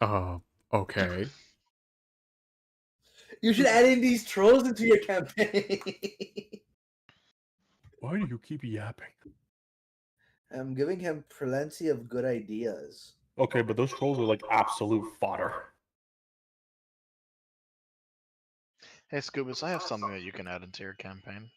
Okay. You should add in these trolls into your campaign. Why do you keep yapping? I'm giving him plenty of good ideas. Okay, but those trolls are like absolute fodder. Hey, Scoobus, I have something that you can add into your campaign.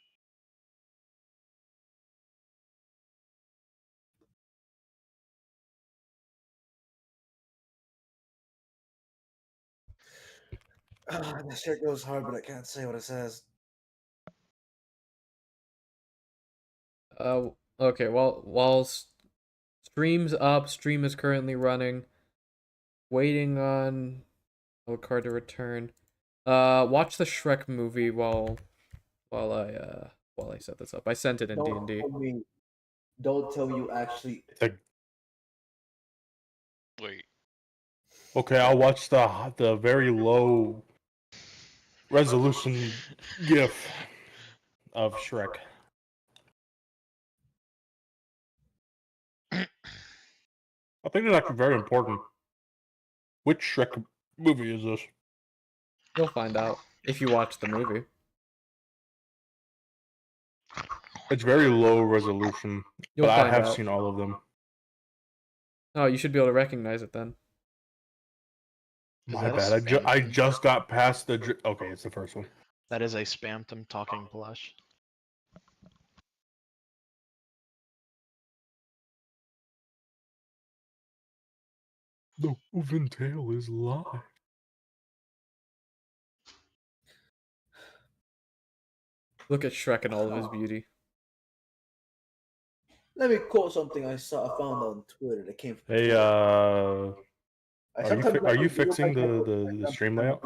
This shirt goes hard, but I can't say what it says. Okay. While stream's up, stream is currently running. Waiting on card to return. Watch the Shrek movie while I set this up. I sent it in DnD. Don't tell me you actually. It's like, Wait. okay, I'll watch the very low resolution GIF of Shrek. I think it's actually very important. Which Shrek movie is this? You'll find out if you watch the movie. It's very low resolution, You'll but I find have out. seen all of them. Oh, you should be able to recognize it then. My bad. I just got past the. Okay, it's the first one. That is a Spamtum talking plush. The woven tail is live. Look at Shrek in all of his beauty. Let me quote something I found on Twitter that came from. Hey, are you fixing the stream layout?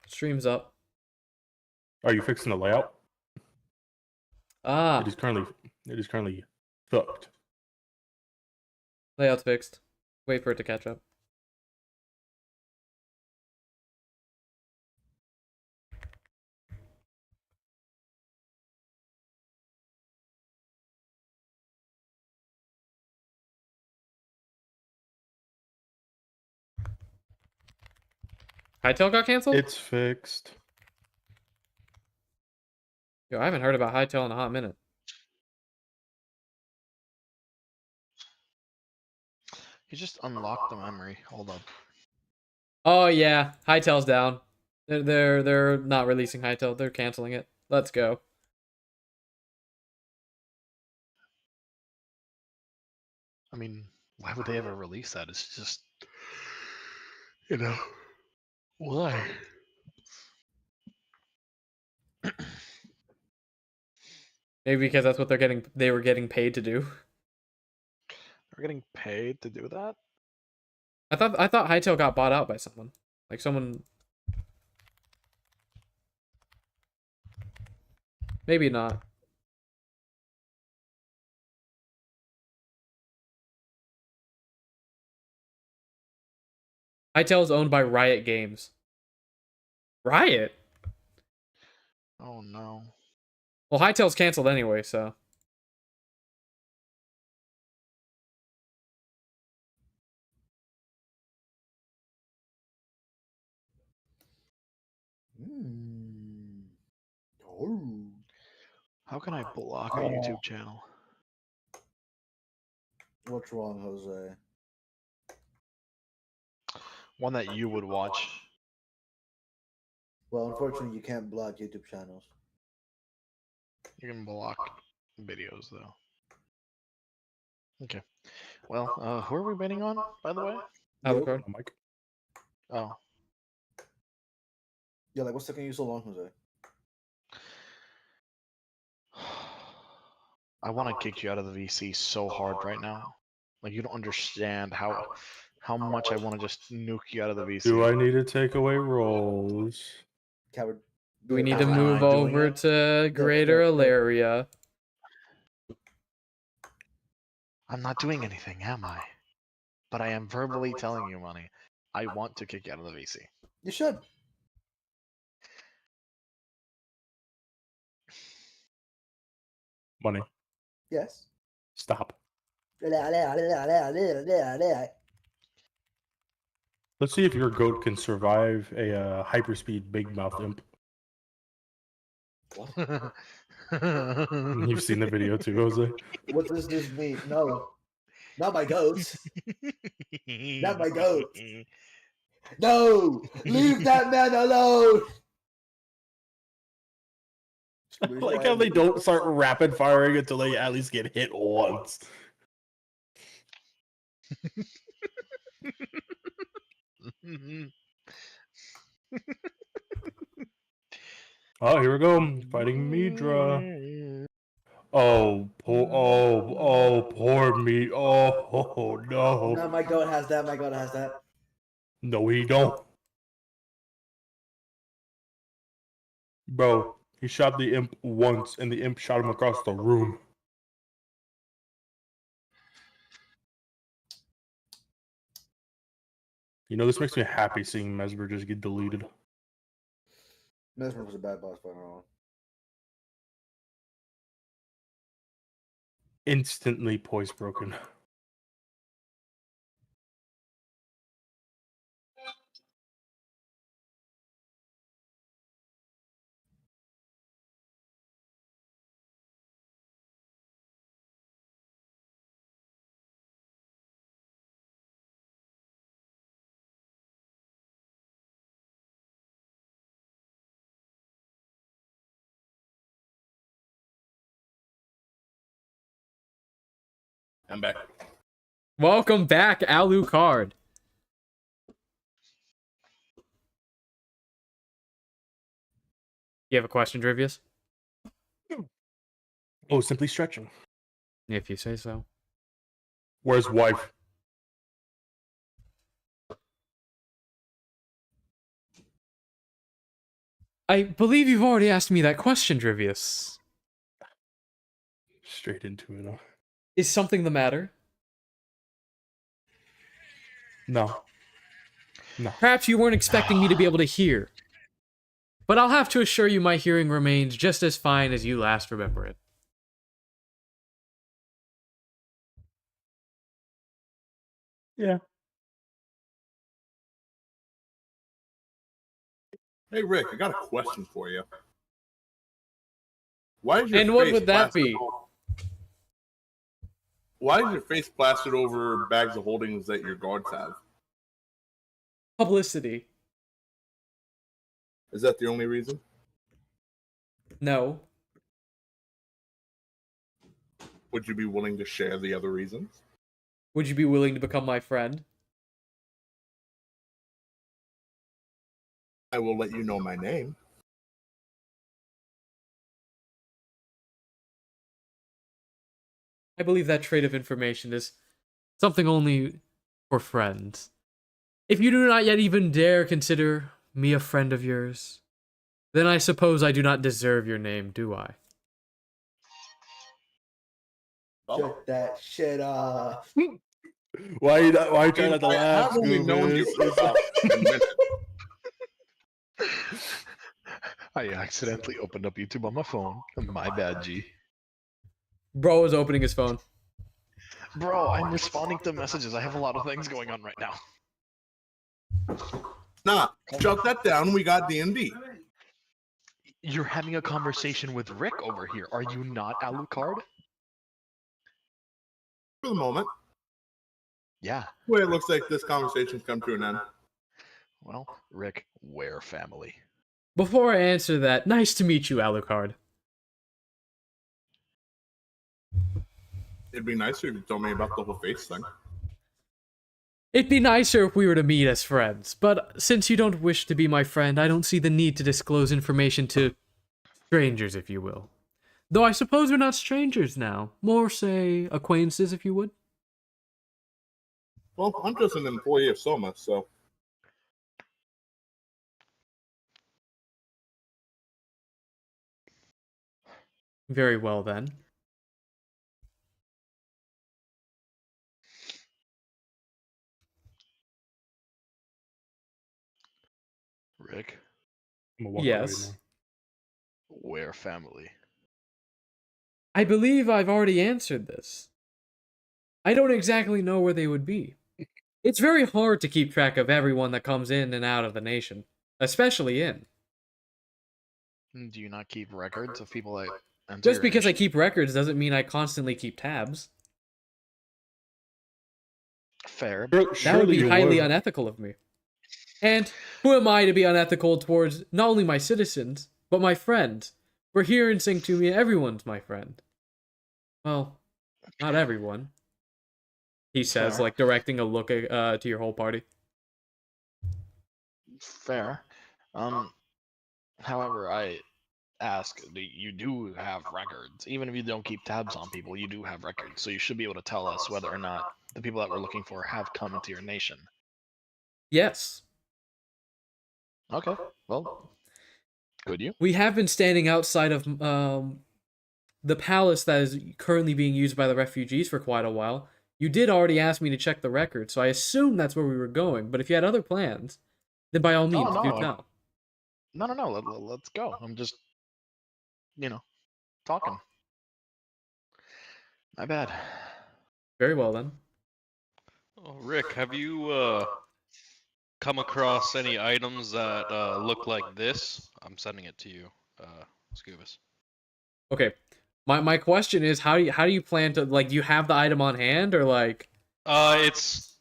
Stream's up. Are you fixing the layout? Ah. It is currently fucked. Layout's fixed. Wait for it to catch up. Hightail got canceled? It's fixed. Yo, I haven't heard about Hightail in a hot minute. You just unlocked the memory. Hold up. Oh yeah, Hightail's down. They're not releasing Hightail. They're canceling it. Let's go. I mean, why would they ever release that? It's just, you know, why? Maybe because that's what they were getting paid to do. They're getting paid to do that? I thought Hightail got bought out by someone. Like someone. Maybe not. Hightail is owned by Riot Games. Riot? Oh no. Well, Hightail's canceled anyway, so. Oh. How can I block a YouTube channel? What's wrong, Jose? One that you would watch. Well, unfortunately, you can't block YouTube channels. You can block videos though. Okay. Well, who are we betting on, by the way? Alucard. Mike. Oh. Yeah, like what's taking you so long, Jose? I want to kick you out of the VC so hard right now. Like you don't understand how much I want to just nuke you out of the VC. Do I need to take away rolls? Coward. We need to Am I move doing over it? to Greater Ilaria. I'm not doing anything, am I? But I am verbally telling you, Money, I want to kick you out of the VC. You should. Money. Yes. Stop. Let's see if your goat can survive a hyperspeed big mouth imp. You've seen the video too, Jose. What does this mean? No. Not my goats. Not my goats. No! Leave that man alone! I like how they don't start rapid firing until they at least get hit once. Oh, here we go. Fighting Midra. Oh, poor me. Oh, no. No, my goat has that. My goat has that. No, he don't. Bro, he shot the imp once, and the imp shot him across the room. You know, this makes me happy seeing Mesmer just get deleted. Mesmer was a bad boss fight on. Instantly poise broken. I'm back. Welcome back, Alucard. You have a question, Drivius? Oh, simply stretching. If you say so. Where's wife? I believe you've already asked me that question, Drivius. Straight into it. Huh? Is something the matter? No. No. Perhaps you weren't expecting me to be able to hear. But I'll have to assure you my hearing remains just as fine as you last remember it. Yeah. Hey Rick, I got a question for you. Why is your And what face would that plastered be? Why is your face plastered over bags of holdings that your guards have? Publicity. Is that the only reason? No. Would you be willing to share the other reasons? Would you be willing to become my friend? I will let you know my name. I believe that trait of information is something only for friends. If you do not yet even dare consider me a friend of yours, then I suppose I do not deserve your name, do I? Shut that shit off. Why you trying not to I laugh, have only known you for about a minute. I accidentally opened up YouTube on my phone. My bad, G. Bro is opening his phone. Bro, I'm responding to messages. I have a lot of things going on right now. Nah, shut that down. We got DnD. You're having a conversation with Rick over here. Are you not, Alucard? For the moment. Yeah. Well, it looks like this conversation's come to an end. Well, Rick, we're family. Before I answer that, nice to meet you, Alucard. It'd be nicer if you told me about the whole face thing. It'd be nicer if we were to meet as friends, but since you don't wish to be my friend, I don't see the need to disclose information to strangers, if you will. Though I suppose we're not strangers now. More, say, acquaintances, if you would. Well, I'm just an employee of Soma, so Very well, then. Rick, I'm gonna walk Yes. away now. we're family. I believe I've already answered this. I don't exactly know where they would be. It's very hard to keep track of everyone that comes in and out of the nation, especially in. Do you not keep records of people that enter Just your because I nation? keep records doesn't mean I constantly keep tabs. Fair. That would Surely be you highly would. unethical of me. And who am I to be unethical towards not only my citizens, but my friends? For here in Sanctumia, everyone's my friend. Well, not everyone. He says, Fair. like directing a look to your whole party. Fair. However, I ask, you do have records. Even if you don't keep tabs on people, you do have records. So you should be able to tell us whether or not the people that we're looking for have come into your nation. Yes, Okay. Well, could you? we have been standing outside of the palace that is currently being used by the refugees for quite a while. You did already ask me to check the record, so I assume that's where we were going. But if you had other plans, then by all means, do no. tell. No. Let's go. I'm just, talking. My bad. Very well then. Oh, Rick, have you come across any items that look like this? I'm sending it to you, Scubas. Okay, my question is, how do you plan to, like, do you have the item on hand, or like? Its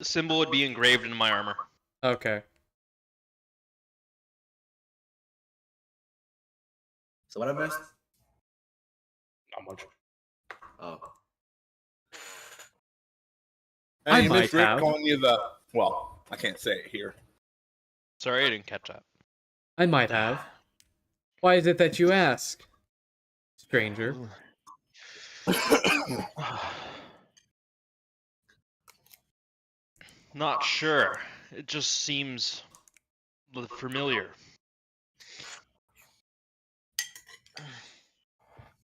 symbol would be engraved in my armor. Okay. So what I missed? Not much. Oh. I And you might missed Rick have. calling you the. Well, I can't say it here. Sorry, I didn't catch that. I might have. Why is it that you ask, stranger? Not sure. It just seems familiar.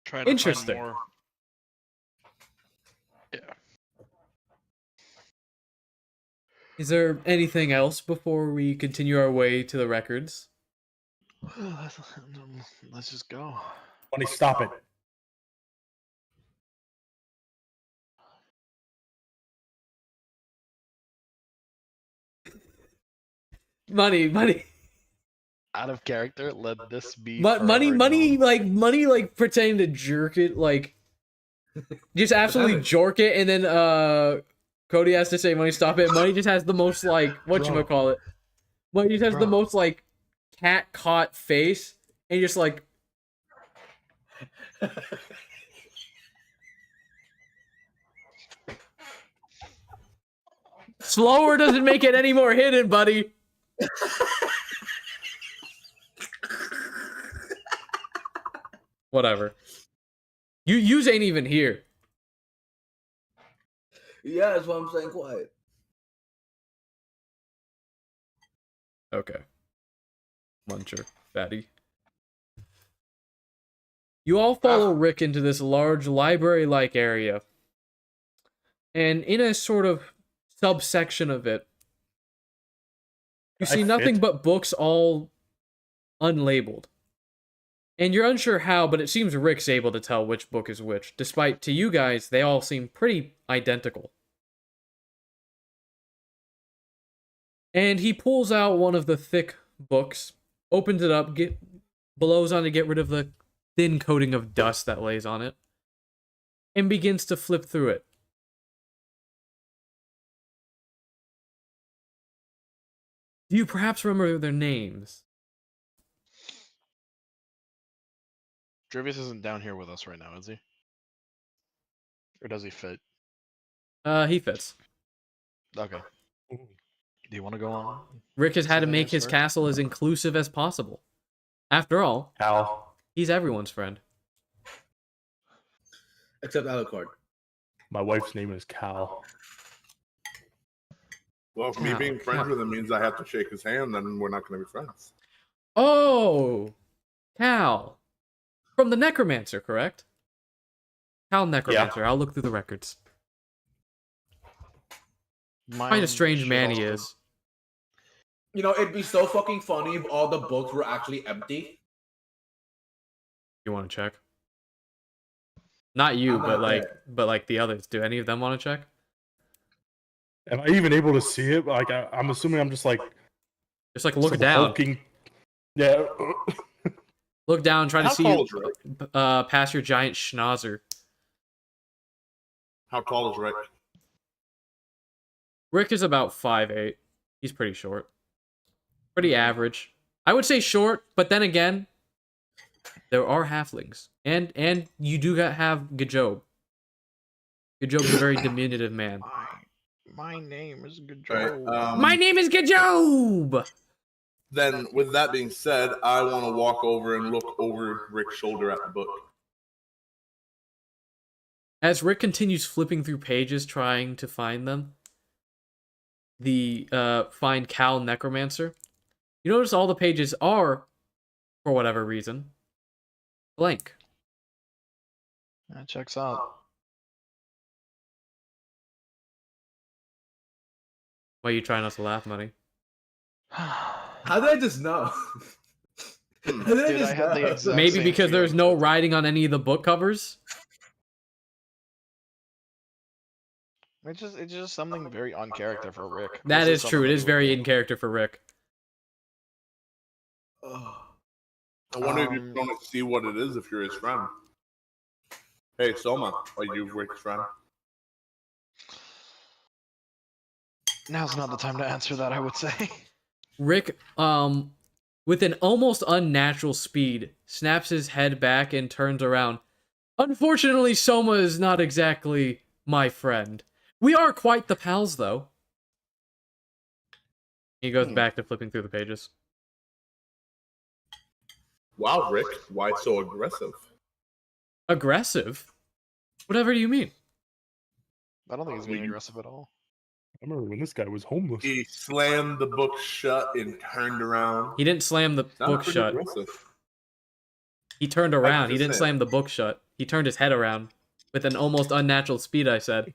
Trying to Interesting. find more. Yeah. Is there anything else before we continue our way to the records? Let's just go. Money, stop it. Money. Out of character, let this be. Money, forever known. like pretending to jerk it, like just absolutely jork it, and then Cody has to say, "Money, stop it." Money just has the most like whatchamacallit. Money just has the Bro. most like cat caught face, and just like slower doesn't make it any more hidden, buddy. Whatever. You ain't even here. Yeah, that's what I'm saying. Quiet. Okay. Muncher, fatty. You all follow Rick into this large library-like area. And in a sort of subsection of it, you see nothing but books all unlabeled. And you're unsure how, but it seems Rick's able to tell which book is which, despite to you guys, they all seem pretty identical. And he pulls out one of the thick books, opens it up, blows on to get rid of the thin coating of dust that lays on it, and begins to flip through it. Do you perhaps remember their names? Jervis isn't down here with us right now, is he? Or does he fit? He fits. Okay. Do you want to go on? Rick has had to Say make that his first. castle as inclusive as possible. After all, Cal. he's everyone's friend. Except Alucard. My wife's name is Cal. Well, if me Cal, being friends Cal. with him means I have to shake his hand, then we're not going to be friends. Oh! Cal. From the Necromancer, correct? Cal Necromancer. I'll look through the records. Quite a strange man he is. You know, it'd be so fucking funny if all the books were actually empty. You want to check? Not you, I'm but not like the others. Do any of them want to check? Am I even able to see it? Like, I'm assuming I'm just like Just like look some down. hulking. Yeah. Look down. Try to How see tall is Rick? past your giant schnauzer. How tall is Rick? Rick is about 5'8". He's pretty short. Pretty average. I would say short, but then again, there are halflings. And you do have Gajob. Gajob's a very diminutive man. My name is Gajob. Right, My name is Gajob! Then, with that being said, I want to walk over and look over Rick's shoulder at the book. As Rick continues flipping through pages trying to find them, find Cal Necromancer, you notice all the pages are, for whatever reason, blank. That checks out. Why are you trying not to laugh, Money? How did I just know? How did I Dude, just I had the know? exact Maybe same because there's feeling. no writing on any of the book covers? It's just something very on character for Rick. That This is something true. It that is he would very do. in character for Rick. Oh. I wonder if you want to see what it is if you're his friend. Hey, Soma, are you Rick's friend? Now's not the time to answer that, I would say. Rick, with an almost unnatural speed, snaps his head back and turns around. Unfortunately, Soma is not exactly my friend. We are quite the pals, though. He goes back to flipping through the pages. Wow, Rick, why so aggressive? Aggressive? Whatever do you mean? I don't think he's being aggressive at all. I remember when this guy was homeless. He slammed the book shut and turned around. He didn't slam the Sounded book pretty shut. aggressive. He turned around. He just didn't saying. slam the book shut. He turned his head around. With an almost unnatural speed, I said.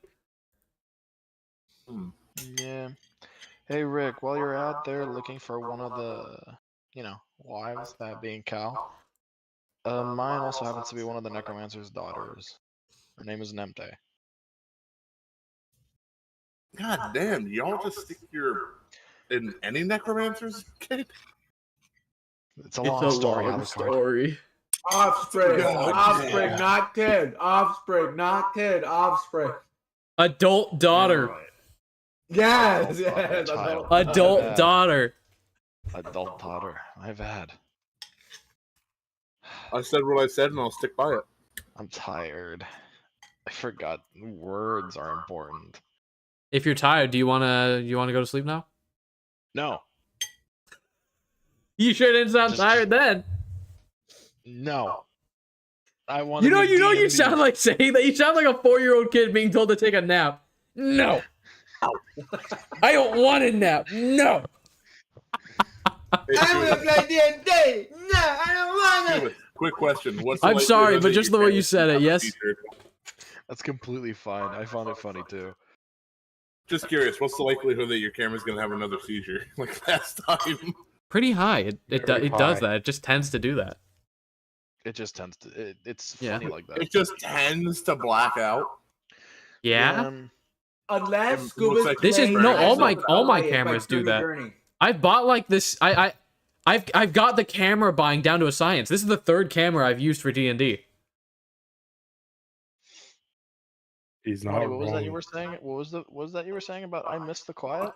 Yeah. Hey, Rick, while you're out there looking for one of the, wives, that being Cal, mine also happens to be one of the Necromancer's daughters. Her name is Nemte. God damn, y'all just stick your in any necromancer's kid? It's a long story. Alucard. story. Offspring, God offspring, damn. not kid. Offspring, not kid. Offspring. Adult daughter. Yes, Adult yes. child. Adult bad. daughter. Adult daughter. My bad. I said what I said, and I'll stick by it. I'm tired. I forgot words are important. If you're tired, do you wanna go to sleep now? No. You sure didn't sound Just- tired then. No. I want You to know, do you D&D. sound like saying that. You sound like a 4-year-old kid being told to take a nap. No. I don't want a nap. No. Hey, I want to play D&D. No, I don't want Steven, quick question. What's the I'm sorry, likelihood but that just your the way you parents said it, have a yes? seizure? That's completely fine. I found it funny too. Just curious, what's the likelihood that your camera's gonna have another seizure like last time? Pretty high. It Very does high. that. It just tends to do that. It just tends to. It's Yeah. funny like that. It just tends to black out. Yeah. Unless It Scuba's looks like This is playing no. All Massive my Outlier by cameras do Journey that. Journey. I've bought like this. I've got the camera buying down to a science. This is the third camera I've used for D&D. He's not Funny, what was that you wrong. were saying? What was that you were saying about I missed the quiet?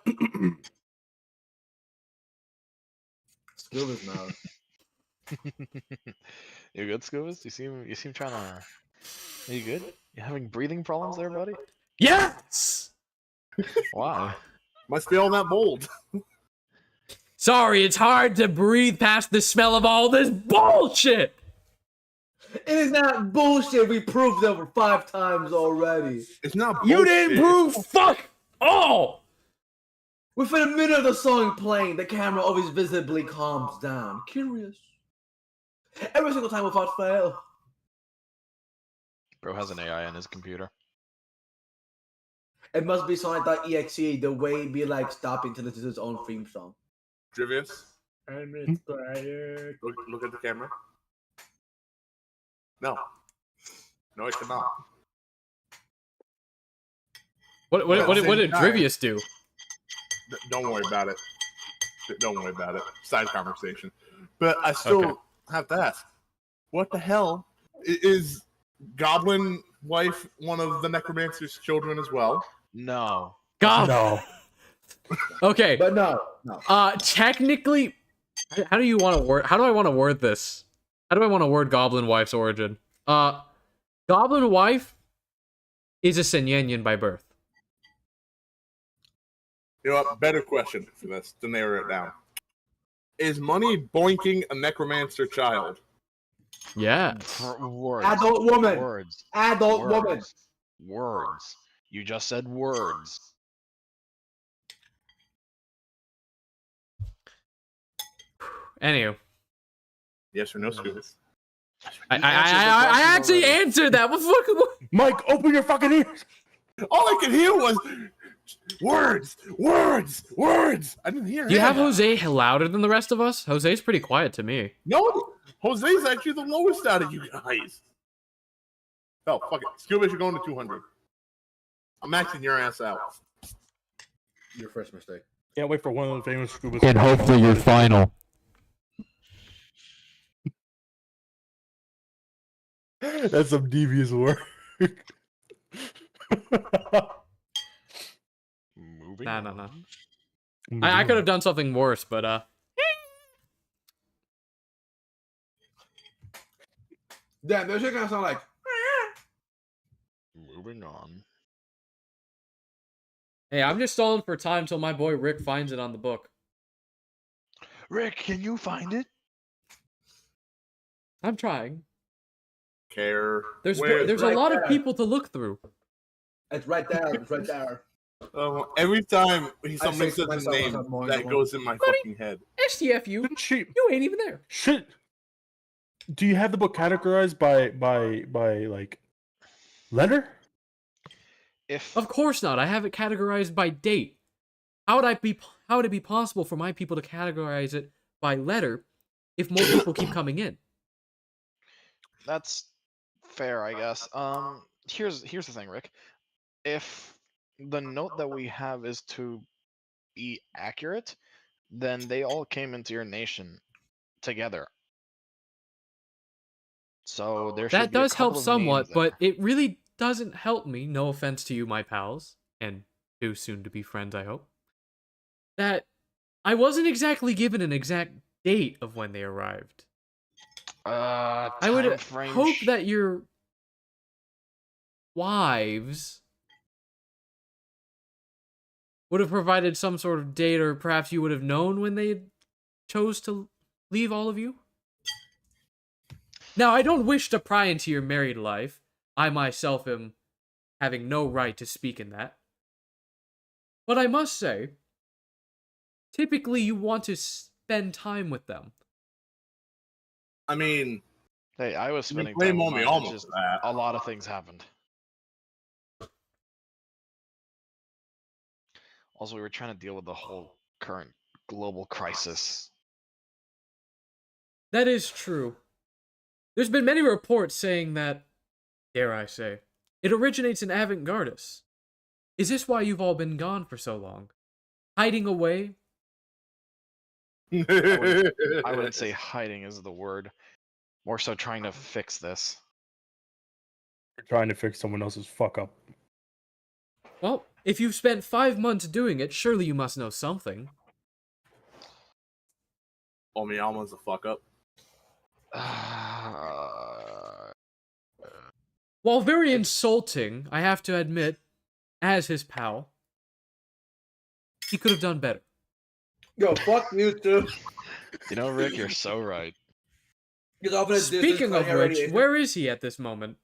Scuba's mouth. You good, Scubas? You seem trying to. Are you good? You having breathing problems there, buddy? Yes. Why? Must be all that bold. Sorry, it's hard to breathe past the smell of all this bullshit. It is not bullshit. We proved it over 5 times already. It's not bullshit. You didn't prove fuck all. Within a minute of the song playing, the camera always visibly calms down. Curious. Every single time without fail. Bro has an AI in his computer. It must be Sonic.exe, the way it'd be like stopping to listen to his own theme song. Trivius, I'm inspired. look at the camera. No. No, I cannot. What did Drivius do? Don't worry about it. Don't worry about it. Side conversation. But I still have to ask, what the hell is Goblin Wife one of the Necromancer's children as well? No. God. No. Okay. But no. Technically, how do you want to word? How do I want to word this? How do I want to word Goblin Wife's origin? Goblin Wife is a Senyenyan by birth. You know what? Better question for this to narrow it down. Is Money boinking a Necromancer child? Yes. Words. Adult woman. Words. Adult Words. woman. Words. You just said words. Anywho, Yes or no, Scooby? I actually answered that. What? Mike, open your fucking ears. All I could hear was words, words, words. I didn't hear. Do you have him. Jose louder than the rest of us? Jose's pretty quiet to me. No, Jose's actually the lowest out of you guys. Oh, fuck it. Scooby, you're going to 200. I'm maxing your ass out. Your first mistake. Can't wait for one of the famous scuba. And hopefully your final. That's some devious work. Moving. No. I could have done something worse, but Damn, that shit gonna sound like. Moving on. hey, I'm just stalling for time until my boy Rick finds it on the book. Rick, can you find it? I'm trying. Care. There's Where- a right lot of there. people to look through. It's right there. It's right there. Every time somebody say to says his myself, name, I'm more that than goes in my fucking head. STFU, Didn't she? you ain't even there. Shit. Do you have the book categorized by like letter? If Of course not. I have it categorized by date. How would it be possible for my people to categorize it by letter if more people keep coming in? that's fair, I guess. Here's the thing, Rick. If the note that we have is to be accurate, then they all came into your nation together. So there should That be a does help couple of somewhat, names but there. it really doesn't help me. No offense to you, my pals, and too soon to be friends, I hope. That I wasn't exactly given an exact date of when they arrived. I would time frame hope that your wives would have provided some sort of date, or perhaps you would have known when they chose to leave all of you. Now, I don't wish to pry into your married life. I myself am having no right to speak in that. But I must say, typically you want to spend time with them. I mean, Hey, I was you spending blame time on with me mine, almost it's for just that. a lot of things happened. Also, we were trying to deal with the whole current global crisis. That is true. There's been many reports saying that, dare I say, it originates in Avantgardus. Is this why you've all been gone for so long? Hiding away? I wouldn't say hiding is the word. More so trying to fix this. You're trying to fix someone else's fuck up. Well, if you've spent 5 months doing it, surely you must know something. Omiyama's a fuck up. While very insulting, I have to admit, as his pal, he could have done better. Yo, fuck you too. You know, Rick, you're so right. Speaking of which, where is he at this moment?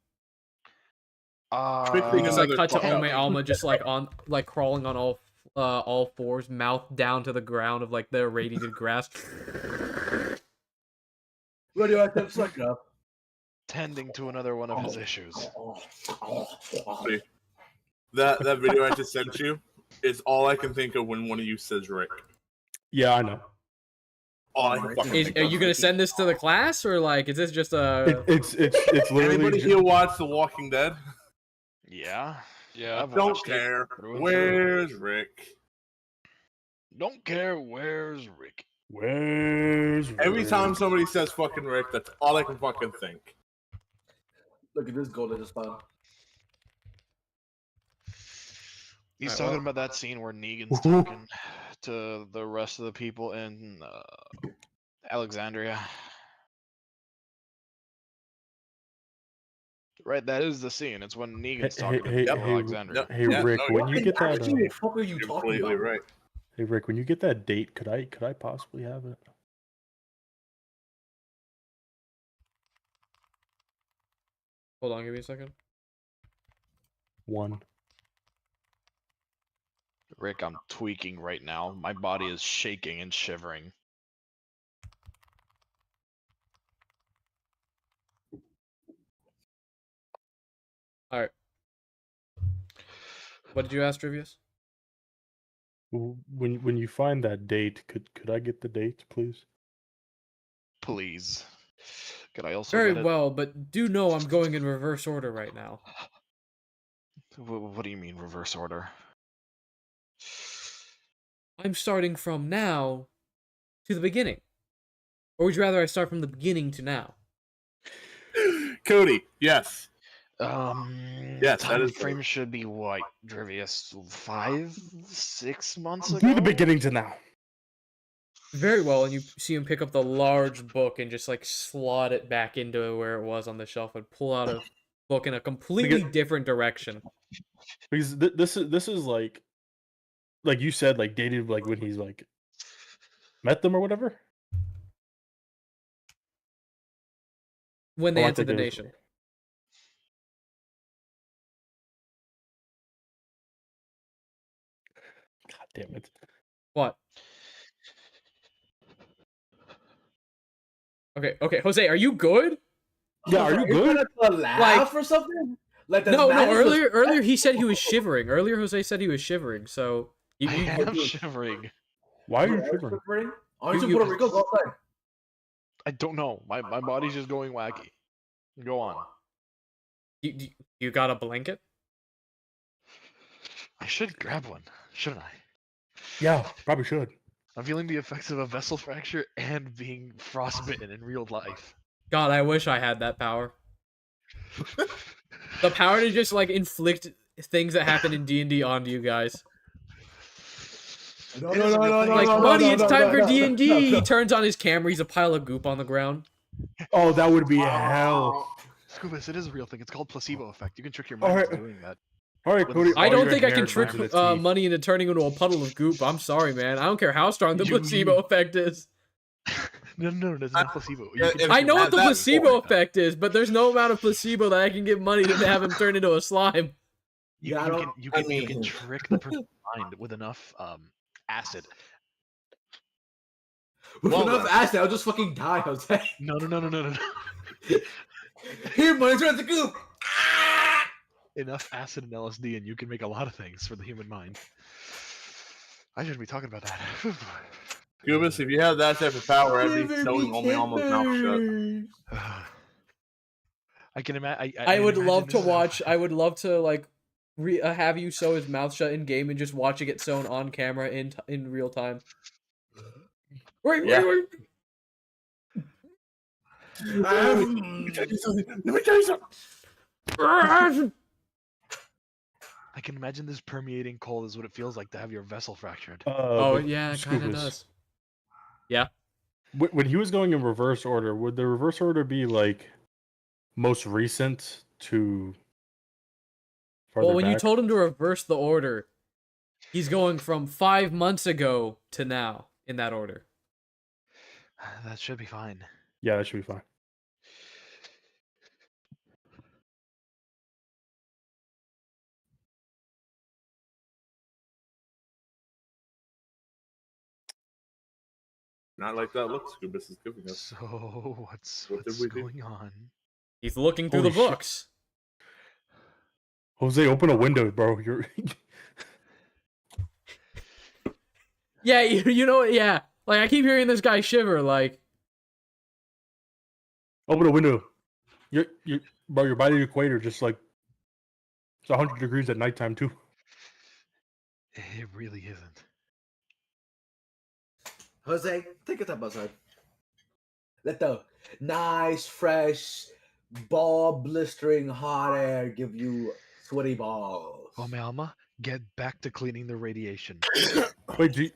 Quickly, Just another like cut to fuck up. Ome Alma, just like crawling on all fours, mouth down to the ground of like the irradiated grass. Radioactive sucker. Tending to another one of his issues. That video I just sent you is all I can think of when one of you says Rick. Yeah, I know. Oh, I can fucking make Are those you gonna things. send this to the class, or like, is this just a? It's literally. Anybody here watch The Walking Dead? Yeah. Yeah. I've Don't watched it care. through and Where's Rick? Don't care. Where's Rick? Where's Every Rick? time somebody says fucking Rick, that's all I can fucking think. Look at this goal that just found. He's Alright, talking well- about that scene where Negan's talking to the rest of the people in Alexandria. Right, that is the scene. It's when Negan's talking to people in Alexandria. Hey Yeah, Rick, no, when you get that, Actually, what the fuck are you You're talking completely about? right. hey Rick, when you get that date, could I possibly have it? Hold on, give me a second. One. Rick, I'm tweaking right now. My body is shaking and shivering. All right. What did you ask, Trivius? When you find that date, could I get the date, please? Please. Could I also Very get it? well, but do know I'm going in reverse order right now. What do you mean reverse order? I'm starting from now to the beginning. Or would you rather I start from the beginning to now? Cody, yes. Yes, that time is frame should be what, Drivius? 5, 6 months ago? Do the beginning to now. Very well, and you see him pick up the large book and just like slot it back into where it was on the shelf and pull out a book in a completely different direction. Because this is like you said, like dated like when he's like met them or whatever. When they Oh, I entered the think it was- nation. God damn it! What? Okay, Jose, are you good? Yeah, are you good? Gonna laugh or something? Like No, man is just- earlier he said he was shivering. Earlier Jose said he was shivering, so I you am shivering. Why are you Are you shivering? shivering? Aren't You- you Puerto Rico? Go outside. I don't know. My body's just going wacky. Go on. you got a blanket? I should grab one, shouldn't I? Yeah, probably should. I'm feeling the effects of a vessel fracture and being frostbitten in real life. God, I wish I had that power. The power to just like inflict things that happen in D&D onto you guys. No, It is a real thing. Like, no, buddy, no, it's no, time no, for no, D&D. no, no. He turns on his camera. He's a pile of goop on the ground. Oh, that would be hell. Scubus, it is a real thing. It's called placebo effect. You can trick your All mind right. into doing that. All right, Cody. I all don't your think I hair can is trick behind the teeth. money into turning into a puddle of goop. I'm sorry, man. I don't care how strong the placebo effect is. No, that's not placebo. You yeah, can if- trick I your know mind what the into placebo doing that. effect is, but there's no amount of placebo that I can give money to have him turn into a slime. You I can don't- you I can you can mean- trick the person's mind with enough acid. With Well enough done. acid, I'll just fucking die, Jose. No. Here, money, turn the goop. Enough acid and LSD, and you can make a lot of things for the human mind. I shouldn't be talking about that. Cubus, if you have that type of power, I'd be sewing only almost mouth shut. I can imagine. I would love to watch. I would love to like have you sew his mouth shut in game and just watch it get sewn on camera in real time. Wait. Let me tell you something. I can imagine this permeating cold is what it feels like to have your vessel fractured. Oh but yeah, it kind of Scoobus, does. Yeah. When he was going in reverse order, would the reverse order be like most recent to farther Well, when you back? told him to reverse the order, he's going from 5 months ago to now in that order. That should be fine. Yeah, that should be fine. Not like that look Scubus is giving us. So what's What did what's we do? going on? He's looking through Holy the shit. books. Jose, open a window, bro. You're Yeah, you know what? Yeah, Like, I keep hearing this guy shiver, like... Open a window. Bro, you're by the equator, just like it's 100 degrees at nighttime too. It really isn't. Jose, take a step outside. Let the nice, fresh, ball blistering hot air give you sweaty balls. Omelma, get back to cleaning the radiation. Wait, do you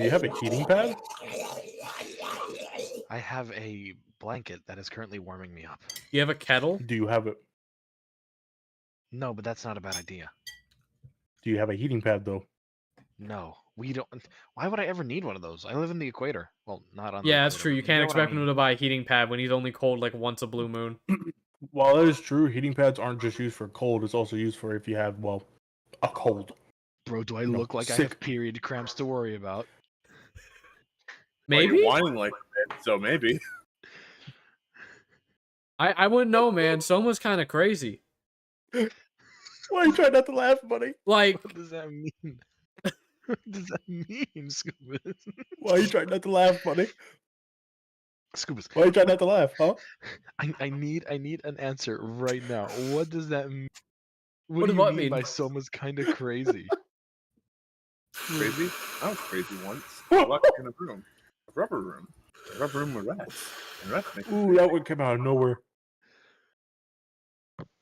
have a heating pad? I have a blanket that is currently warming me up. You have a kettle? Do you have it? No, but that's not a bad idea. Do you have a heating pad though? No, we don't. Why would I ever need one of those? I live in the equator. Well, not on. Yeah, the that's equator, true. but You can't know what I expect him mean. to buy a heating pad when he's only cold like once a blue moon. While that is true, heating pads aren't just used for cold. It's also used for if you have a cold. Bro, do I No, look like I sick. have period cramps to worry about? Well, Maybe? you're whining like that, so maybe. I wouldn't know, man. Soma's kind of crazy. Why are you trying not to laugh, buddy? Like, What does that mean? What does that mean, Scoobus? Why are you trying not to laugh, buddy? Scoobus, Why are you trying not to laugh, huh? I need an answer right now. What does that mean? What What do does you what mean mean? by Soma's kind of crazy? Crazy? I was crazy once. I locked in a room. A rubber room. A rubber room with rats. And rats make me Ooh, that one came out of nowhere.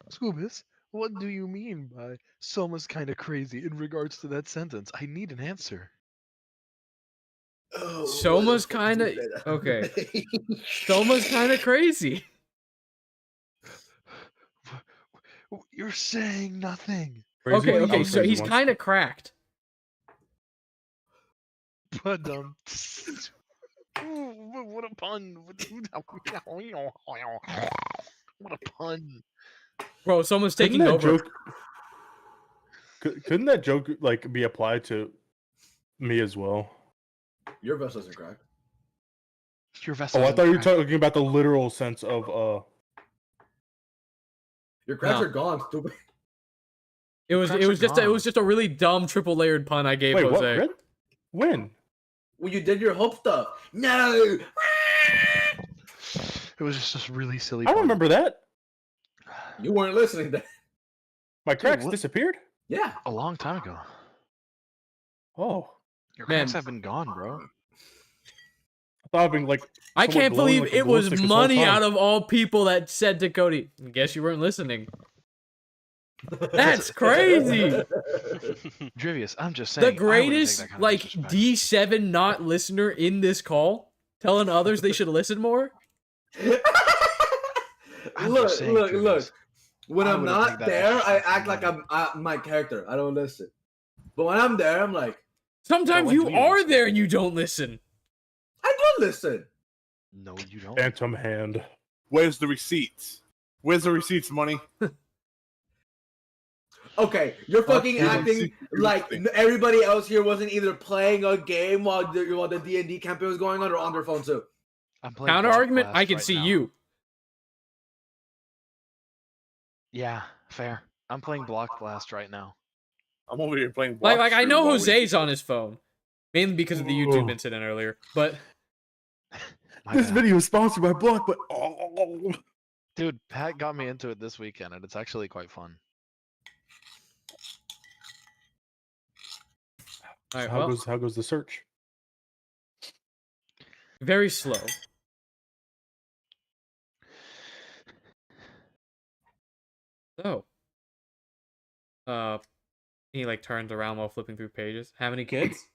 Scoobus, what do you mean by Soma's kind of crazy in regards to that sentence? I need an answer. Oh, Soma's why the fuck kinda- did you say that? okay. Soma's kind of crazy. You're saying nothing. Crazy? Okay, I okay, was so crazy he's once. kind of cracked. But what a pun! What a pun! Bro, someone's Couldn't taking that over. joke? Couldn't that joke like be applied to me as well? Your vest doesn't crack. Your vessel. Oh, I isn't thought you were cracked. talking about the literal sense of Your cracks No. are gone, stupid. It was cracks are just a really dumb triple layered pun I gave Wait, what? Jose. Red? When? When you did your hope stuff. No! It was just a really silly. I pun. remember that. You weren't listening then. My cracks what? disappeared. Yeah. A long time ago. Oh, Your Man. cracks have been gone, bro. I thought I'd been like. I somewhat can't glowing believe like a it glow was stick this whole money time. out of all people that said to Cody, guess you weren't listening. That's crazy. Drivius, I'm just saying. The I wouldn't take greatest, that kind of like, disrespect. D7 not listener in this call, telling others they should listen more? I'm look, just saying, look, Drivius. look. When I I'm wouldn't not take that there, extra I step for act like money. I'm my character. I don't listen. But when I'm there, I'm like, Sometimes when you do you are listen? there and you don't listen. I do listen. No, you don't. Phantom hand. Where's the receipts? Where's the receipts, money? Okay, you're fucking you're acting listening. like everybody else here wasn't either playing a game while the D&D campaign was going on or on their phone too. I'm playing Counter Block argument, Blast I can right see now. you. Yeah, fair. I'm playing Block Blast right now. I'm over here playing Like, Block I Stream know while we- Jose's on his phone. Mainly because of the YouTube Ooh. incident earlier. But, My This bad. video is sponsored by Block, but oh, Dude, Pat got me into it this weekend, and it's actually quite fun. alright, how well, goes the search? very slow. So, he like turns around while flipping through pages. How many kids?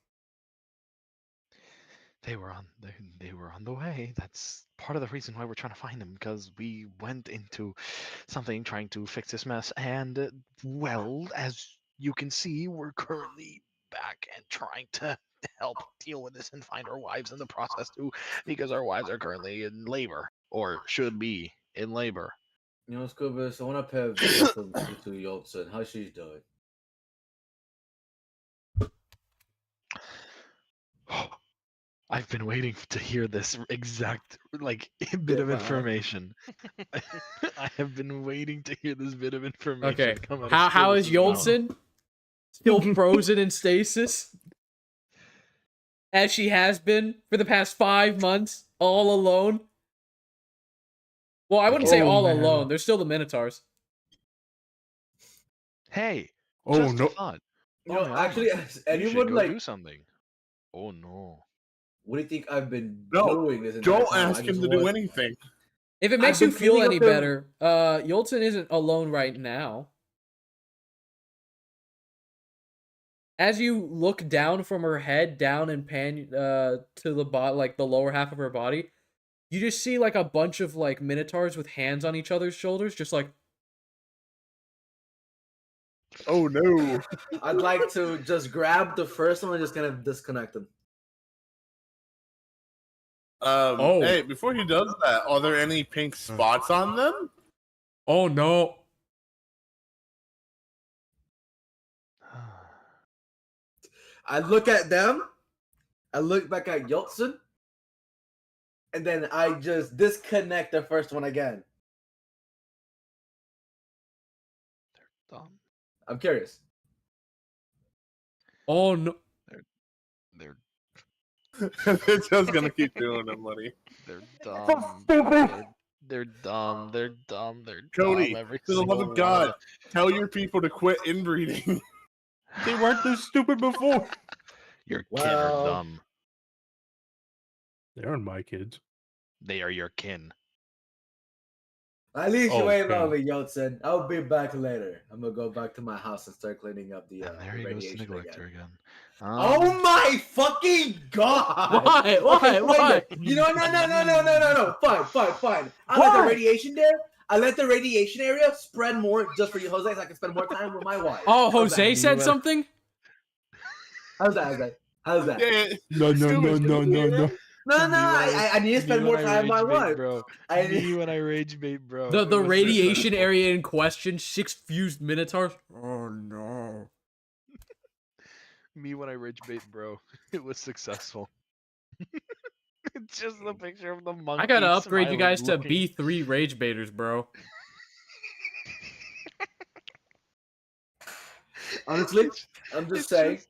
They were on the way. That's part of the reason why we're trying to find them, because we went into something trying to fix this mess, and well, as you can see, we're currently back and trying to help deal with this and find our wives in the process too, because our wives are currently in labor, or should be in labor. You know, Scubus, I want to pay a visit to Yoltsin. How she's doing? I've been waiting to hear this exact bit of Yeah. information. I have been waiting to hear this bit of information. Okay. Come out of How is Scubus's mouth. Yoltsin? Still frozen in stasis? as she has been for the past 5 months, all alone. Well, I wouldn't say Oh, all man. alone. There's still the Minotaurs. Hey, Oh, just no. a thought. You know, Oh, actually, Alma, has you should anyone go like, do something. Oh no. what do you think I've been No, doing this entire Don't time? ask him to do anything. If it I've makes you been feel cleaning any up the- better, Yoltsin isn't alone right now. As you look down from her head, down and pan to the like the lower half of her body, you just see like a bunch of like Minotaurs with hands on each other's shoulders, just like. Oh no. I'd like to just grab the first one and just kind of disconnect them. Oh. Hey, before he does that, are there any pink spots on them? Oh no. I look at them, I look back at Yeltsin, and then I just disconnect the first one again. Dumb. I'm curious. Oh no. They're They're just gonna keep doing them, buddy. they're dumb. They're dumb. They're dumb. They're Cody, dumb. Every for the love single of one God, them. tell your people to quit inbreeding. They weren't this stupid before. Your kin Well- are dumb. They aren't my kids. They are your kin. At least you ain't Okay. lonely, Yeltsin. I'll be back later. I'm gonna go back to my house and start cleaning up the, And there the he goes to radiation Neglector again. again. Oh my fucking god! Why? Why? Okay, Why? You know, no. Fine. I let the radiation there. I let the radiation area spread more just for you, Jose, so I can spend more time with my wife. Oh, How's Jose that? said something? How's that? Yeah, No. No, I need to spend more time with my wife. Bro. I Me need... when I rage bait, bro. The It was radiation successful. area in question, 6 fused Minotaurs. Oh no. Me when I rage bait, bro. It was successful. It's just the picture of the monkey. I gotta upgrade you smiling, guys to looking. B3 rage baiters, bro. Honestly, I'm just saying.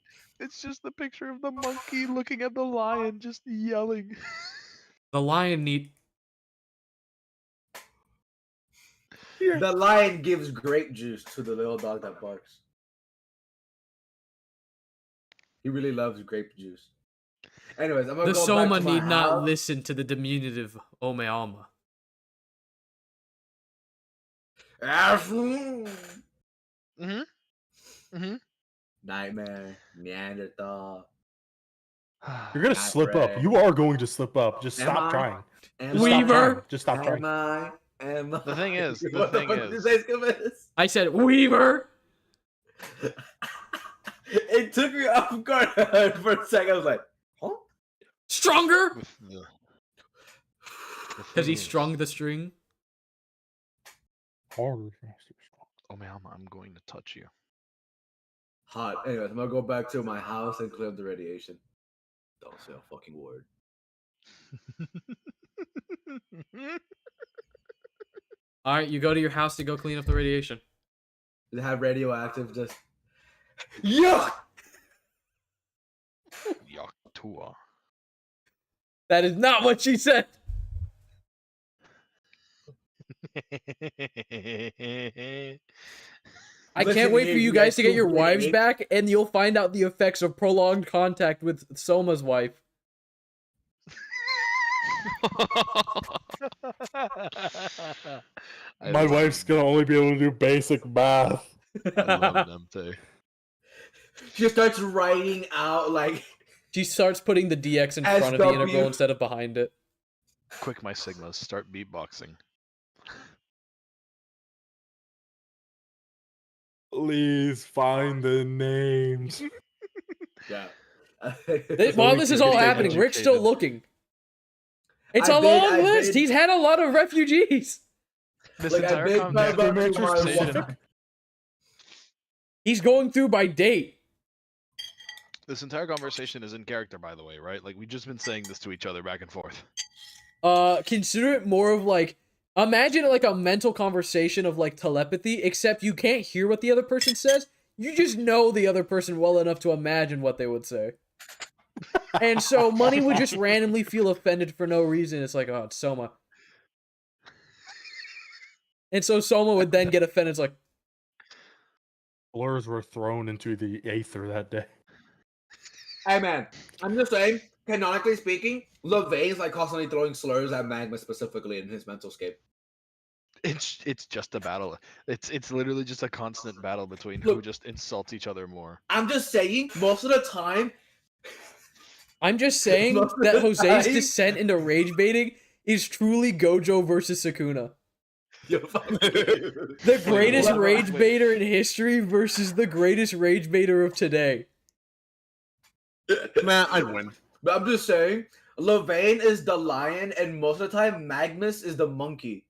It's just the picture of the monkey looking at the lion, just yelling. The lion need. The lion gives grape juice to the little dog that barks. He really loves grape juice. Anyways, I'm gonna The go Soma back to my need not house. listen to the diminutive Ome Alma. Nightmare, Neanderthal. You're gonna slip up. You are going to slip up. Just Am stop I? trying. Am Just stop Weaver. trying. Just stop Am trying. I? Am I? The thing is, the What the thing fuck did you is- say, Scumbus? I said Weaver. It took me off guard for a second. I was like, huh? Stronger. With the Because thing he is, strung the string. Harder, faster, stronger. Oh man, I'm going to touch you. Hot. Anyways, I'm gonna go back to my house and clear up the radiation. Don't say a fucking word. All right, you go to your house to go clean up the radiation. They have radioactive just. Yuck! Yaktua. That is not what she said. I Listen can't wait here, for you you guys guys to get your two wives idiots. back, and you'll find out the effects of prolonged contact with Soma's wife. My wife's gonna only be able to do basic math. I love them too. She starts writing out like She starts putting the DX in front of the SW. integral instead of behind it. Quick, my sigmas, start beatboxing. Please find the names. yeah. While we this can is all get happening, Rick's still educated. looking. It's I a bid- long I list. bid- He's had a lot of refugees. This Like, I entire bid my conversation, butt to my Specific? wife. He's going through by date. this entire conversation is in character, by the way, right? Like we've just been saying this to each other back and forth. Consider it more of like, imagine it like a mental conversation of like telepathy, except you can't hear what the other person says. You just know the other person well enough to imagine what they would say. And so Money would just randomly feel offended for no reason. It's like, oh, it's Soma. And so Soma would then get offended. It's like, Blurs were thrown into the aether that day. Hey man, I'm just saying, canonically speaking, Levain's like constantly throwing slurs at Magma specifically in his mental scape. It's just a battle. It's literally just a constant battle between who Look. just insults each other more. I'm just saying, most of the time, I'm just saying Most of that the Jose's time- descent into rage baiting is truly Gojo versus Sukuna. Yo, fuck you. The greatest Wait, rage wait. baiter in history versus the greatest rage baiter of today. Man, I'd win. But I'm just saying, Levain is the lion, and most of the time, Magnus is the monkey.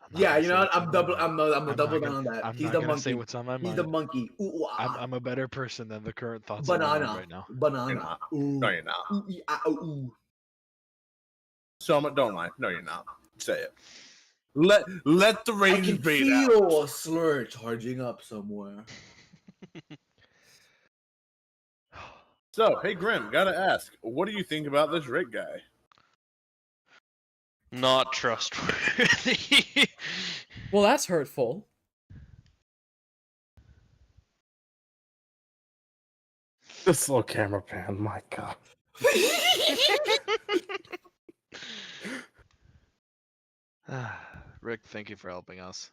I'm not Yeah, gonna you say know what? what's on I'm my double. mind. I'm a I'm double not down on that. I'm He's not the gonna say monkey. what's on my He's mind. the monkey. Ooh, I'm a better person than the current thoughts in my mind banana. right now. You're Banana. not. Ooh. No, you're not. Ooh, ooh. Soma, don't lie. No, you're not. Say it. Let the I rage can bait out. feel a slur charging up somewhere. So, hey Grim, gotta ask, what do you think about this Rick guy? Not trustworthy. Well, that's hurtful. This little camera pan, my god. Rick, thank you for helping us.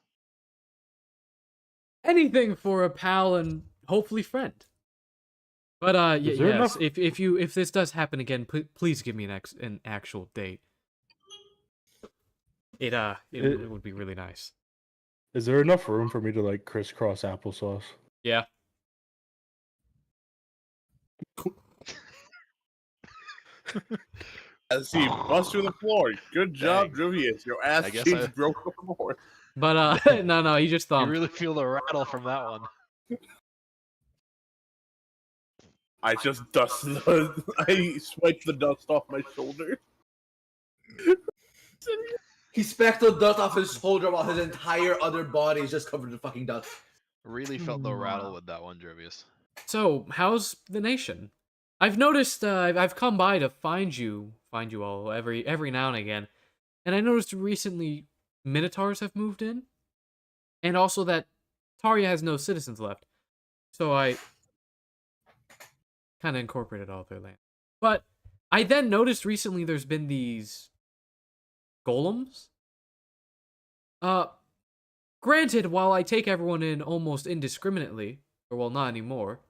Anything for a pal and hopefully friend. But Is there yes, enough- if this does happen again, please give me an actual date. It would be really nice. Is there enough room for me to like crisscross applesauce? Yeah. As he busts to the floor. Good job, Dang. Druvius. Your ass I guess cheeks I- broke the floor. But no, he just You thumped. really feel the rattle from that one. I just dusted I swiped the dust off my shoulder. He specked the dust off his shoulder while his entire other body is just covered in fucking dust. Really felt the rattle with that one, Jervius. So, how's the nation? I've noticed I've come by to find you all every now and again, and I noticed recently Minotaurs have moved in, and also that Taria has no citizens left. So I kind of incorporated all their land. But I then noticed recently there's been these golems. Granted, while I take everyone in almost indiscriminately, or well, not anymore,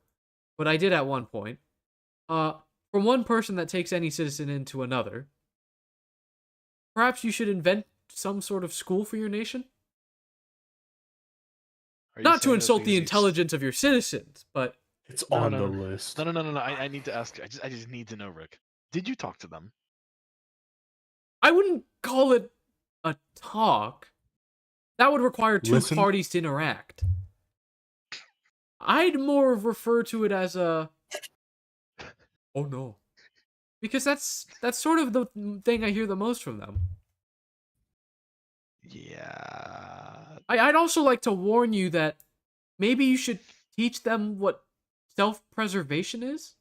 but I did at one point, from one person that takes any citizen into another, perhaps you should invent some sort of school for your nation? Are you Not to saying this insult the because intelligence of your citizens, but It's No, on no, the no. list. No. I need to ask. I just need to know, Rick. Did you talk to them? I wouldn't call it a talk. That would require two Listen. parties to interact. I'd more refer to it as a oh no. Because that's sort of the thing I hear the most from them. Yeah. I'd also like to warn you that maybe you should teach them what self-preservation is.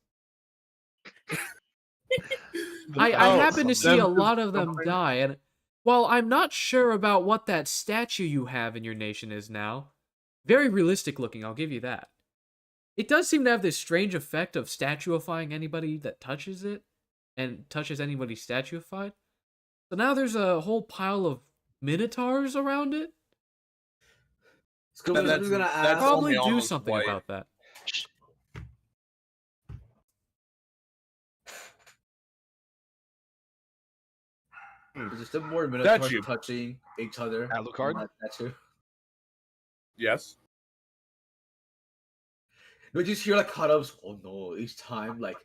I happen to see a lot of them die, and while I'm not sure about what that statue you have in your nation is now, very realistic looking, I'll give you that. It does seem to have this strange effect of statuifying anybody that touches it, and touches anybody statuified. So now there's a whole pile of minotaurs around it. Scoob's That's- gonna that's ask. Probably only do almost something white. about that. Is there still more minotaurs Statue. touching each other? Alucard? on that statue? Yes. Would you just hear like cut-ups? Oh no! Each time, like,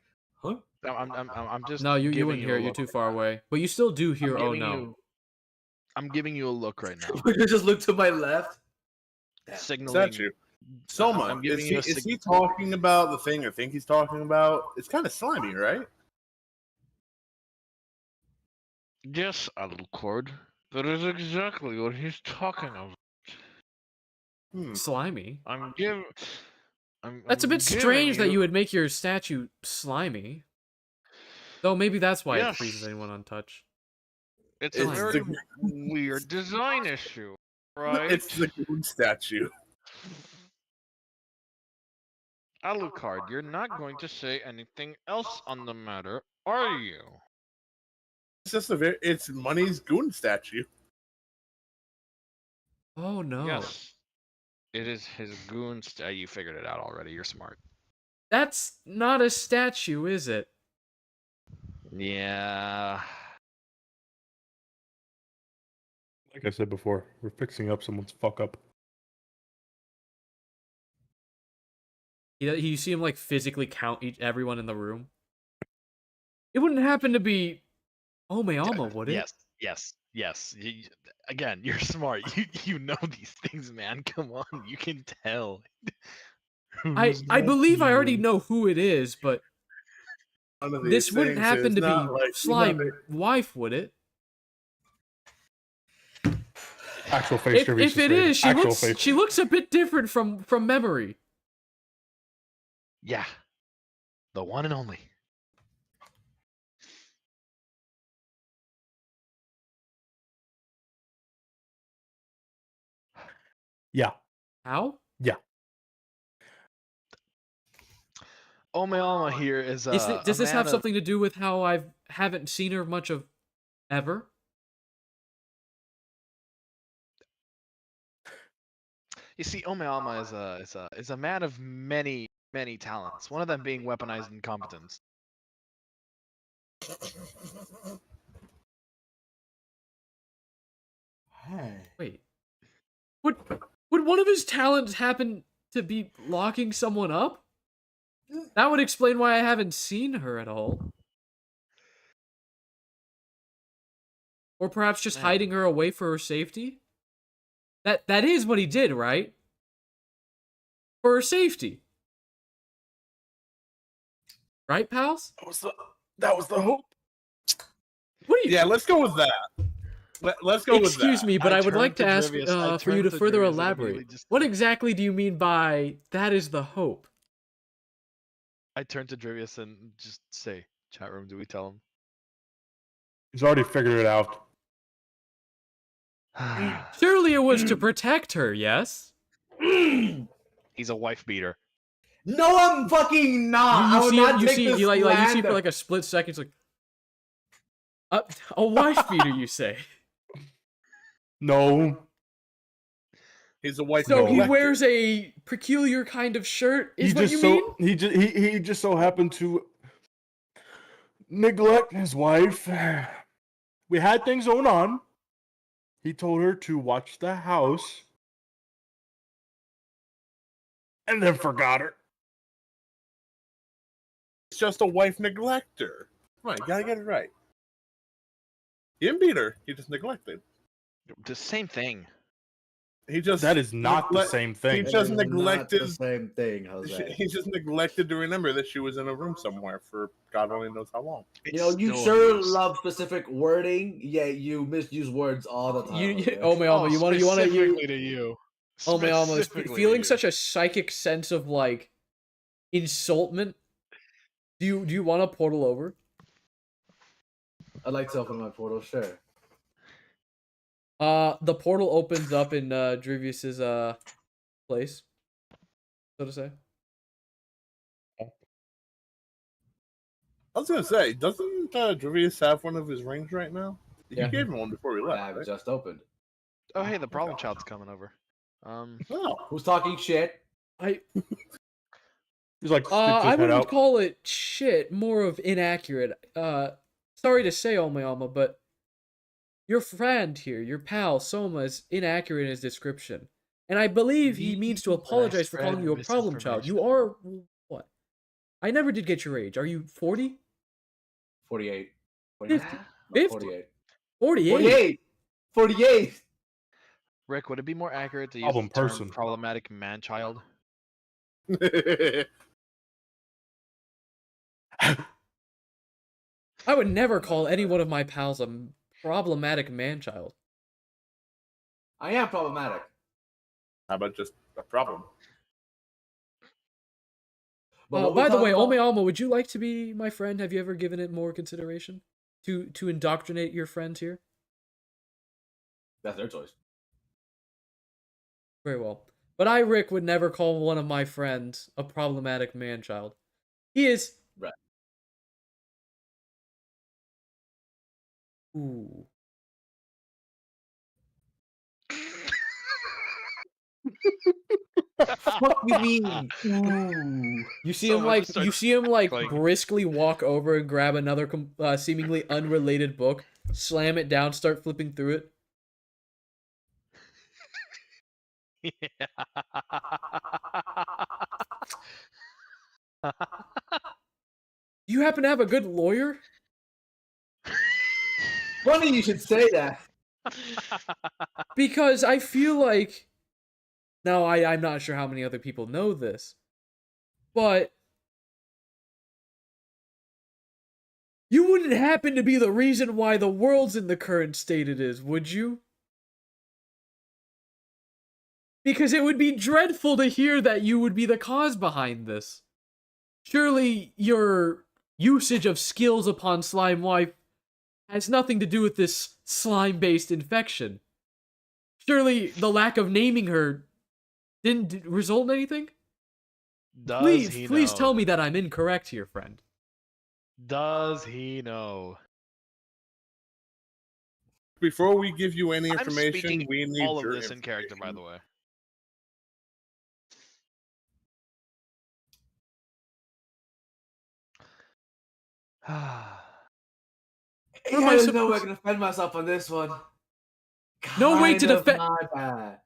huh? I'm just. No, you giving wouldn't hear a it. You're look too right far now. away. But you still do hear, I'm oh giving no. I'm giving you a look right now. Would you just look to my left? Damn. Signaling. Statue. Soma, I'm giving you a is he talking about the thing I think he's talking about? It's kind of slimy, right? Yes, Alucard. That is exactly what he's talking about. Hmm. Slimy. I'm That's a bit strange that you would make your statue slimy. Though maybe that's why it Yes. freezes anyone untouched. It's It's a very the- weird design issue, right? It's the goon statue. Alucard, you're not going to say anything else on the matter, are you? It's just it's Money's goon statue. Oh no. Yes. It is his goon you figured it out already. You're smart. That's not a statue, is it? Yeah. Like I said before, we're fixing up someone's fuck up. You see him like physically count everyone in the room. It wouldn't happen to be Alma, would it? Yes. Again, you're smart. You know these things, man. Come on, you can tell. I believe I already know who it is, but One of these this wouldn't things happen is to be not like Slime another- wife, would it? Actual face If Trevious it rated. is, Actual face. she looks a bit different from memory. Yeah. The one and only. Yeah. How? Alma here is Does this have something to do with how I haven't seen her much of ever? You see, Alma is a man of many talents. One of them being weaponized incompetence. Hey. Wait. Would one of his talents happen to be locking someone up? That would explain why I haven't seen her at all. Or perhaps just Man. hiding her away for her safety? That is what he did, right? For her safety. Right, pals? That was the hope. What are you Yeah, let's go with that. Let's go with that. Excuse me, but I I would like to turned to ask Drivius- I for you to turned to further Drivius and elaborate. immediately just- What exactly do you mean by that is the hope? I turn to Drivius and just say, chat room, do we tell him? He's already figured it out. Surely it was to protect her, yes? He's a wife beater. No, I'm fucking not. I will not make this you see for slander. like a split second, it's like a wife beater, you say. No. He's a white. So he collector. wears a peculiar kind of shirt, is what you mean? He just so happened to neglect his wife. We had things going on. He told her to watch the house. And then forgot her. He's just a wife neglector. Right, you gotta get it right. He didn't beat her. He just neglected. The same thing. He just That is not the neglect- same thing. He That just is not neglected. the same thing, Jose. He just neglected to remember that she was in a room somewhere for God only knows how long. You know, you sure love specific wording, yet you misuse words all the time. Jose. Alma, you want to specifically to you. Alma is Specifically to feeling you. such a psychic sense of like insultment. Do you want to portal over? I'd like to open my portal, sure. The portal opens up in Drivius's place, so to say. I was gonna say, doesn't Drivius have one of his rings right now? Yeah. You gave him one before we left. I've Right? just opened. Oh, hey, the problem child's coming over. Oh, Who's talking shit? He's like, sticks his I head wouldn't out. call it shit, more of inaccurate. Sorry to say, Alma, but your friend here, your pal, Soma, is inaccurate in his description. And I believe he means to apologize for calling you a problem child. You are, what? I never did get your age. Are you 40? 48. 50. 48. 48? 48. 48. Rick, would it be more accurate to use Problem the term person. problematic man-child? I would never call any one of my pals a problematic man-child. I am problematic. how about just a problem? But what we By the way, talking about? Alma, would you like to be my friend? Have you ever given it more consideration to indoctrinate your friends here? That's their choice. Very well. But I, Rick, would never call one of my friends a problematic man-child. He is. Right. Ooh. What you mean? Ooh. You see Someone him like just starts you see him like cackling. briskly walk over and grab another seemingly unrelated book, slam it down, start flipping through it. Do you happen to have a good lawyer? Funny you should say that. Because I feel like now I'm not sure how many other people know this, but you wouldn't happen to be the reason why the world's in the current state it is, would you? Because it would be dreadful to hear that you would be the cause behind this. Surely your usage of skills upon Slime Wife has nothing to do with this slime-based infection. Surely the lack of naming her didn't result in anything? Does he Please know? tell me that I'm incorrect here, friend. Does he know? Before we give you any I'm information, speaking we need all of your this in character, by the information. way. What am I There's no way I supposed- can defend myself on this one. No way to Kind of defend- my bad.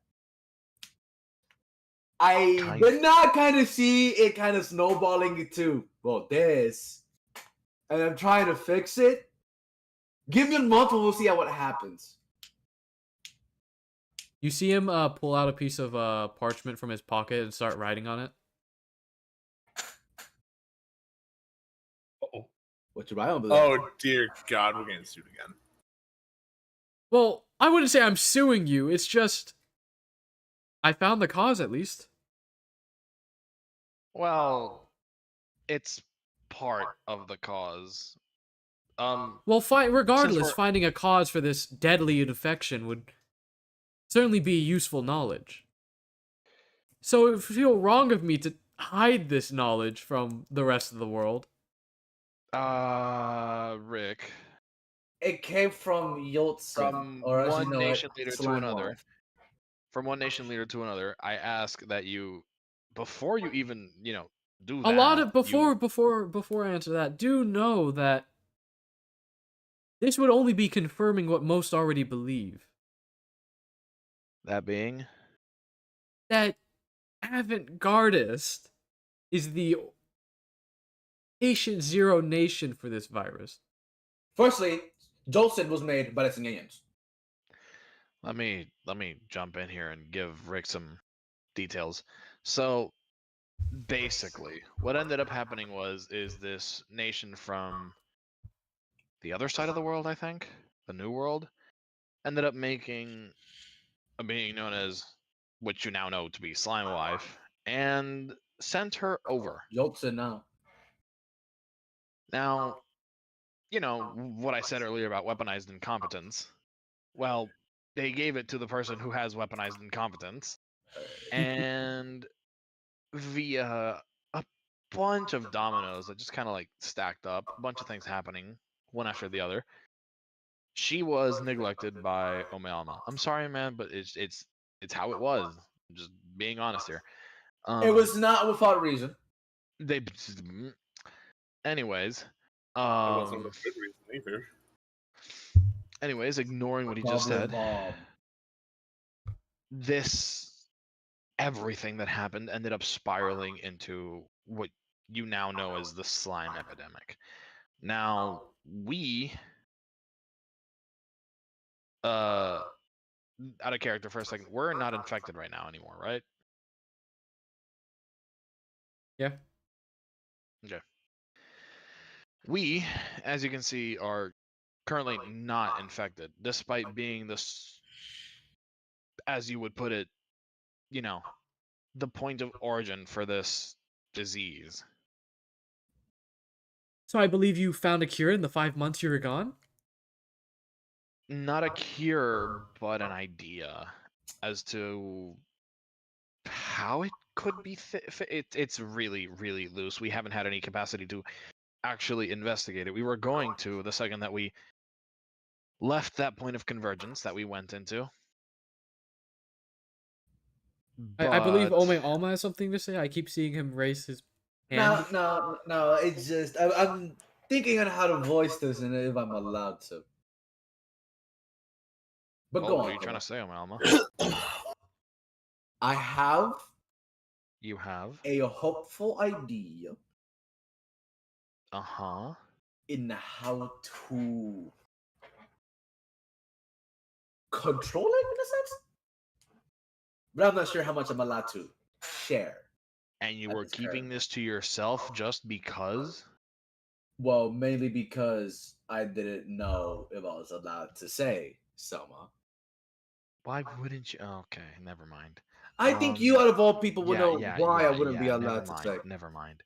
I Kind- did not kind of see it kind of snowballing to, well, this. And I'm trying to fix it. Give me a month and we'll see what happens. You see him pull out a piece of parchment from his pocket and start writing on it? What you write on? Oh dear God, we're getting sued again. Well, I wouldn't say I'm suing you. It's just I found the cause at least. Well, it's part of the cause. Well, regardless, we're- finding a cause for this deadly infection would certainly be useful knowledge. So it would feel wrong of me to hide this knowledge from the rest of the world. Rick, It came from Yoltsin. from or as you one know it, nation leader to Slime another. Wife. From one nation leader to another, I ask that you, before you even, do that. A lot of you- before I answer that, do know that this would only be confirming what most already believe. that being, That Avant-Gardist is the patient zero nation for this virus. Firstly, Joltsin was made by the Singalians. let me jump in here and give Rick some details. So basically, what ended up happening is this nation from the other side of the world, I think, the New World, ended up making a being known as, which you now know to be Slime Wife, and sent her over. Joltsin now. Now, what I said earlier about weaponized incompetence. Well, they gave it to the person who has weaponized incompetence, and via a bunch of dominoes that just kind of like stacked up, a bunch of things happening one after the other. She was neglected by Omealma. I'm sorry, man, but it's how it was. I'm just being honest here. It was not without reason. They. Anyways, It wasn't for good reason either. anyways, ignoring what he just said, everything that happened ended up spiraling into what you now know as the slime epidemic. Now, we out of character for a second, we're not infected right now anymore, right? Yeah. Okay. We, as you can see, are currently not infected, despite being this, as you would put it, the point of origin for this disease. So I believe you found a cure in the 5 months you were gone? Not a cure, but an idea as to how it could be. It's really, really loose. We haven't had any capacity to actually investigate it. We were going to the second that we left that point of convergence that we went into. I believe But Ome Alma has something to say. I keep seeing him raise his hand. No. It's just I'm thinking on how to voice this and if I'm allowed to. But well, go what on. are you trying to say, Alma? I have You have a hopeful idea uh-huh. in how to control it in a sense. But I'm not sure how much I'm allowed to share. And you At were this keeping current- this to yourself just because? Well, mainly because I didn't know if I was allowed to say Selma. Why wouldn't you? Okay, never mind. I think you, out of all people, would know why I wouldn't be never allowed to mind. say. Never mind.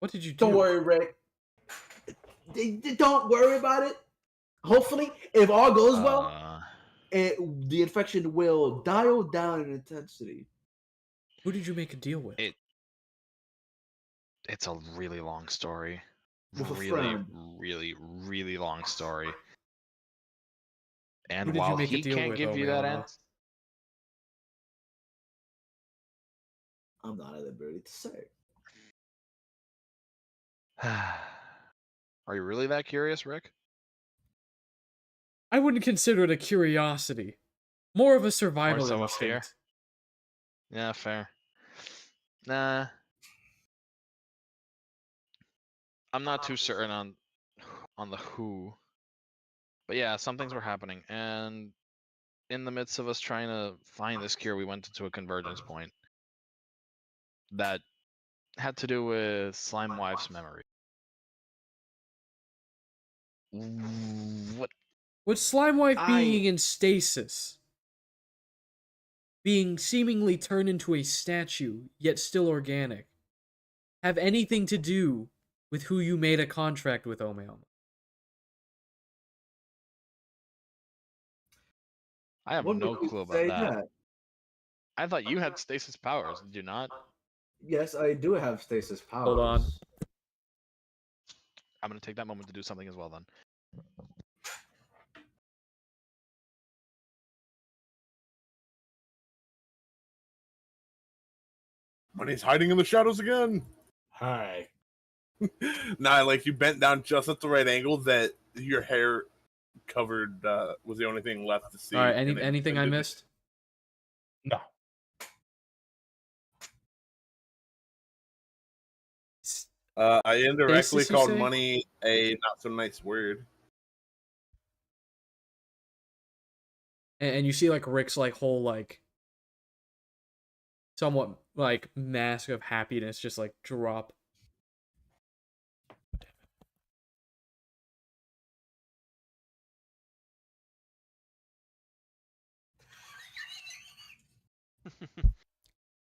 What did you do? Don't worry, Rick. Don't worry about it. Hopefully, if all goes well, the infection will dial down in intensity. Who did you make a deal with? It's a really long story. With a Really, friend. really, really long story. And Who did you while make a he deal can't with, give you Ome that Alma? answer, I'm not at liberty to say. are you really that curious, Rick? I wouldn't consider it a curiosity. More of a survival so a fear? instinct. Yeah, fair. Nah, I'm not too certain on the who. But yeah, some things were happening, and in the midst of us trying to find this cure, we went into a convergence point that had to do with Slime Wife's memory. What? With Slime Wife being in stasis, being seemingly turned into a statue, yet still organic, have anything to do with who you made a contract with, Ome Alma? I have What no would you clue about say that. I thought you had stasis powers, did you not? Yes, I do have stasis powers. Hold on. I'm gonna take that moment to do something as well then. Money's hiding in the shadows again. Hi. Nah, like you bent down just at the right angle that your hair covered was the only thing left to see. All right, and it anything I ended- missed? No. I indirectly Stasis, you called say? money a not so nice word. And you see like Rick's like whole like somewhat like mask of happiness just like drop.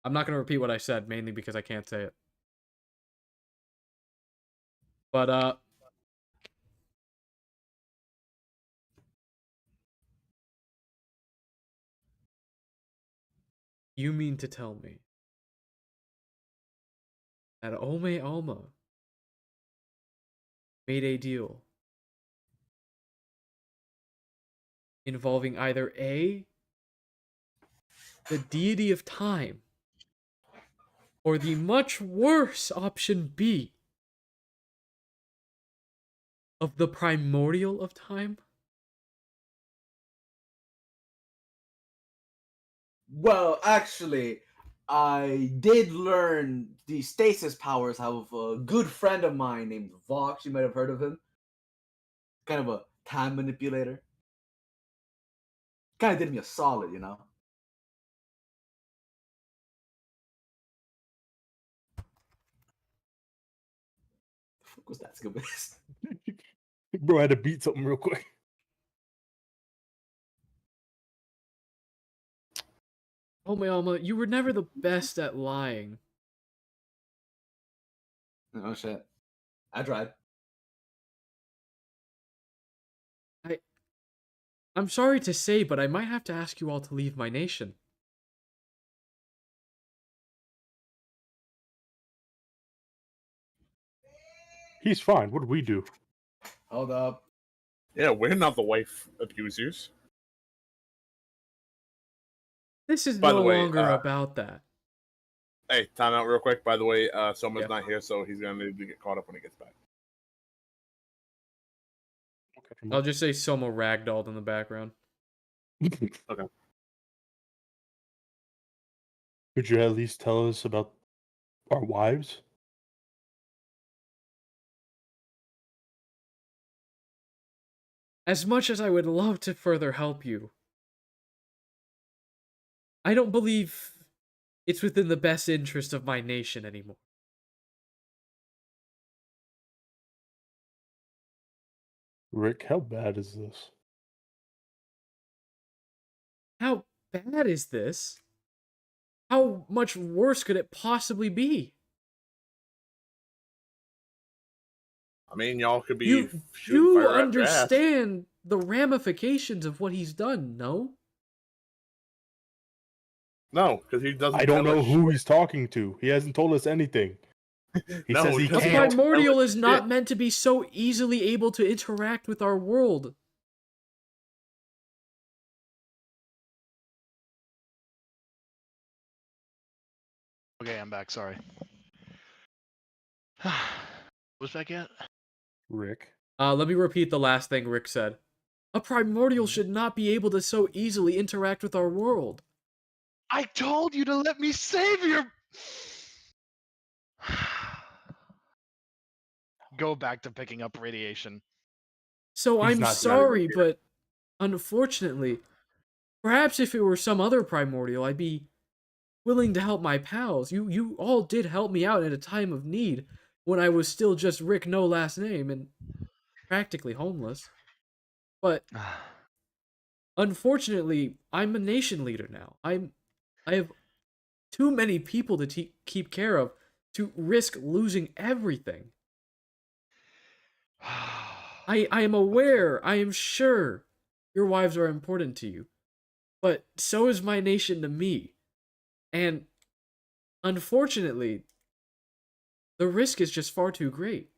I'm not gonna repeat what I said, mainly because I can't say it. But you mean to tell me that Ome Alma made a deal involving either A, the deity of time, or the much worse option B of the primordial of time? Well, actually, I did learn the stasis powers of a good friend of mine named Vox. You might have heard of him. Kind of a time manipulator. Kind of did me a solid, you know. The fuck was that, Scooby? Bro, I had to beat something real quick. Oh, my Alma, you were never the best at lying. Oh shit. I tried. I'm sorry to say, but I might have to ask you all to leave my nation. He's fine. What do we do? Hold up. Yeah, we're not the wife abusers. This is By no the way, longer about that. Hey, time out real quick. By the way, Soma's Yeah. not here, so he's gonna need to get caught up when he gets back. I'll just say Soma ragdolled in the background. Okay. Could you at least tell us about our wives? As much as I would love to further help you, I don't believe it's within the best interest of my nation anymore. Rick, how bad is this? How bad is this? How much worse could it possibly be? I mean, y'all could be You shooting do fire after ass. understand the ramifications of what he's done, no? No, because he doesn't. I don't tell know us who shit. he's talking to. He hasn't told us anything. He No, says he because A he can't. don't- primordial is not shit. meant to be so easily able to interact with our world. Okay, I'm back. Sorry. Was back yet? Rick. Let me repeat the last thing Rick said. A primordial should not be able to so easily interact with our world. I told you to let me save your. Go back to picking up radiation. So He's I'm not sorry, but unfortunately, perhaps if it were some other primordial, I'd be willing to help my pals. You all did help me out at a time of need when I was still just Rick no last name and practically homeless. But unfortunately, I'm a nation leader now. I have too many people to keep care of to risk losing everything. I am aware, I am sure your wives are important to you, but so is my nation to me. And unfortunately, the risk is just far too great.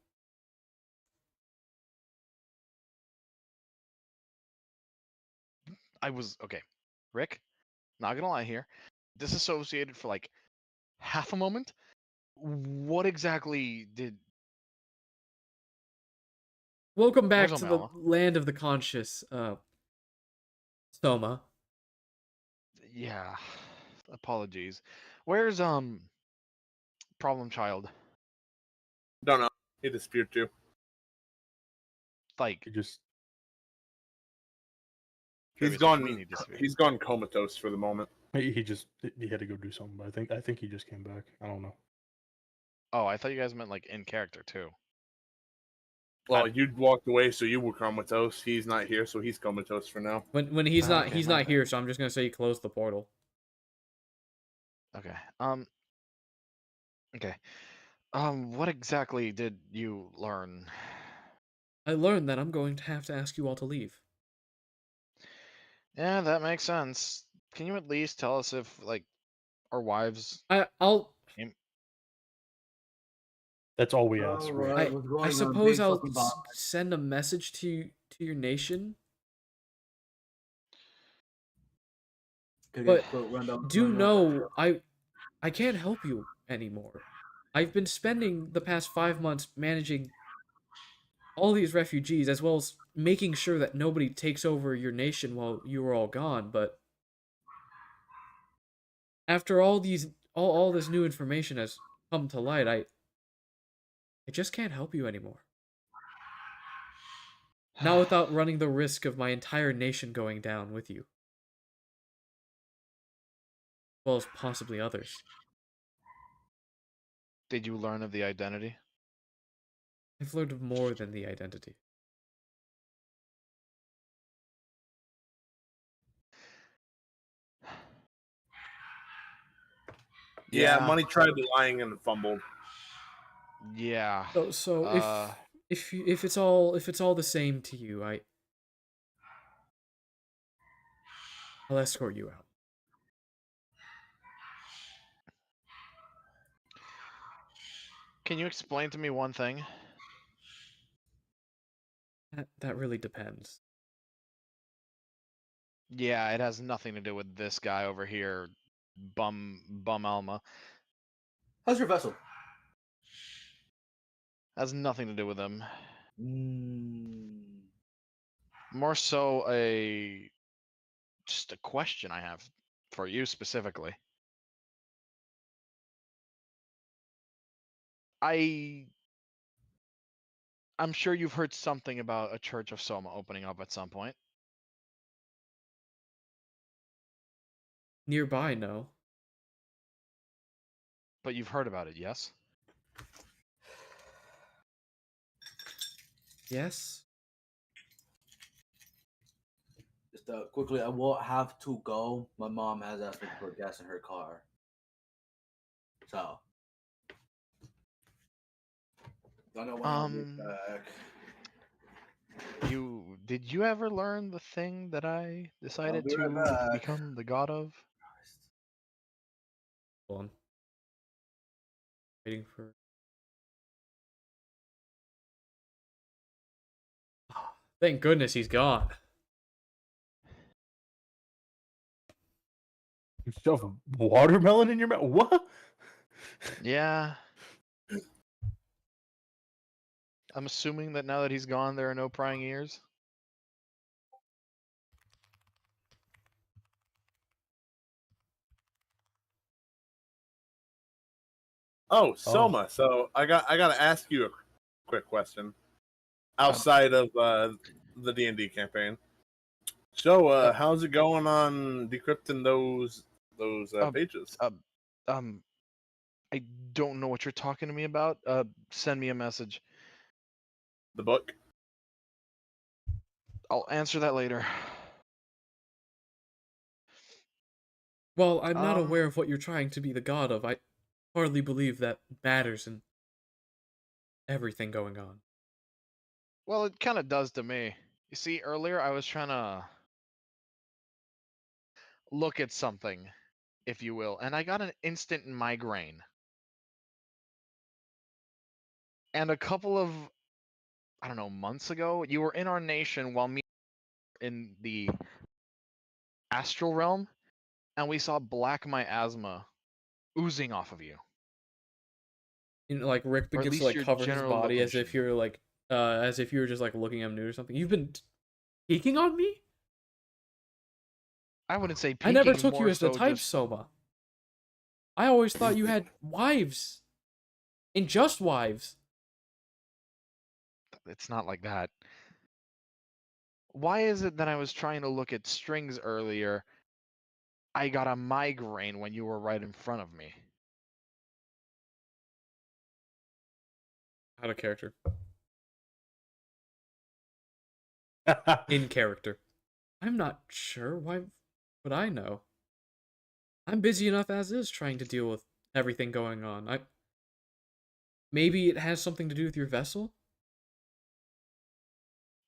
I was okay. Rick, not gonna lie here. Disassociated for like half a moment. What exactly did Welcome back Where's to the Omala? land of the conscious, Soma. yeah. Apologies. Where's problem child? Don't know. He disappeared too. Like He just He's Travis, what you mean gone. he disappeared? He's gone comatose for the moment. he had to go do something. But I think he just came back. I don't know. Oh, I thought you guys meant like in character too. Well, you walked away, so you were comatose. He's not here, so he's comatose for now. When he's Ah, not okay, he's my not bad. here, so I'm just gonna say he closed the portal. Okay. Okay. What exactly did you learn? I learned that I'm going to have to ask you all to leave. Yeah, that makes sense. Can you at least tell us if like our wives I'll That's all we asked. Rick. Alright, what's going I on? suppose Big I'll fucking boss. send a message to your nation. Could But get quick rundown. do know I can't help you anymore. I've been spending the past 5 months managing all these refugees as well as making sure that nobody takes over your nation while you were all gone, but after all this new information has come to light, I just can't help you anymore. Not without running the risk of my entire nation going down with you. As well as possibly others. Did you learn of the identity? I've learned more than the identity. Yeah, Money tried lying and fumbled. Yeah. So if it's all the same to you, I'll escort you out. Can you explain to me one thing? That really depends. Yeah, it has nothing to do with this guy over here, Bum Alma. How's your vessel? Has nothing to do with him. Mm. More so just a question I have for you specifically. I'm sure you've heard something about a Church of Soma opening up at some point. Nearby, no. But you've heard about it, yes? Yes. Just quickly, I will have to go. My mom has asked me to put gas in her car. So. Don't know when I'll be back. Did you ever learn the thing that I decided be right to back. become the god of? Hold on. Waiting for. Thank goodness he's gone. You shove watermelon in your mouth? What? Yeah. I'm assuming that now that he's gone, there are no prying ears. Oh, Soma. So I got to ask you a quick question. Outside of the DnD campaign, so how's it going on decrypting those pages? I don't know what you're talking to me about. Send me a message. The book. I'll answer that later. Well, I'm not aware of what you're trying to be the god of. I hardly believe that matters in everything going on. Well, it kind of does to me. You see, earlier I was trying to look at something, if you will, and I got an instant migraine. And a couple of, I don't know, months ago, you were in our nation while me in the astral realm, and we saw black miasma oozing off of you. You know, like Rick Or at begins to least like your cover his general body as if illusion. you're like, as if you were just like looking at him nude or something. You've been peeking on me? I wouldn't say I never peeking, took you more as the so type, just Soma. I always thought you had wives. And just wives. it's not like that. Why is it that I was trying to look at strings earlier? I got a migraine when you were right in front of me. Out of character. In character. I'm not sure. Why would I know? I'm busy enough as is trying to deal with everything going on. Maybe it has something to do with your vessel?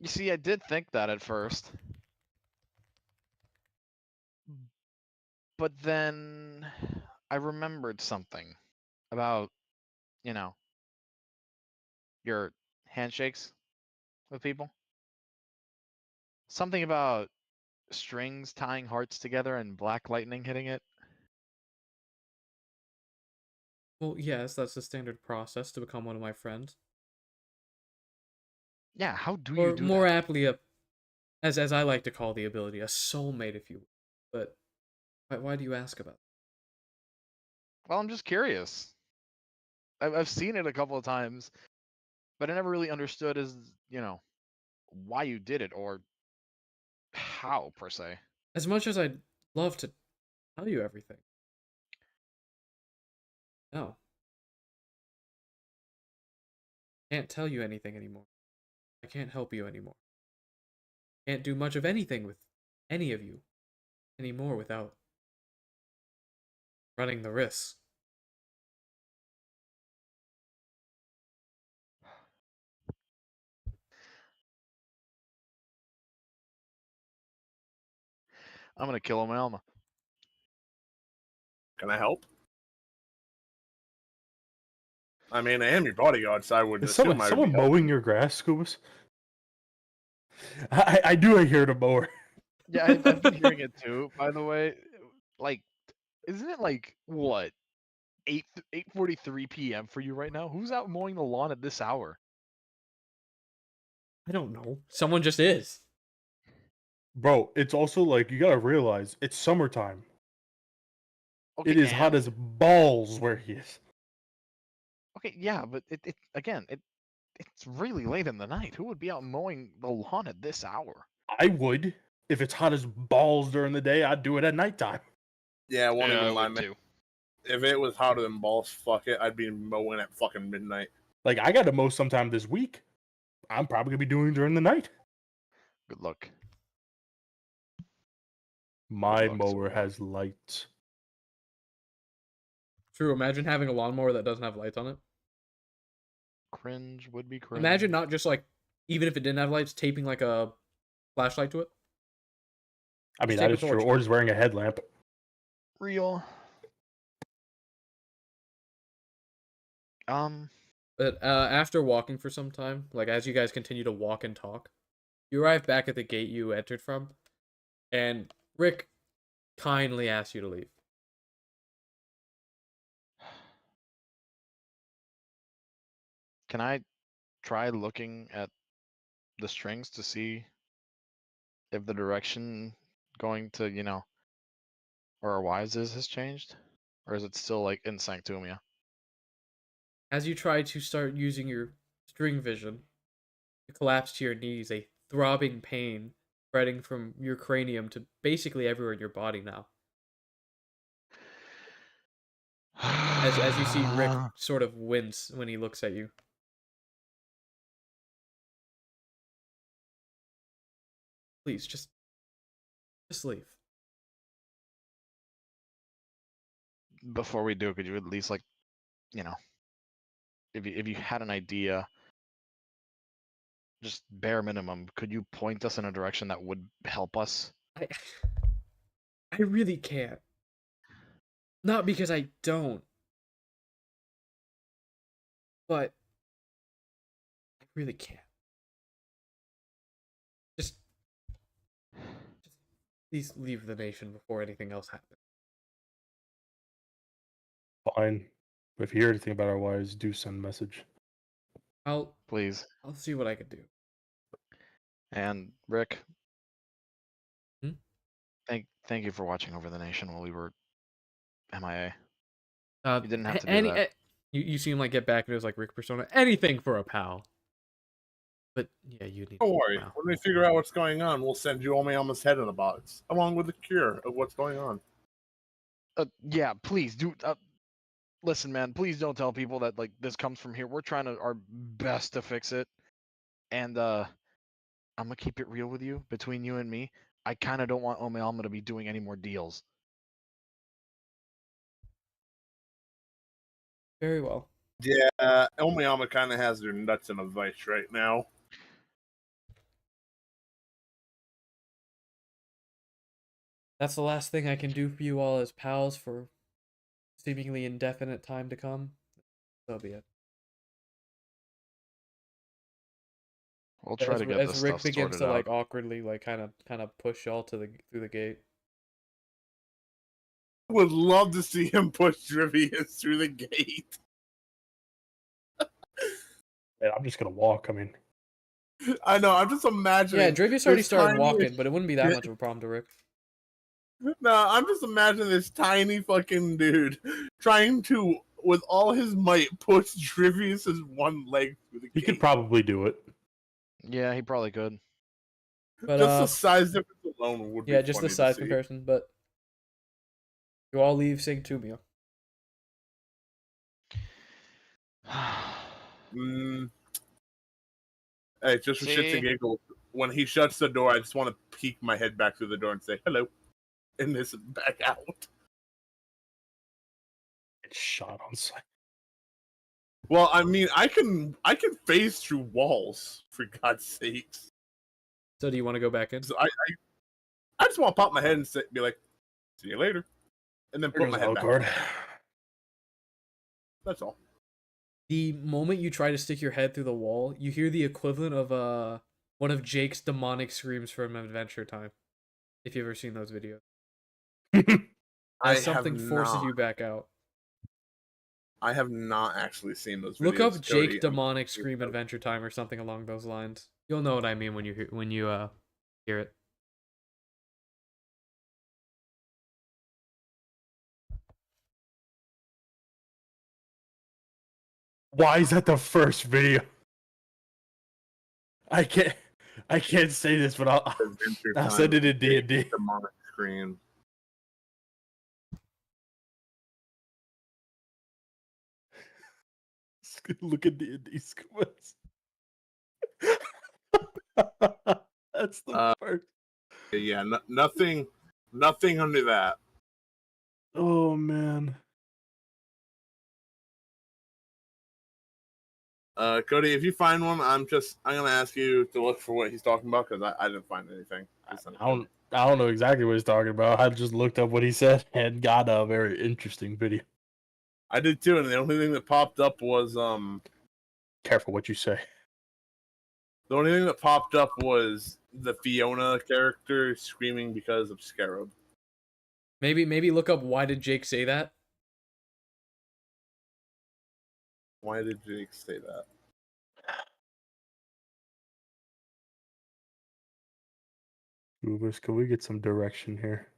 You see, I did think that at first. But then I remembered something about, you know, your handshakes with people. Something about strings tying hearts together and black lightning hitting it. Well, yes, that's the standard process to become one of my friends. Yeah, how do you Or do more that? aptly, as I like to call the ability, a soulmate, if you will. But why do you ask about it? Well, I'm just curious. I've seen it a couple of times, but I never really understood why you did it or how, per se. As much as I'd love to tell you everything. No. Can't tell you anything anymore. I can't help you anymore. Can't do much of anything with any of you anymore without running the risk. I'm gonna kill Omealma. Can I help? I mean, I am your bodyguard, so I would Is assume I would someone be helping. mowing your grass, Scubas? I do hear the mower. Yeah, I've been hearing it too. By the way, like, isn't it like what 8:43 p.m. for you right now? Who's out mowing the lawn at this hour? I don't know. Someone just is. Bro, it's also like, you gotta realize, it's summertime. Okay, It is hot and? as balls where he is. Okay, yeah, but it's really late in the night. Who would be out mowing the lawn at this hour? I would. If it's hot as balls during the day, I'd do it at nighttime. Yeah, I won't Yeah, I even lie, would man. too. If it was hotter than balls, fuck it, I'd be mowing at fucking midnight. Like, I gotta mow sometime this week. I'm probably gonna be doing during the night. Good luck. My luck, mower sweetheart. has lights. True. Imagine having a lawnmower that doesn't have lights on it. Cringe would be cringe. Imagine not just like, even if it didn't have lights, taping like a flashlight to it. I mean, Just that take a is true. torch. Or just wearing a headlamp. real. But after walking for some time, like as you guys continue to walk and talk, you arrive back at the gate you entered from, and Rick kindly asks you to leave. Can I try looking at the strings to see if the direction going to, where our wives is has changed? Or is it still like in Sanctumia? As you try to start using your string vision, you collapse to your knees, a throbbing pain spreading from your cranium to basically everywhere in your body now. As you see Rick sort of wince when he looks at you. Please, just leave. Before we do, could you at least if you had an idea, just bare minimum, could you point us in a direction that would help us? I really can't. Not because I don't. But I really can't. Just please leave the nation before anything else happens. Fine. If you hear anything about our wives, do send a message. Please. I'll see what I can do. And Rick, Hmm? thank you for watching over the nation while we were MIA. You didn't have to do that. You seem like get back and it was like Rick Persona. Anything for a pal. But yeah, you need. Don't worry. Wow. When we figure out what's going on, we'll send you Omealma's head in a box, along with the cure of what's going on. Yeah, please do. Listen, man, please don't tell people that like this comes from here. We're trying our best to fix it, and I'm gonna keep it real with you. Between you and me, I kind of don't want Omealma to be doing any more deals. Very well. Yeah, Omealma kind of has their nuts in a vice right now. That's the last thing I can do for you all as pals for seemingly indefinite time to come. So be it. We'll try to get this As Rick stuff begins sorted to out. like awkwardly like kind of push y'all through the gate. Would love to see him push Drivius through the gate. And I'm just gonna walk. I mean, I know. I'm just imagining. Yeah, Dravius already this started tiny- walking, but it wouldn't be that much of a problem to Rick. No, I'm just imagining this tiny fucking dude trying to, with all his might, push Drivius's one leg through the he gate. could probably do it. Yeah, he probably could. But Just the size difference alone would be yeah, just the funny to size see. comparison. But you all leave Sanctumia. Hey, just for shits See? and giggles, when he shuts the door, I just want to peek my head back through the door and say hello, and this back out. It's shot on sight. Well, I mean, I can phase through walls, for God's sakes. So do you want to go back in? So I just want to pop my head and be like, "See you later," and then put my head back. Card. That's all. The moment you try to stick your head through the wall, you hear the equivalent of one of Jake's demonic screams from Adventure Time. If you've ever seen those videos. As something forces you back out. I have not actually seen those videos. Look up Jake Cody. demonic scream Adventure Time or something along those lines. You'll know what I mean when you hear it. Why is that the first video? I can't say this, but I'll send it in DnD. Demonic scream. Look at D&D squads. That's the first. Yeah, nothing under that. Oh man. Cody, if you find one, I'm gonna ask you to look for what he's talking about because I didn't find anything. I don't know exactly what he's talking about. I just looked up what he said and got a very interesting video. I did too, and the only thing that popped up was Careful what you say. the only thing that popped up was the Fiona character screaming because of Scarab. Maybe look up why did Jake say that? Why did Jake say that? Goobers, can we get some direction here?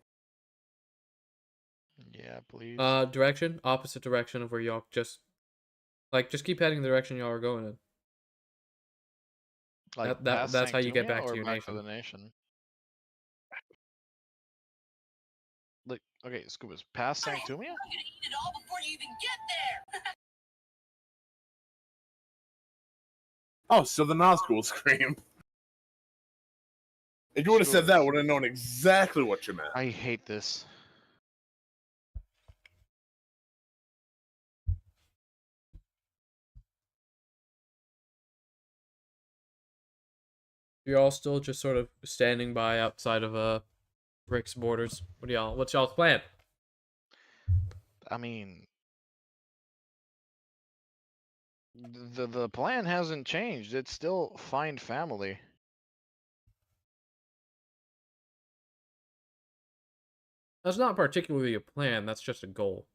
Yeah, please. Direction? Opposite direction of where y'all just keep heading the direction y'all are going in. Like that's how you get back to or your back nation. To the nation. Like, okay, Scuba's past Sanctumia? I'm gonna eat it all before you even get there! Oh, so the Nazgul scream. If you would have said that, I would have known exactly what you meant. I hate this. You're all still just sort of standing by outside of Rick's borders. What's y'all's plan? I mean, the plan hasn't changed. It's still find family. That's not particularly a plan, that's just a goal.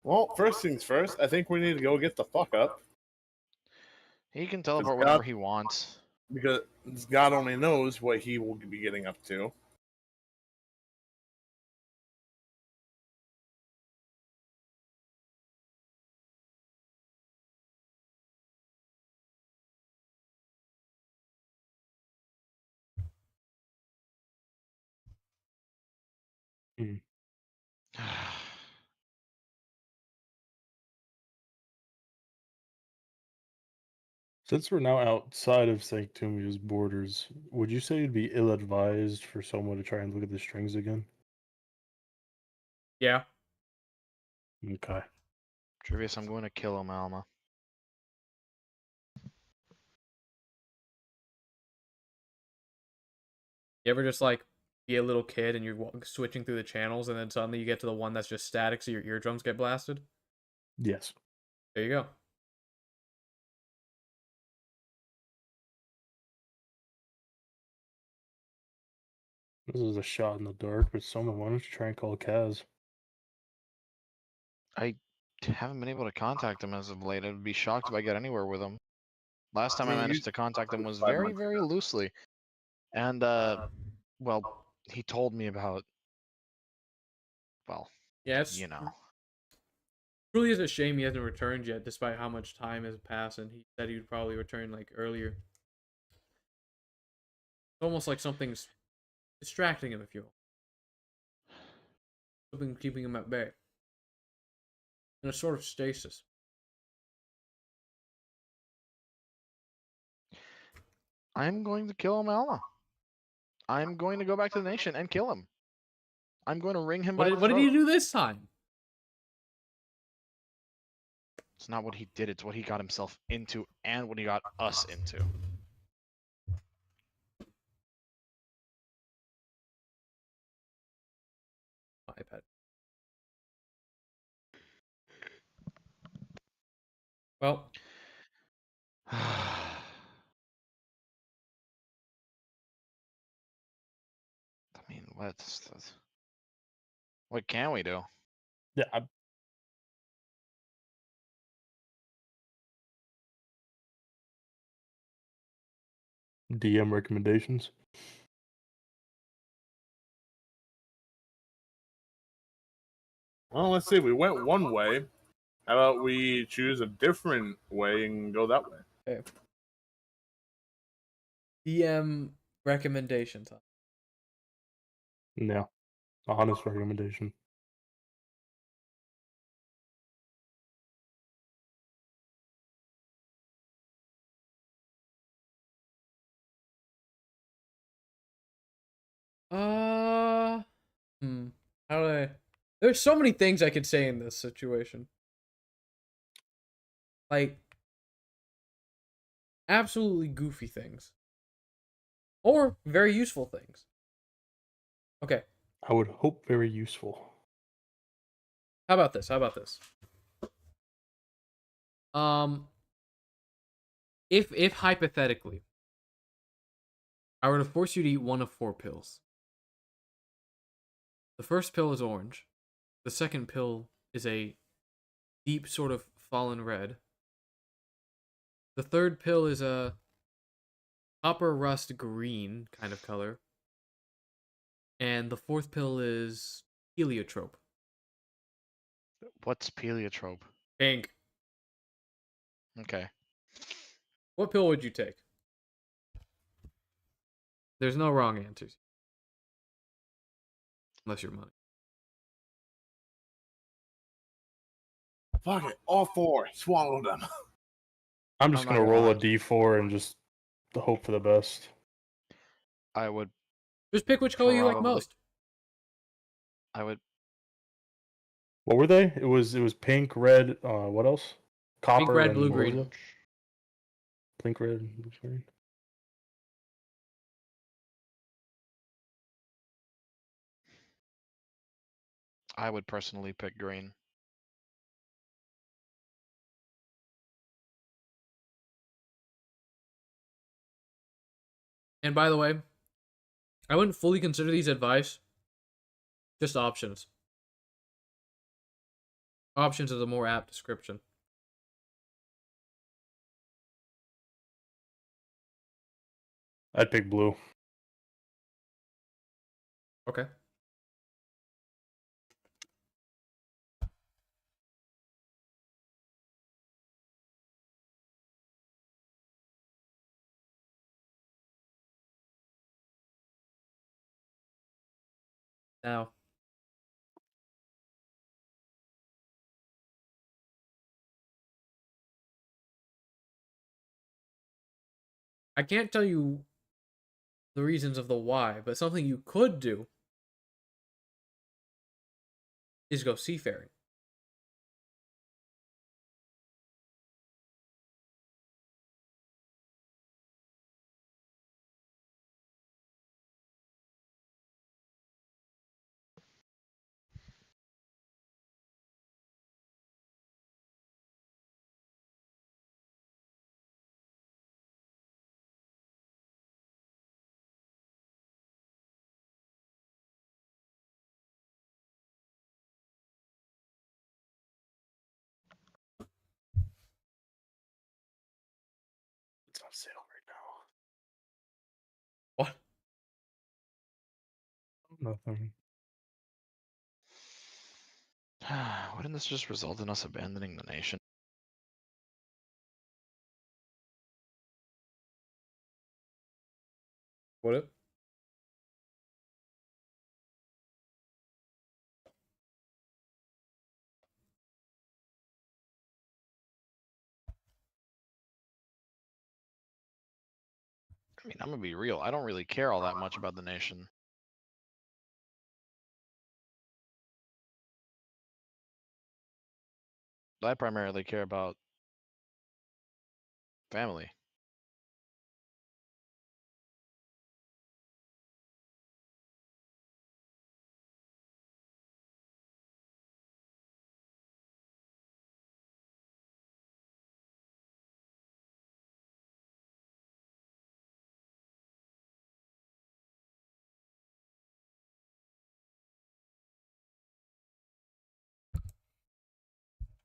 Well, first things first, I think we need to go get the fuck up. He can teleport whenever he wants. Because God only knows what he will be getting up to. Since we're now outside of Sanctumia's borders, would you say it'd be ill-advised for someone to try and look at the strings again? Yeah. Okay. Trivius, I'm going to kill him, Alma. You ever just like be a little kid and you're switching through the channels and then suddenly you get to the one that's just static so your eardrums get blasted? Yes. There you go. This is a shot in the dark, but someone, why don't you try and call Kaz? I haven't been able to contact him as of late. I'd be shocked if I get anywhere with him. Last time I managed to contact him was very, very loosely. And, well, he told me about, well, Yeah, you know. Truly is a shame he hasn't returned yet, despite how much time has passed, and he said he would probably return like earlier. It's almost like something's distracting him, if you will. Something keeping him at bay. In a sort of stasis. I'm going to kill him, Alma. I'm going to go back to the nation and kill him. I'm going to wring him by the What did he do this time? It's not what he did, it's what he got himself into and what he got us into. iPad. Well, I mean, what can we do? Yeah, DM recommendations. Well, let's see. We went one way. How about we choose a different way and go that way? okay. DM recommendations. Huh? Yeah, honest recommendation. Uh, hmm. How do I? There's so many things I could say in this situation. Like, absolutely goofy things. Or very useful things. Okay. I would hope very useful. How about this? How about this? If hypothetically I were to force you to eat one of 4 pills. The first pill is orange. The second pill is a deep sort of fallen red. The third pill is a copper rust green kind of color. And the fourth pill is heliotrope. What's Peleotrope? Pink. Okay. What pill would you take? There's no wrong answers. Unless you're money. Fuck it. All 4. Swallow them. I'm just I'm not gonna gonna roll a lie. d4 and just hope for the best. I would. Just pick which color you like Probably. most. I would. What were they? It was pink, red. What else? Copper, red, and blue, what was green. it? Pink, red, blue, green. I would personally pick green. And by the way, I wouldn't fully consider these advice. Just options. Options is a more apt description. I'd pick blue. Okay. Now, I can't tell you the reasons of the why, but something you could do is go seafaring. It's on sale right What? now. Nothing. Wouldn't this just result in us abandoning the nation? Would it? I mean, I'm gonna be real. I don't really care all that much about the nation. I primarily care about family.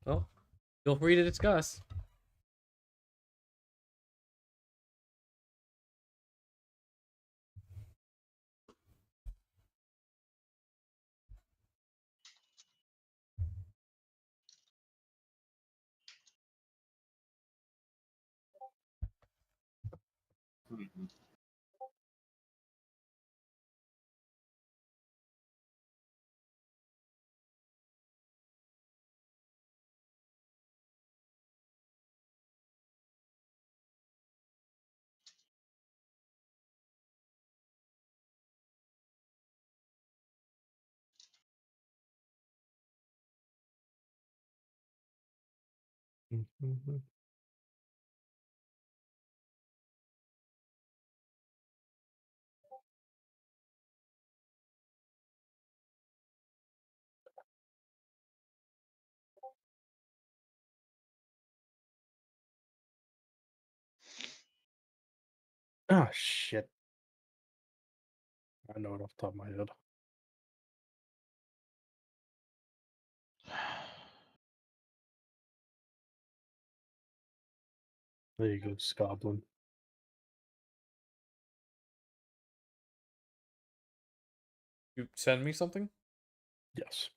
Well, feel free to discuss. Ah, shit. I know it off the top of my head. There you go, Scoblin. You send me something? Yes.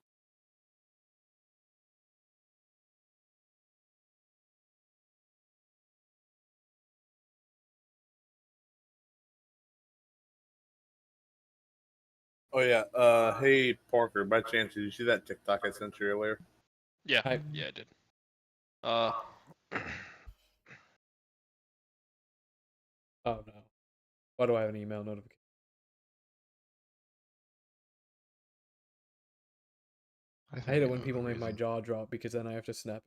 Oh yeah. Hey Parker, by chance, did you see that TikTok I sent you earlier? Yeah, I- yeah, I did. Oh no. Why do I have an email notification? I think hate I it when know people the make my reason. jaw drop because then I have to snap.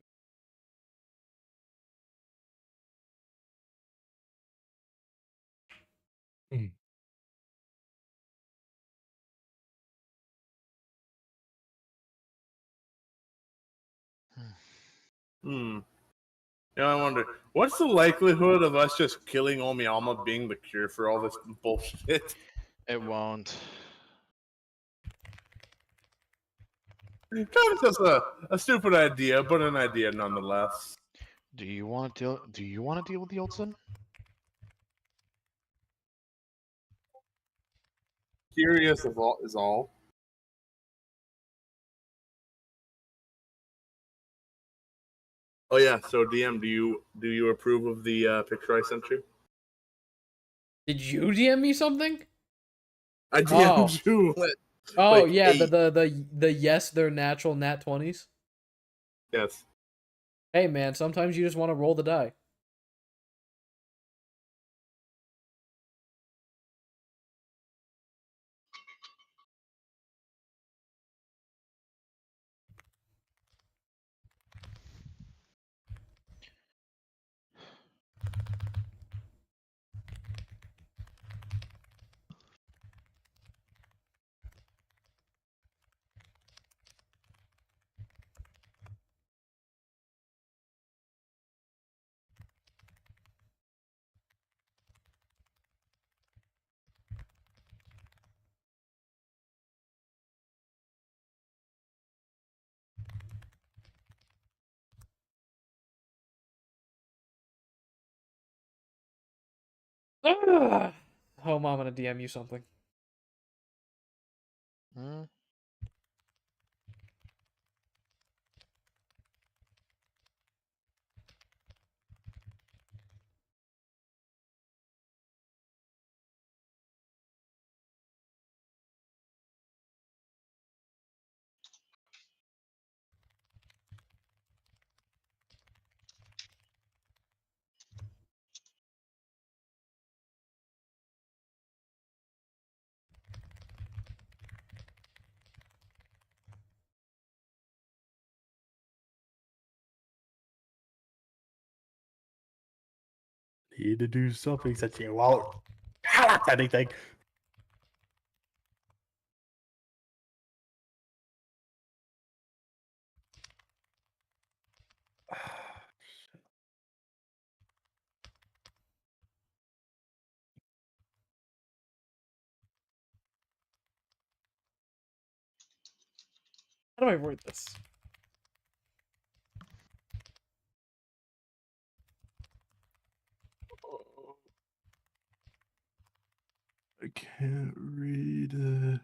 Hmm. Yeah, I wonder what's the likelihood of us just killing Omiyama being the cure for all this bullshit? It won't. Kind of just a stupid idea, but an idea nonetheless. Do you want to deal? Do you want to deal with the old sin? Curious is all. Oh yeah. So DM, do you approve of the picture I sent you? Did you DM me something? I DM'd you. Oh Like yeah, 8. the yes, they're natural nat 20s. Yes. Hey man, sometimes you just want to roll the die. Ah! Oh, mom, I'm gonna DM you something. Hmm? Need to do something such a well. Anything. How do I word this? I can't read it.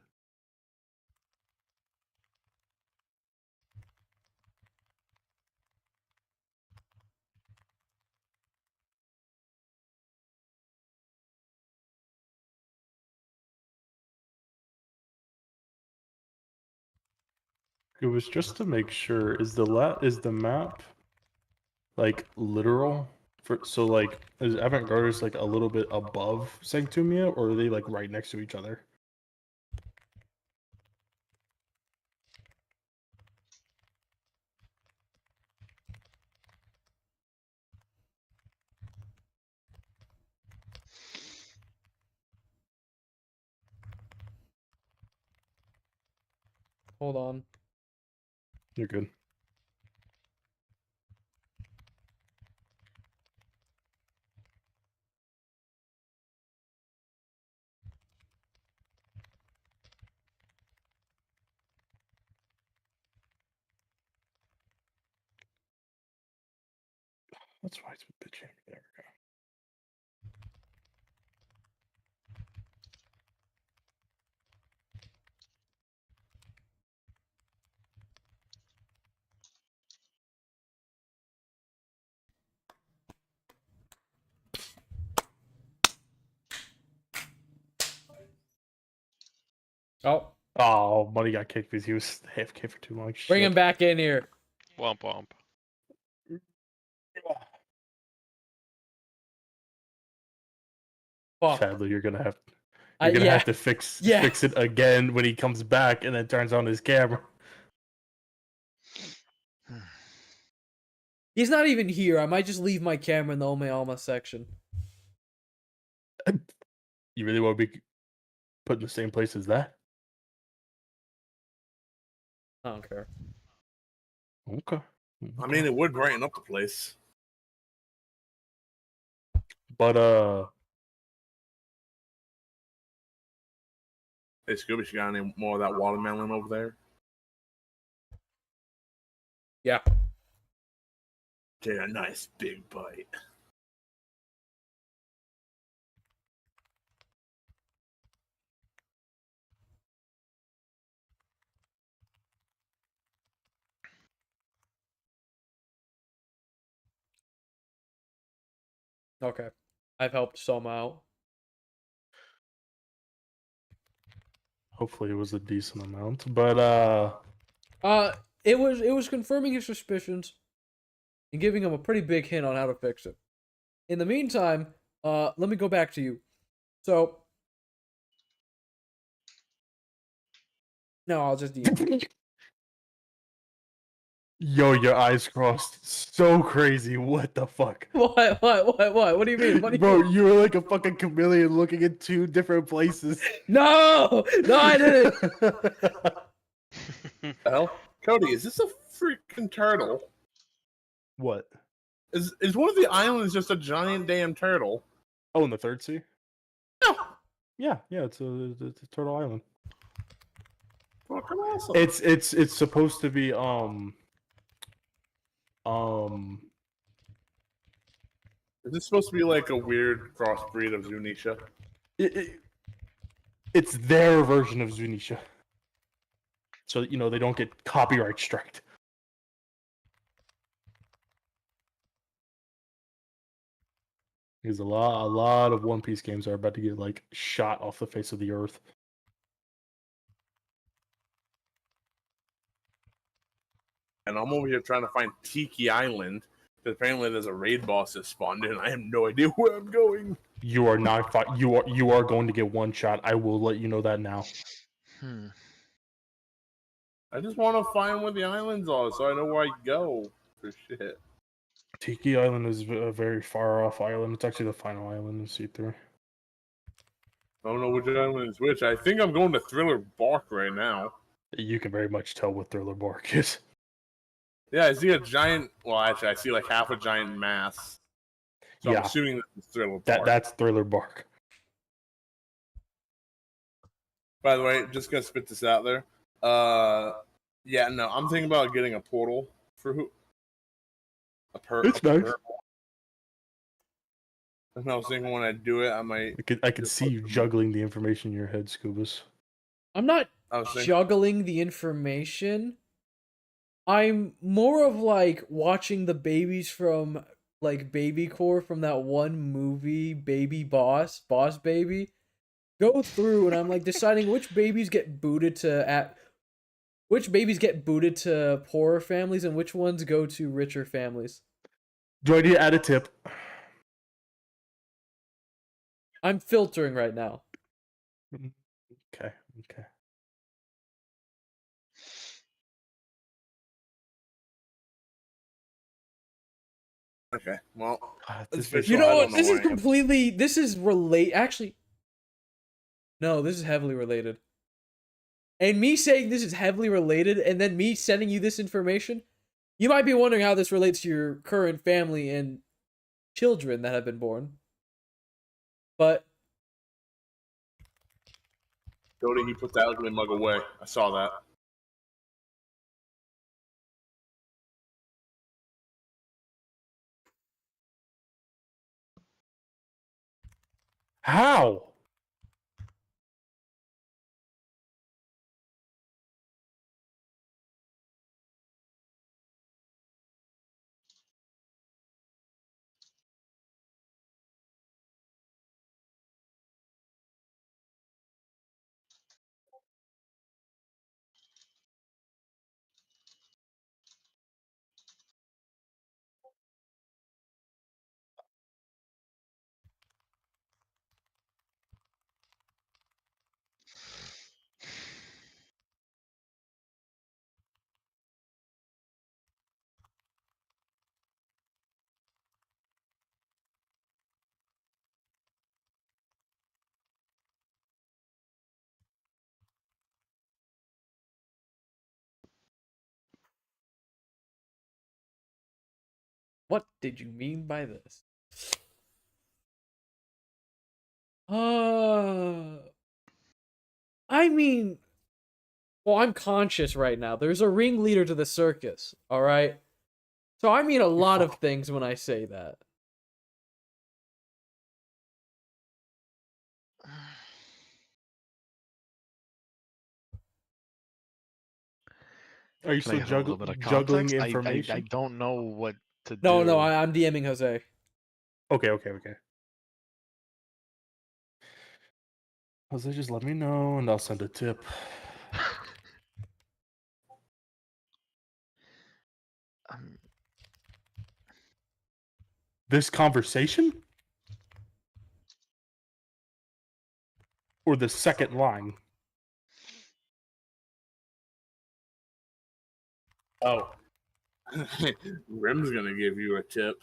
It was just to make sure. Is the map like literal? So like is Avant-Garde like a little bit above Sanctumia, or are they like right next to each other? Hold on. You're good. That's why it's bitching. There we go. Oh, Oh, Money got kicked because he was AFK for too long. bring him back in here. Womp womp. Fuck. Sadly, you're gonna have Yeah. to fix Yeah. fix it again when he comes back and then turns on his camera. He's not even here. I might just leave my camera in the Ome Alma section. You really want to be put in the same place as that? I don't care. Okay. I mean, it would brighten up the place. But Hey, Scooby, you got any more of that watermelon over there? Yeah. Take a nice big bite. Okay. I've helped some out. hopefully it was a decent amount. But It was confirming his suspicions and giving him a pretty big hint on how to fix it. In the meantime, let me go back to you. So no, I'll just DM. yo, your eyes crossed so crazy. What the fuck? What? What do you mean? What do you Bro, mean? you were like a fucking chameleon looking in two different places. No, I didn't. Hell, Cody, is this a freaking turtle? What? Is one of the islands just a giant damn turtle? Oh, in the third sea? No. Yeah, it's a Turtle Island. Fucking awesome. It's supposed to be Is this supposed to be like a weird crossbreed of Zunisha? It's their version of Zunisha. So they don't get copyright striked. Because a lot of One Piece games are about to get like shot off the face of the earth. And I'm over here trying to find Tiki Island. Because apparently there's a raid boss that spawned in. I have no idea where I'm going. You are not you are going to get one shot. I will let you know that now. I just want to find where the islands are so I know where I go. For shit. Tiki Island is a very far off island. It's actually the final island in C3. I don't know which island is which. I think I'm going to Thriller Bark right now. You can very much tell what Thriller Bark is. Yeah, I see a giant. Well, actually, I see like half a giant mass. So Yeah. I'm assuming that's Thriller Bark. That's Thriller Bark. By the way, just gonna spit this out there. Yeah, no, I'm thinking about getting a portal for who. It's nice. And I was thinking when I do it, I might. I could see you juggling the information in your head, Scubas. I'm not I was thinking. juggling the information. I'm more of like watching the babies from like Baby Core from that one movie, Baby Boss Baby, go through, and I'm like deciding which babies get booted to poorer families and which ones go to richer families. Do I need to add a tip? I'm filtering right now. Okay. Okay, well, This official. You know I what? don't know This where is I am. completely. This is relate. Actually, no. This is heavily related. And me saying this is heavily related, and then me sending you this information, you might be wondering how this relates to your current family and children that have been born. But Cody, he put that ugly mug away. I saw that. How? what did you mean by this? I mean, well, I'm conscious right now. There's a ringleader to the circus, all right? So I mean a lot of things when I say that. Are you Can I still get a little bit of juggling context? information? I don't know what to do. No, I'm DMing Jose. Okay. Jose, just let me know and I'll send a tip. Um, This conversation? Or the second line? Oh. Rim's gonna give you a tip.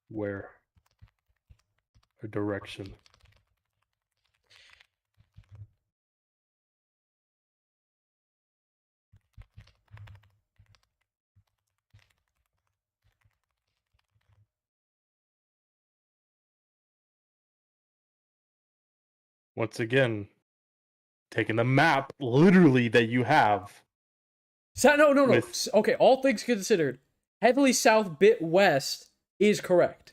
Where? A direction. Once again, taking the map literally that you have. No. With- Okay, all things considered, heavily south bit west is correct.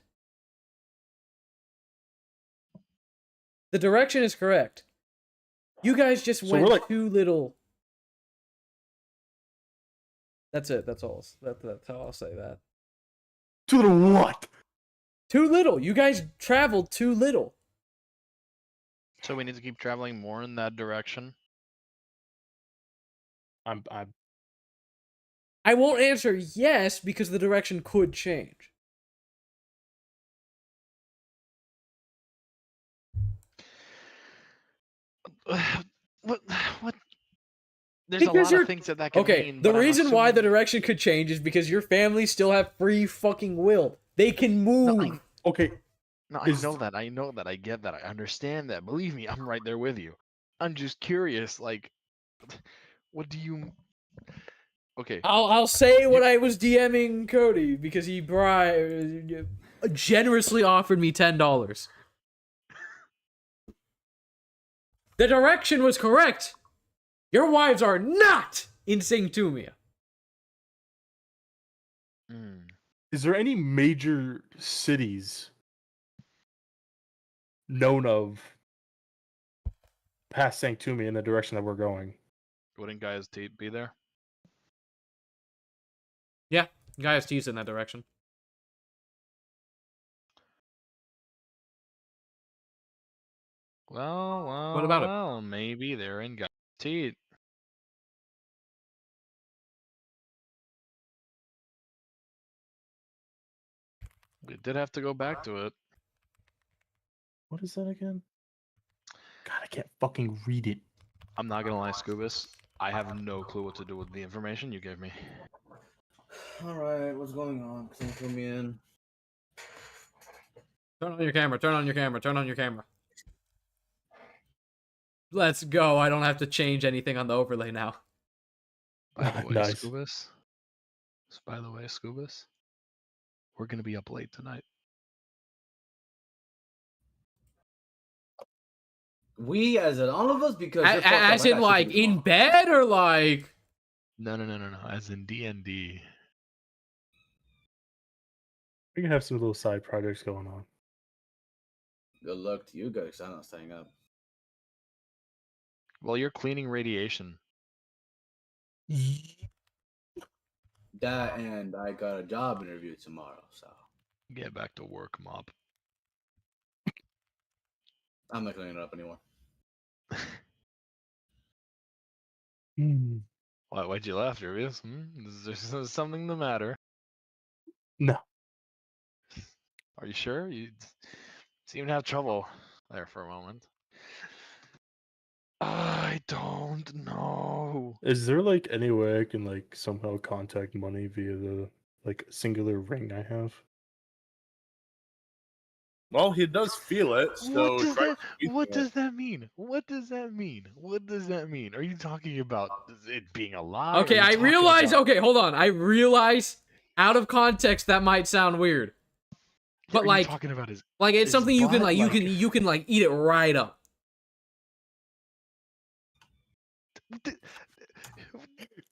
The direction is correct. You guys just So went we're like- too little. That's it. That's all. That's how I'll say that. To the what? Too little. You guys traveled too little. so we need to keep traveling more in that direction. I'm I won't answer yes because the direction could change. What? There's a Because lot you're- of things that can Okay, mean. the but I'm reason why the assuming- direction could change is because your family still have free fucking will. They can move. No, okay. I Is- know that. I know that. I get that. I understand that. Believe me, I'm right there with you. I'm just curious. Like, what do you? Okay. I'll say what I was DMing Cody because he generously offered me $10. The direction was correct. Your wives are not in Sanctumia. Hmm. Is there any major cities known of past Sanctumia in the direction that we're going? Wouldn't Gaia's Teat be there? Yeah, Gaia's T's in that direction. Well, What about it? well, maybe they're in Gaia's Teat. We did have to go back to it. What is that again? God, I can't fucking read it. I'm not gonna lie, Scubus. I have no clue what to do with the information you gave me. All right, what's going on? Put me in. Turn on your camera. Turn on your camera. Turn on your camera. Let's go. I don't have to change anything on the overlay now. By the way, Nice. Scubus. By the way, Scubus. We're gonna be up late tonight. We, as in all of us, because you're fucked up. As I in, got shit to like, do in tomorrow. bed or like. No. As in DnD. We can have some little side projects going on. Good luck to you guys. I'm not staying up. Well, you're cleaning radiation. That and I got a job interview tomorrow, so Get back to work, mob. I'm not cleaning it up anymore. Why'd you laugh, Jervius? Is there something the matter? No. Are you sure? You seem to have trouble there for a moment. I don't know. Is there like any way I can like somehow contact money via the like singular ring I have? Well, he does feel it, so What does that mean? What does that mean? What does that mean? Are you talking about it being a lie? Okay, I realize. Okay, hold on. I realize out of context that might sound weird, but like, talking about his like it's his something you can butt, like you can like eat it right up.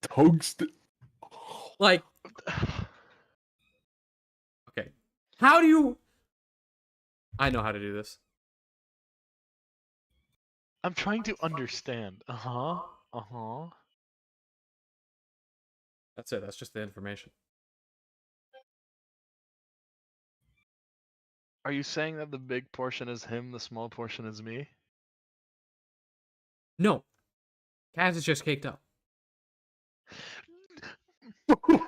Tungsten. Like, okay, how do you? I know how to do this. I'm trying to understand. Uh-huh. That's it. That's just the information. Are you saying that the big portion is him, the small portion is me? No, Kaz is just caked up.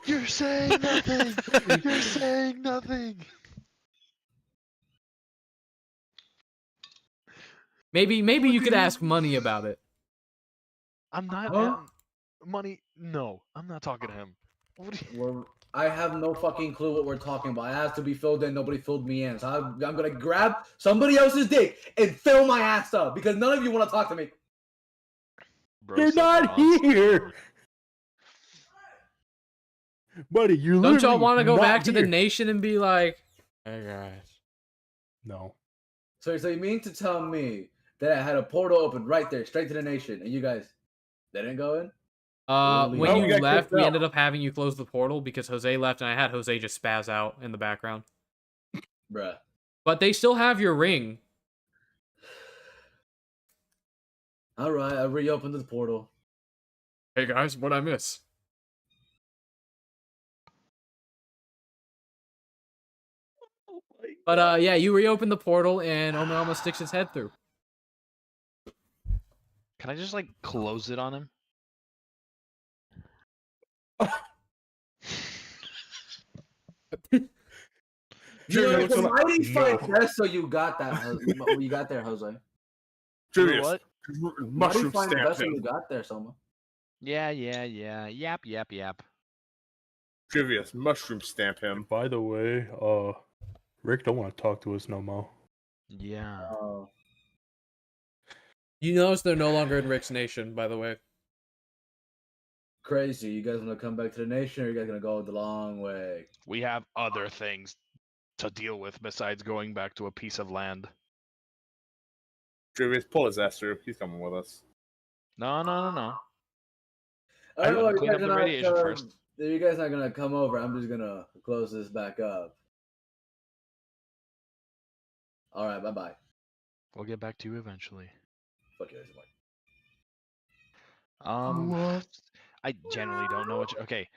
You're saying nothing. You're saying nothing. Maybe What you do could you ask Money about it. I'm not Huh? money. No, I'm not talking to him. What do you... I have no fucking clue what we're talking about. I asked to be filled in. Nobody filled me in. So I'm gonna grab somebody else's dick and fill my ass up because none of you want to talk to me. Bro, They're said not we're on here. stream. Buddy, you're Don't y'all literally want to go not back to the here. nation and be like, hey guys? No. So you mean to tell me that I had a portal open right there, straight to the nation, and you guys didn't go in? When No, you we got left, kicked we out. ended up having you close the portal because Jose left, and I had Jose just spaz out in the background. Bruh. But they still have your ring. All right, I reopened the portal. Hey guys, what'd I miss? But yeah, you reopen the portal, and Omarama sticks his head through. Can I just like close it on him? You know, it's a Julius, mighty no. fine dress, so you got that. You got there, Jose. Julius, What? Mighty mushroom fine stamp dress, so him. you got there, Soma. Yeah. Yap. Julius, mushroom stamp him. By the way, Rick don't want to talk to us no more. Yeah. Oh. You notice they're no longer in Rick's nation, by the way. Crazy. You guys want to come back to the nation, or you guys gonna go the long way? We have other things to deal with besides going back to a piece of land. Julius, pull his ass through. He's coming with us. No. I don't know why you Clean guys up are the not radiation first. You guys not gonna come over. I'm just gonna close this back up. All right, bye bye. We'll get back to you eventually. Fuck you guys. Bye. I generally don't know what. Okay,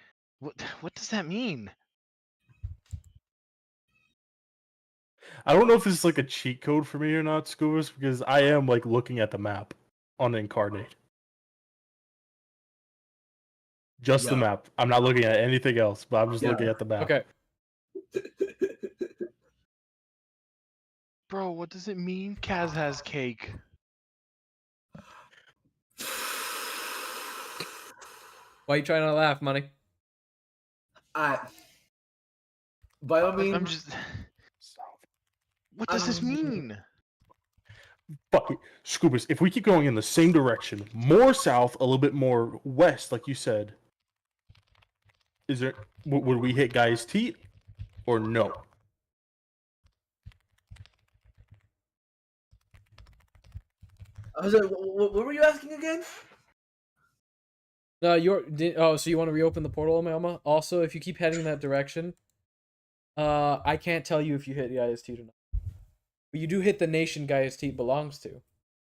what does that mean? I don't know if this is like a cheat code for me or not, Scubas, because I am like looking at the map on Incarnate. Just the Yeah. map. I'm not looking at anything else, but I'm just Yeah. looking at the map. Okay. Bro, what does it mean? Kaz has cake. Why are you trying to laugh, Money? By all means, I'm just. What does this mean? Fuck it. Scubas, if we keep going in the same direction, more south, a little bit more west, like you said, is there would we hit Guy's Teat or no? what were you asking again? So you want to reopen the portal, Amalma? Also, if you keep heading in that direction, I can't tell you if you hit Gaia's Teat or not. But you do hit the nation Gaia's Teat belongs to.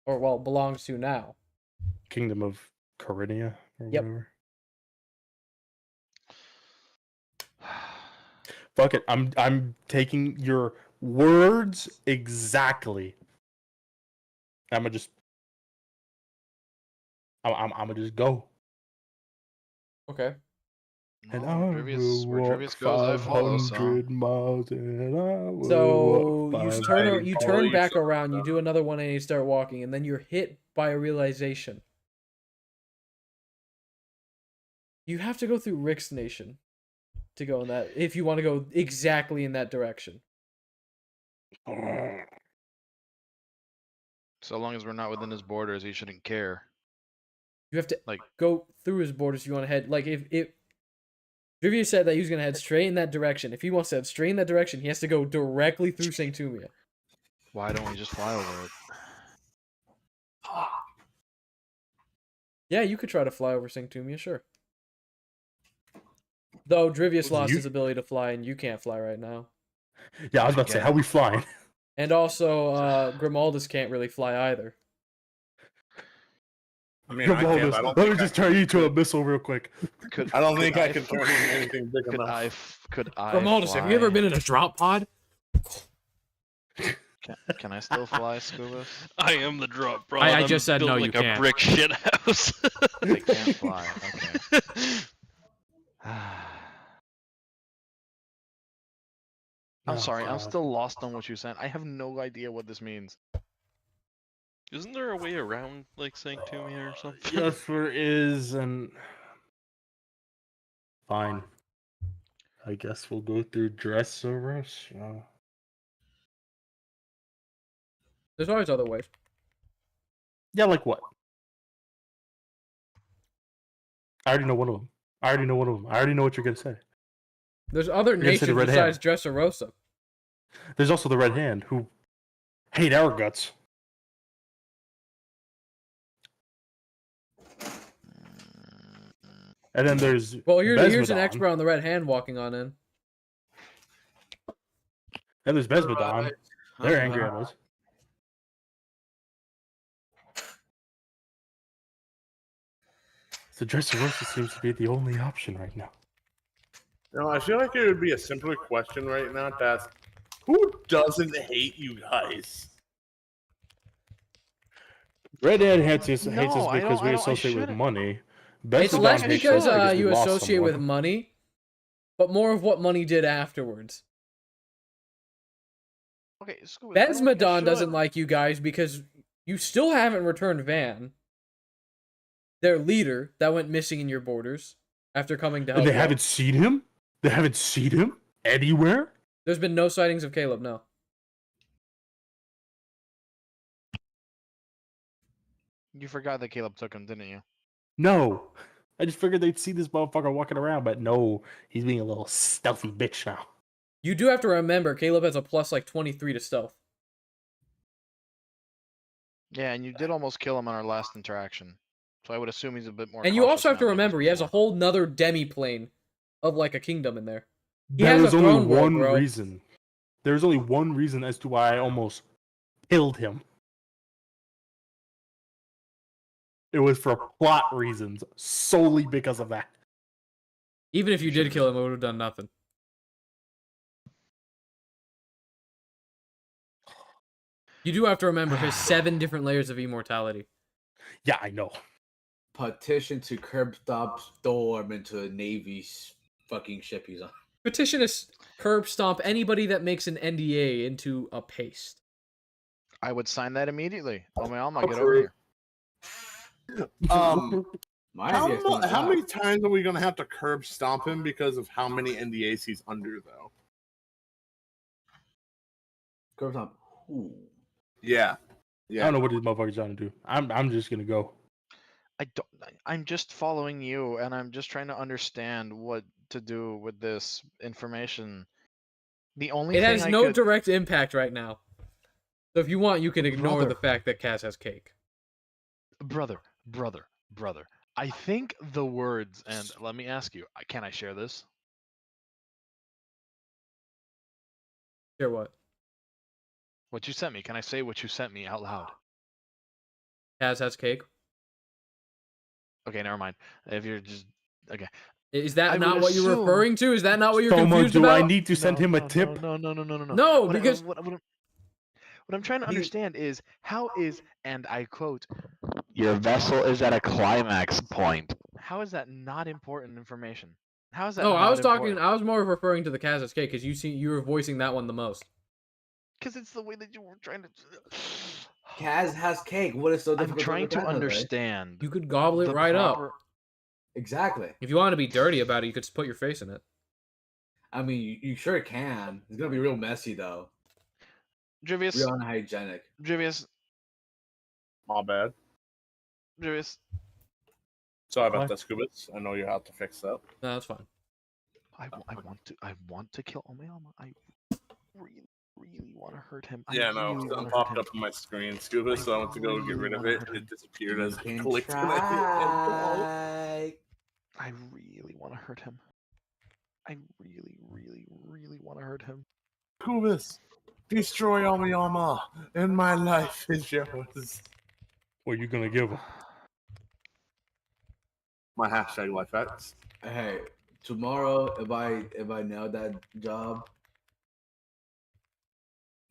Or, well, belongs to now. Kingdom of Caridia or Yep. whatever. Fuck it. I'm taking your words exactly. I'm gonna just go. Okay. And No, I where Trivius, will walk goes, I follow. So 500 miles and I will So walk you 500 you follow turn you, back so- around, you do another 180, start walking, and then you're hit by a realization. You have to go through Rick's Nation to go in that, if you want to go exactly in that direction. so long as we're not within his borders, he shouldn't care. You have to Like, go through his borders if you want to head. Like, if Trivia said that he was going to head straight in that direction. If he wants to head straight in that direction, he has to go directly through Sanctumia. why don't we just fly over it? Yeah, you could try to fly over Sanctumia, sure. Though Drivius lost You- his ability to fly, and you can't fly right now. Yeah, I was about to say, how we flying? And also, Grimaldus can't really fly either. I mean, I can't, Grimaldus, but I don't let me think just I turn can. you to a missile real quick. Could I don't think I can f- turn into anything big Could enough. could I Grimaldus, fly? have you ever been in a drop pod? Can I still fly, Scubas? I am the drop, bro. I I'm just said built no, you like can't. a brick shit house. They can't fly. Okay. I'm Oh, sorry, I'm God. still lost on what you said. I have no idea what this means. Isn't there a way around like Sanctumia or something? Yes, there is, and fine. I guess we'll go through Dressrosa. There's always other ways. Yeah, like what? I already know one of them. I already know what you're gonna say. There's other You're gonna say the nations Red besides Dressrosa. There's also the Red Hand, who hate our guts. And then there's Well, here's an Besmodon. expert on the Red Hand walking on in. And there's Besmodon. They're angry at us. So Dressrosa seems to be the only option right now. No, I feel like it would be a simpler question right now to ask, who doesn't hate you guys? Red Hand hates us No, I because don't- we I associate with shouldn't. money. It's Besmodon less hates because us we you lost associate with someone. money, but more of what money did afterwards. Okay, Scubas, I don't think I Besmodon doesn't should. like you guys because you still haven't returned Van, their leader that went missing in your borders after coming to help And they you. haven't seen him? They haven't seen him anywhere? There's been no sightings of Caleb, no. You forgot that Caleb took him, didn't you? No. I just figured they'd see this motherfucker walking around, but no, he's being a little stealthy bitch now. You do have to remember, Caleb has a plus like 23 to stealth. Yeah, and you did almost kill him on our last interaction. So I would assume he's a bit more. And you cautious also have to now than remember, he has a before. whole nother demi-plane of like a kingdom in there. He There has a was only throne world, one bro. reason. There's only one reason as to why I almost killed him. It was for plot reasons, solely because of that. Even if you did kill him, it would have done nothing. You do have to remember his 7 different layers of immortality. Yeah, I know. Petition to curb stop Storm into a Navy's fucking ship he's on. Petition is curb stomp anybody that makes an NDA into a paste. I would sign that immediately. Oh my alma, get over here. My How, idea is not how that. many times are we gonna have to curb stomp him because of how many NDAs he's under, though? Curb stop who? Yeah, I yeah. don't know what these motherfuckers trying to do. I'm just gonna go. I'm just following you, and I'm just trying to understand what to do with this information. The only It thing has I no could... direct impact right now. So if you want, you can ignore Brother. the fact that Kaz has cake. brother. I think the words, and let me ask you, can I share this? Share what? What you sent me. Can I say what you sent me out loud? Kaz has cake. Okay, never mind. If you're just okay. Is that I not would what you're assume- referring to? Is that not what you're Soma, confused do about? I need to send him a tip? No. No, What I- because what I'm trying to understand is how is, and I quote, your vessel is at a climax point. How is that not important information? How is that? no, I not was talking. important? I was more referring to the Kaz has cake because you were voicing that one the most. Because it's the way that you were trying to. Kaz has cake. What is so I'm difficult trying to understand, Jose? understand. You could gobble it the right proper- up. Exactly. If you want to be dirty about it, you could just put your face in it. I mean, you sure can. It's gonna be real messy though. Drivius, Real unhygienic. Drivius, My bad. Drivius. Sorry about What? that, Scubits. I know you have to fix that. No, that's fine. I want to kill Omeama. I really want to hurt him. Yeah, I no, really something want to hurt popped him. up on my screen, Scuba, so I went to go get rid of it, and it disappeared as I You can clicked and I hit end call. try. I really want to hurt him. I really want to hurt him. Kubis, destroy Omiyama, and my life is yours. What are you gonna give him? My hashtag life hacks. Hey, tomorrow if I nail that job,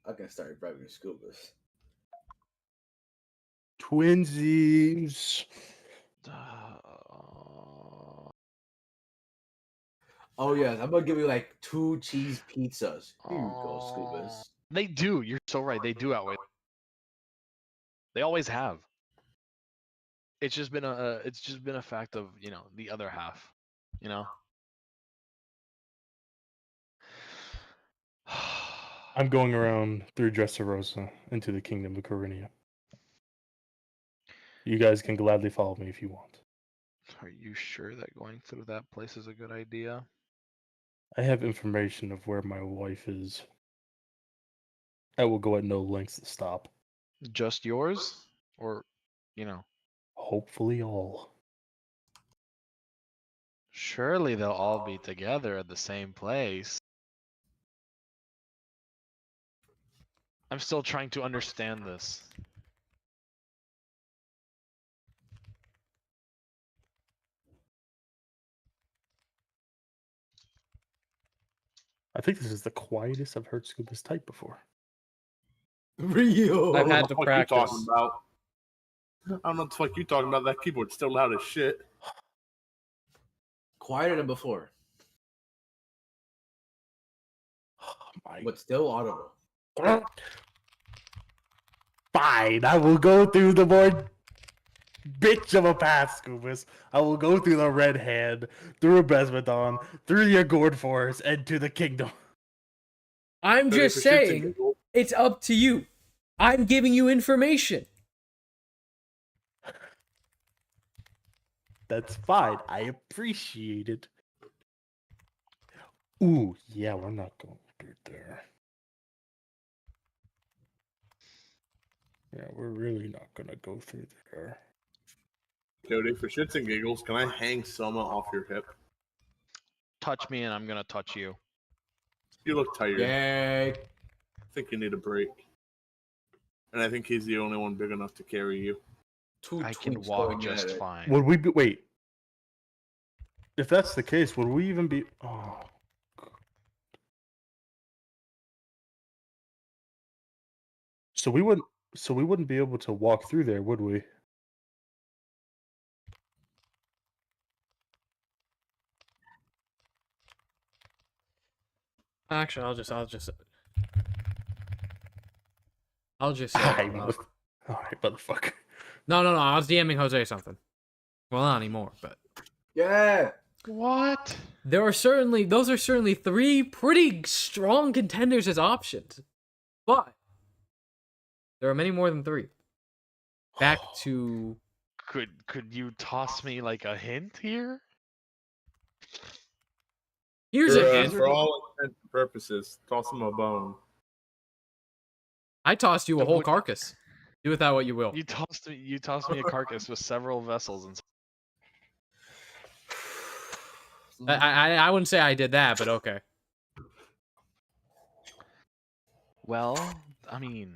I can start driving scubas. Twinsies. Oh yes, I'm gonna give you like 2 cheese pizzas. Here you go, scubas. They do. You're so right. They do outweigh. They always have. It's just been a fact of, the other half. You know. I'm going around through Dressrosa into the kingdom of Corinia. You guys can gladly follow me if you want. Are you sure that going through that place is a good idea? I have information of where my wife is. I will go at no lengths to stop. Just yours, or, Hopefully all. surely they'll all be together at the same place. I'm still trying to understand this. I think this is the quietest I've heard Scuba's type before. Real. I've I had don't know to what the fuck you practice. talking about. I don't know what the fuck you talking about. That keyboard's still loud as shit. Quieter than before, My but still audible. Fine, I will go through the more bitch of a path, Scubas. I will go through the Red Hand, through a Besmadon, through the Agord Forest, and to the kingdom. I'm Ready just for shits and saying, giggles? it's up to you. I'm giving you information. That's fine. I appreciate it. Ooh, yeah, we're not going through there. Yeah, we're really not gonna go through there. Cody, for shits and giggles, can I hang Selma off your hip? Touch me and I'm gonna touch you. You look tired. Yay! I think you need a break. And I think he's the only one big enough to carry you. Two I can tweaks walk going just at it. fine. Would we be? Wait. If that's the case, would we even be? Oh. So we wouldn't. So we wouldn't be able to walk through there, would we? Actually, I'll just say. Alright, motherfucker. No. I was DMing Jose something. Well, not anymore, but Yeah. What? those are certainly 3 pretty strong contenders as options. But there are many more than 3. Back to Could you toss me like a hint here? here's a hint. For all intents and purposes, toss him a bone. I tossed you a whole carcass. Do with that what you will. You tossed me a carcass with several vessels and I wouldn't say I did that, but okay. well, I mean,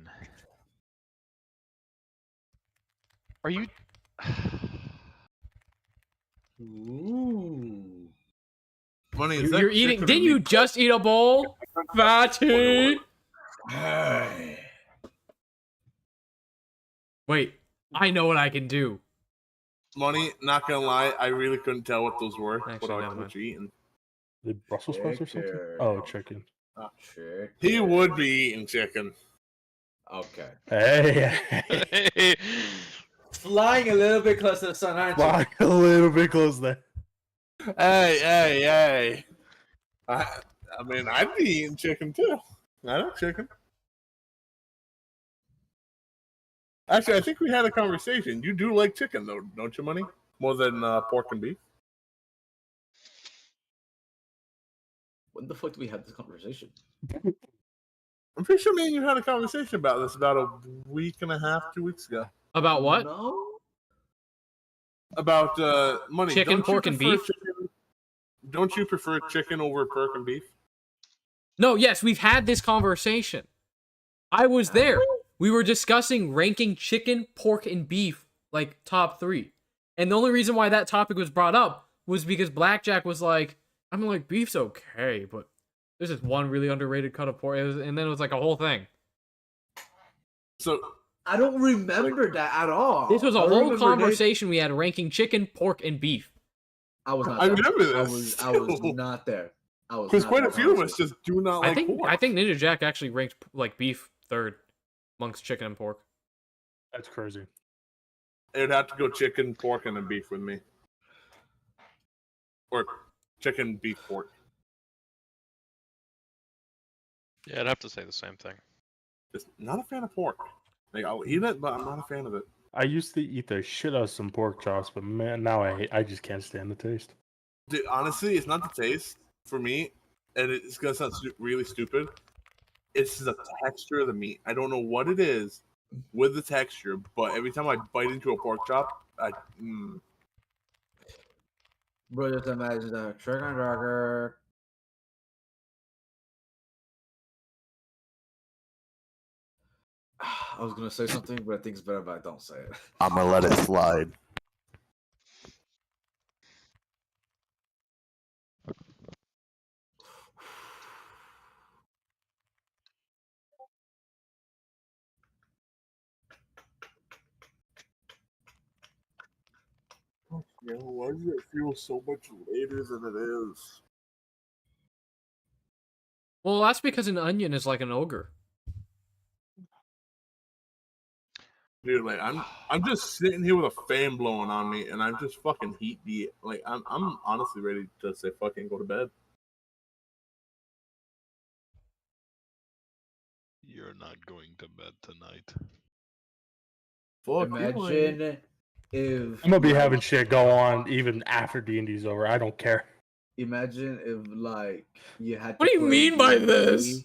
are you Ooh. Money, is that You're eating. chicken or Didn't you meat? just eat a bowl, Fatty? Hey. Wait, I know what I can do. Money, not gonna lie, I really couldn't tell what those were. Actually, never What mind. you eating? The Brussels sprouts or something? Chicken. Oh, chicken. Chicken. He would be eating chicken. Okay. Hey, Flying a little bit closer to the sun, aren't you? fly a little bit close there. Hey. I mean, I'd be eating chicken too. I like chicken. Actually, I think we had a conversation. You do like chicken, though, don't you, Money? More than pork and beef? When the fuck did we have this conversation? I'm pretty sure me and you had a conversation about this about a week and a half, 2 weeks ago. About what? No. About Money. Chicken, don't you pork, and prefer beef? Don't you prefer chicken over pork and beef? No, yes, we've had this conversation. I was there. We were discussing ranking chicken, pork, and beef, like top 3. And the only reason why that topic was brought up was because Blackjack was like, I'm like, beef's okay, but there's this one really underrated cut of pork. And then it was like a whole thing. So I don't remember that at all. This was a I whole remember conversation we had ranking chicken, pork, and beef. I was not. I there. remember this. I was not there. I was. Because not quite a there, few of us honestly. just do not like pork. I think Ninja Jack actually ranked like beef 3rd amongst chicken and pork. That's crazy. It'd have to go chicken, pork, and then beef with me. Or chicken, beef, pork. Yeah, I'd have to say the same thing. Just not a fan of pork. Like, I'll eat it, but I'm not a fan of it. I used to eat the shit out of some pork chops, but man, now I just can't stand the taste. Dude, honestly, it's not the taste for me, and it's gonna sound really stupid. It's the texture of the meat. I don't know what it is with the texture, but every time I bite into a pork chop, Bro, just imagine that chicken burger. I was gonna say something, but I think it's better if I don't say it. I'm gonna let it slide. Yeah, why does it feel so much later than it is? Well, that's because an onion is like an ogre. Dude, like I'm just sitting here with a fan blowing on me, and I'm just fucking heat beat. Like I'm honestly ready to say fucking go to bed. You're not going to bed tonight. Fuck Imagine if I'm gonna be having shit go on even after D&D's over. I don't care. Imagine if like you had. What to do you play mean by D&D this?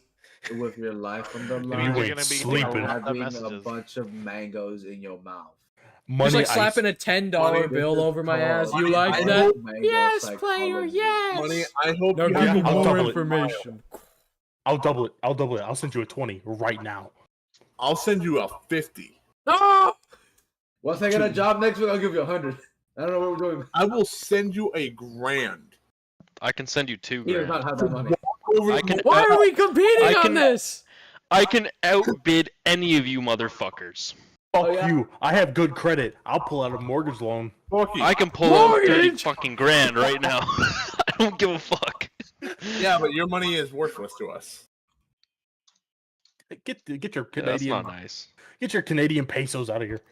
With your life on the you line, ain't gonna be sleeping. getting a lot of having a messages. bunch of mangoes in your mouth. Money Just like ice. slapping a $10 Money, bill over my ass. You Money, like I that? hope- Yes, player, yes. Money, I hope Now you give have me to I'll more double it. information. I'll double it. I'll send you a 20 right now. I'll send you a 50. No! Once I get a job next week, I'll give you 100. I don't know what we're doing. I will send you $1,000. I can send you 2 He does grand. not have that money. Over I can- the- Why are we competing I on can- this? I can outbid any of you motherfuckers. Fuck yeah? you. I have good credit. I'll pull out a mortgage loan. Fucky. I can pull out 30 Mortgage! fucking grand right now. I don't give a fuck. Yeah, but your money is worthless to us. Get your Yeah, that's Canadian not nice. get your Canadian pesos out of here.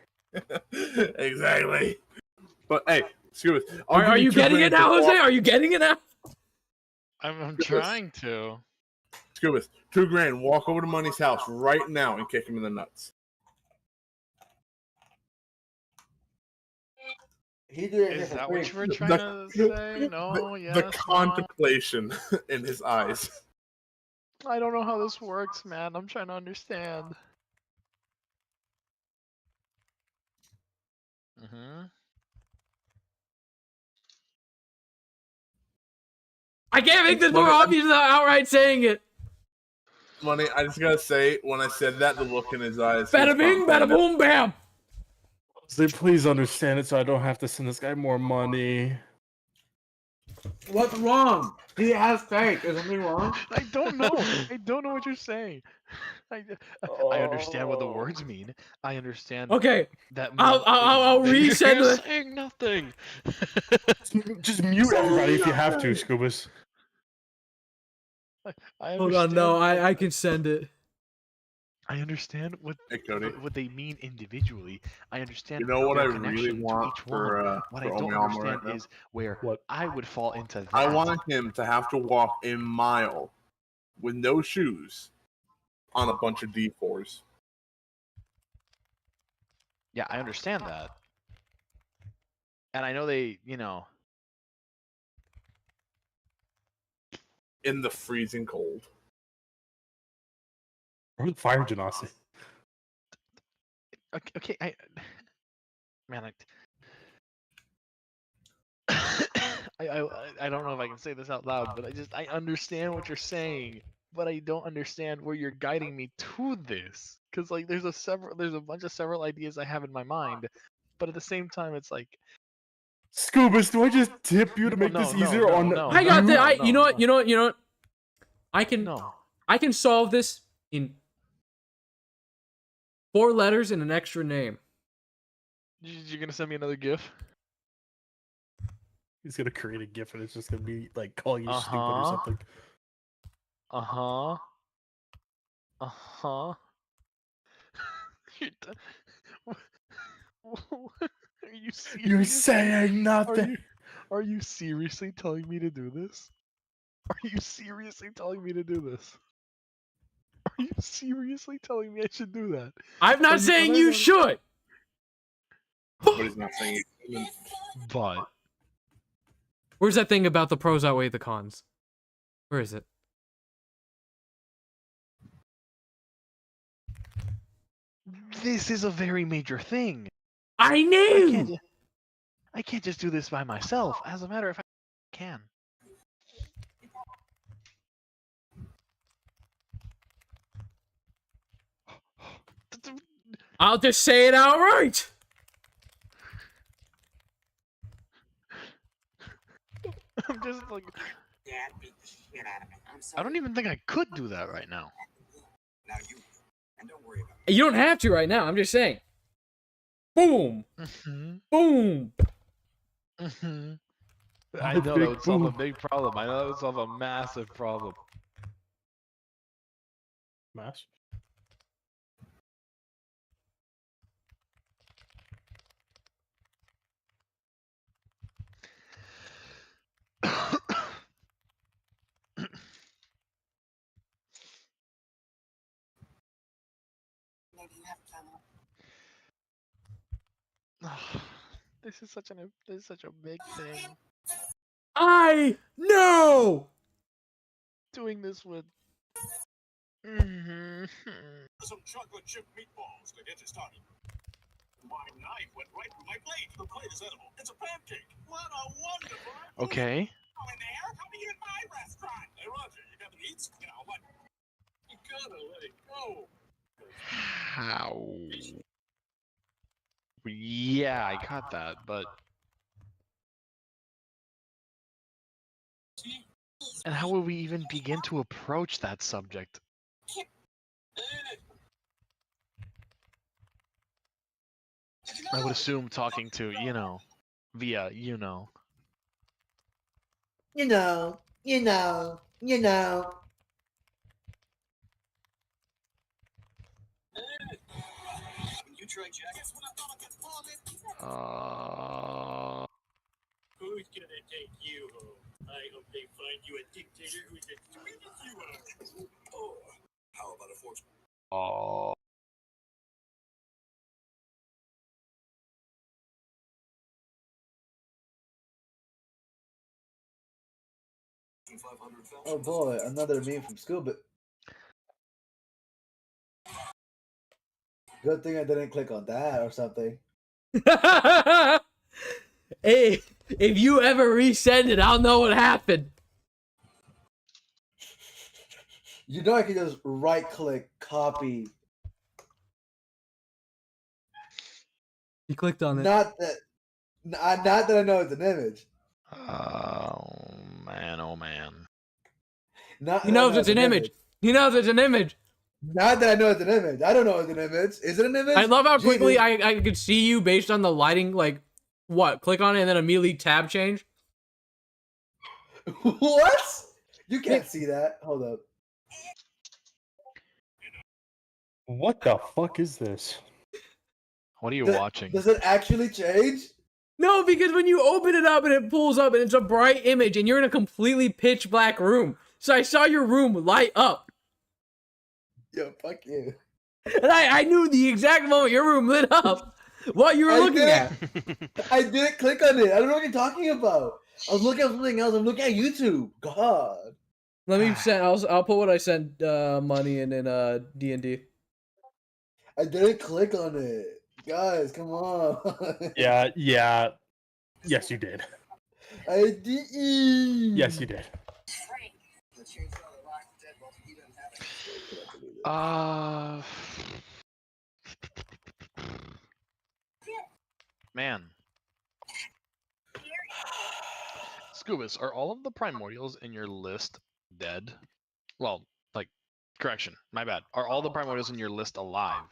Exactly. But hey, Scuba, Are you getting it now, Jose? Are you getting it now? I'm trying to. Scuba, $2,000. Walk over to Money's house right now and kick him in the nuts. He did it Is for that free. what you were trying to say? No, yes. The no. contemplation in his eyes. I don't know how this works, man. I'm trying to understand. Mm-hmm. I can't make this more obvious without outright saying it. Money, I just gotta say, when I said that, the look in his eyes. Bada bing, bada boom, bam. Say, please understand it so I don't have to send this guy more money. What's wrong? He has fake. Is something wrong? I don't know. I don't know what you're saying. I understand what the words mean. I understand Okay, that. I'll You're resend it. saying nothing. Just mute everybody if you have to, Scubas. I Hold on, understand no, what- I can send it. I understand what Hey, Cody. what they mean individually. I understand. You know what their I really connection to want each one. for What I for don't Omiyama understand right now? is where What? I would fall into that. I want him to have to walk a mile with no shoes on a bunch of D4s. Yeah, I understand that. And I know they, In the freezing cold. Or the fire genasi. okay, man, I don't know if I can say this out loud, but I understand what you're saying, but I don't understand where you're guiding me to this. Cause like there's a bunch of several ideas I have in my mind, but at the same time it's like Scubas, do I just tip you to make No, this no, easier no, on no. I got you? that. no, You know what? no. You know what? You know what? I can no. I can solve this in 4 letters and an extra name. You're gonna send me another GIF? He's gonna create a GIF and it's just gonna be like calling you stupid or Uh-huh. something. Uh-huh. Uh-huh. You're Are you serious? You're saying Are nothing. are you seriously telling me to do this? Are you seriously telling me to do this? Are you seriously telling me I should do that? I'm not saying you should. But he's not saying it. But Where's that thing about the pros outweigh the cons? Where is it? this is a very major thing. I I knew. can't, I can't just do this by myself. As a matter of fact, I can. I'll just say it outright. I'm just like, Dad beat the shit out of me. I'm I sorry. don't even think I could do that right now. Now you, and don't worry about it. You don't have to right now. I'm just saying. Boom. Mm-hmm. Boom. Mm-hmm. What I a know that big would solve a boom. big problem. I know that would solve a massive problem. Mash. Maybe you have a plan. This is such a big thing. I know. Doing this with. Mm-hmm. Some chocolate chip meatballs to get you started. My knife went right through my plate. The plate is edible. It's a pancake. What a wonderful. Okay. Go in there. Come eat at my restaurant. Hey, Roger, you got the eats? You know, but you gotta let it go. How? Yeah, I got that, but and how would we even begin to approach that subject? I would assume talking to, via, You know. You try jackets when I thought I could pull it. Who's gonna take you home? I hope they find you a dictator who's as sweet as you are. Oh, how about a fortune? Oh. Oh boy, another meme from Scuba. Good thing I didn't click on that or something. Hey, if you ever resend it, I'll know what happened. You know I can just right click, copy. You clicked on it. Not that I know it's an image. Oh man, oh man. Not He that I knows know it's an image. He knows it's an image. Not that I know it's an image. I don't know it's an image. Is it an image? I love how quickly Jesus. I could see you based on the lighting. Like, what? Click on it and then immediately tab change. What? You can't see that. Hold up. What the fuck is this? What are you watching? Does it actually change? No, because when you open it up and it pulls up and it's a bright image and you're in a completely pitch black room. So I saw your room light up. Yo, fuck you. And I knew the exact moment your room lit up what you were looking at. I didn't click on it. I don't know what you're talking about. I was looking at something else. I'm looking at YouTube. God. Let me send. I'll put what I sent money in DnD. I didn't click on it. Guys, come on. Yeah. Yes, you did. I didn't. Yes, you did. Man. Scubas, are all of the primordials in your list dead? Well, correction, my bad. Are all the primordials in your list alive?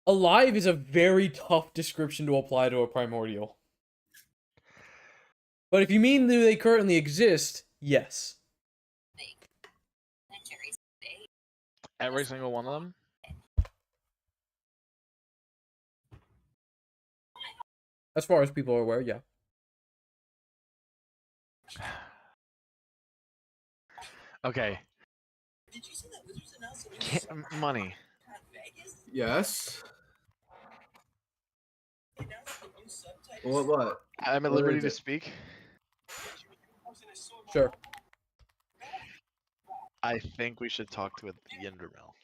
Alive is a very tough description to apply to a primordial. But if you mean do they currently exist, yes. Every single one of them? As far as people are aware, yeah. Okay. Money. Yes. What? I'm at What liberty is to it? speak. Sure. I think we should talk to Yindermill.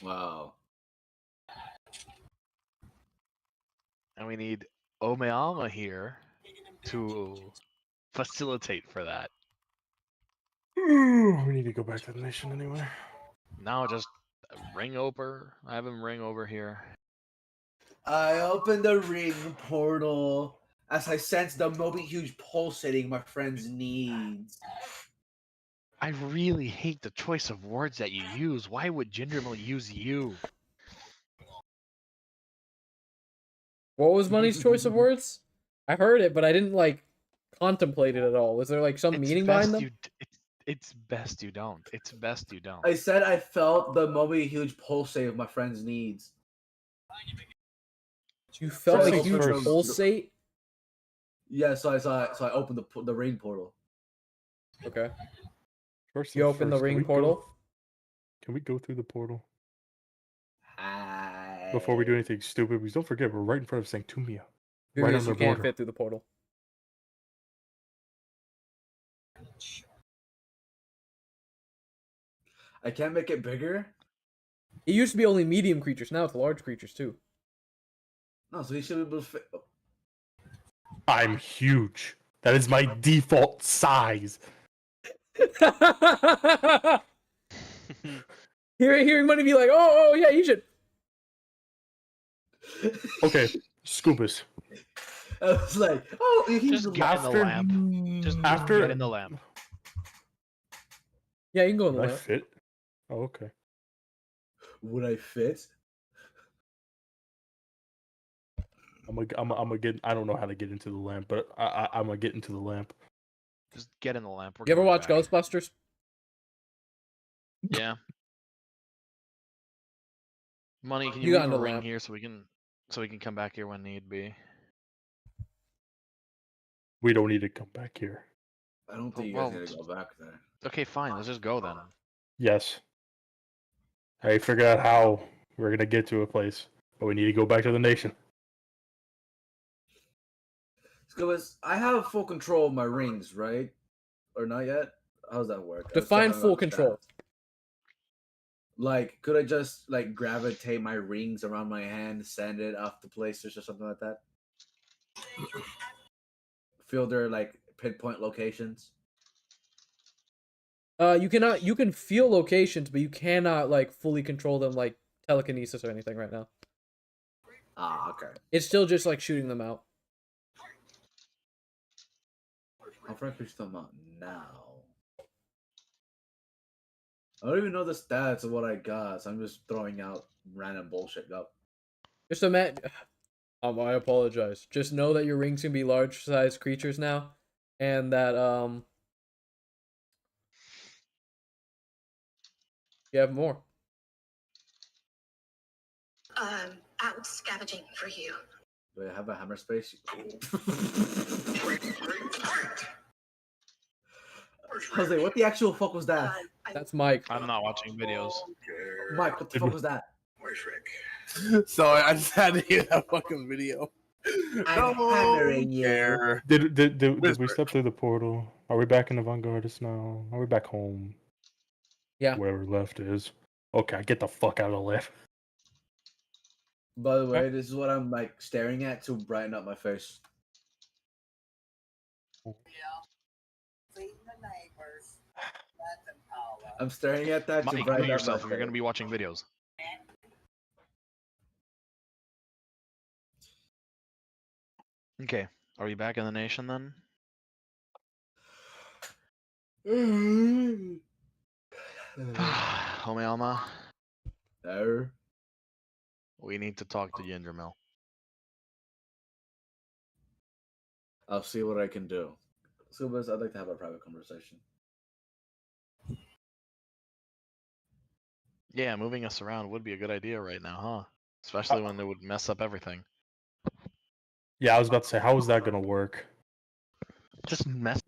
Wow. And we need Omeama here to facilitate for that. We need to go back to the nation anyway. Now just ring over. I have him ring over here. I opened the ring portal as I sensed the Moby Huge pulsating my friend's needs. I really hate the choice of words that you use. Why would Gindermill use you? What was Money's choice of words? I heard it, but I didn't contemplate it at all. Was there some meaning behind them? It's best you don't. It's best you don't. I said I felt the Moby Huge pulsate of my friend's needs. You felt So I a huge opened the- pulsate? Yeah, so I opened the ring portal. Okay. First You things open the first, can ring we portal? Can we go through the portal Hi. before we do anything stupid? Because don't forget, we're right in front of Sanctumia. Right on Because their you can't border. fit through the portal. I can't make it bigger. It used to be only medium creatures. Now it's large creatures too. No, so he should be able to fit. I'm huge. That is my default size. Hearing money be like, oh yeah, you should. Okay, Scoobus. I was like, oh, he's Just get in the After- lamp. Just after- get in the lamp. Yeah, you can go in the Can I lamp. fit? Oh, okay. Would I fit? I'm gonna get. I don't know how to get into the lamp, but I'm gonna get into the lamp. Just get in the lamp. We're You ever going watch back. Ghostbusters? Yeah. Money, can You you got leave in a the ring lamp. here so we can come back here when need be? We don't need to come back here. I don't think you Well, guys need to go back there. Okay, fine. Let's just go then. Yes. I figured out how we're gonna get to a place, but we need to go back to the nation. Because I have full control of my rings, right? Or not yet? How does that work? I Define still full don't control. understand. Like, could I just like gravitate my rings around my hand, send it off to places or something like that? Feel their like pinpoint locations. You cannot. You can feel locations, but you cannot like fully control them like telekinesis or anything right now. Ah, okay. It's still just like shooting them out. How far can you talking about now? I don't even know the stats of what I got, so I'm just throwing out random bullshit. Go. Just imagine. I apologize. Just know that your rings can be large-sized creatures now, and that you have more. Out scavenging for you. Do I have a hammer space? I was like, what the actual fuck was that? That's Mike. I'm not watching videos. Mike, what the fuck was that? So I just had to hear that fucking video. I'm hammering you. care. Did we Whisper. step through the portal? Are we back in the Vanguardist now? Are we back home? Yeah. Wherever left is. Okay, get the fuck out of the left. By the way, this is what I'm like staring at to brighten up my face. I'm staring at that to Mike, brighten mute up yourself my if you're face. going to be watching videos. Okay, are we back in the nation then? Homie Alma, No. we need to talk to Ginger Mill. I'll see what I can do. Subas, I'd like to have a private conversation. Yeah, moving us around would be a good idea right now, huh? Especially when it would mess up everything. Yeah, I was about to say, how is that gonna work? Just mess.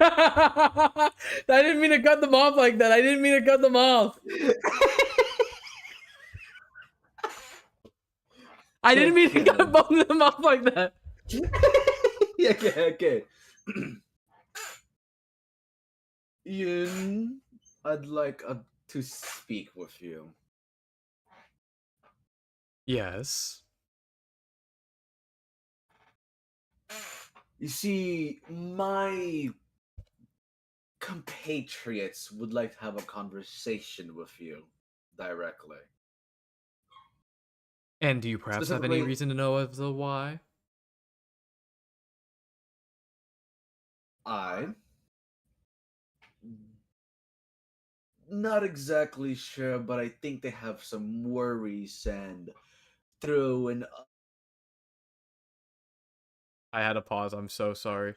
I didn't mean to cut them off like that. I didn't mean to cut them off. I didn't mean to cut both of them off like that. Yeah, okay. Ian, I'd like to speak with you. Yes. You see, my compatriots would like to have a conversation with you directly. And do you perhaps have any Specifically- reason to know of the why? I'm not exactly sure, but I think they have some worries and through an I had a pause. I'm so sorry.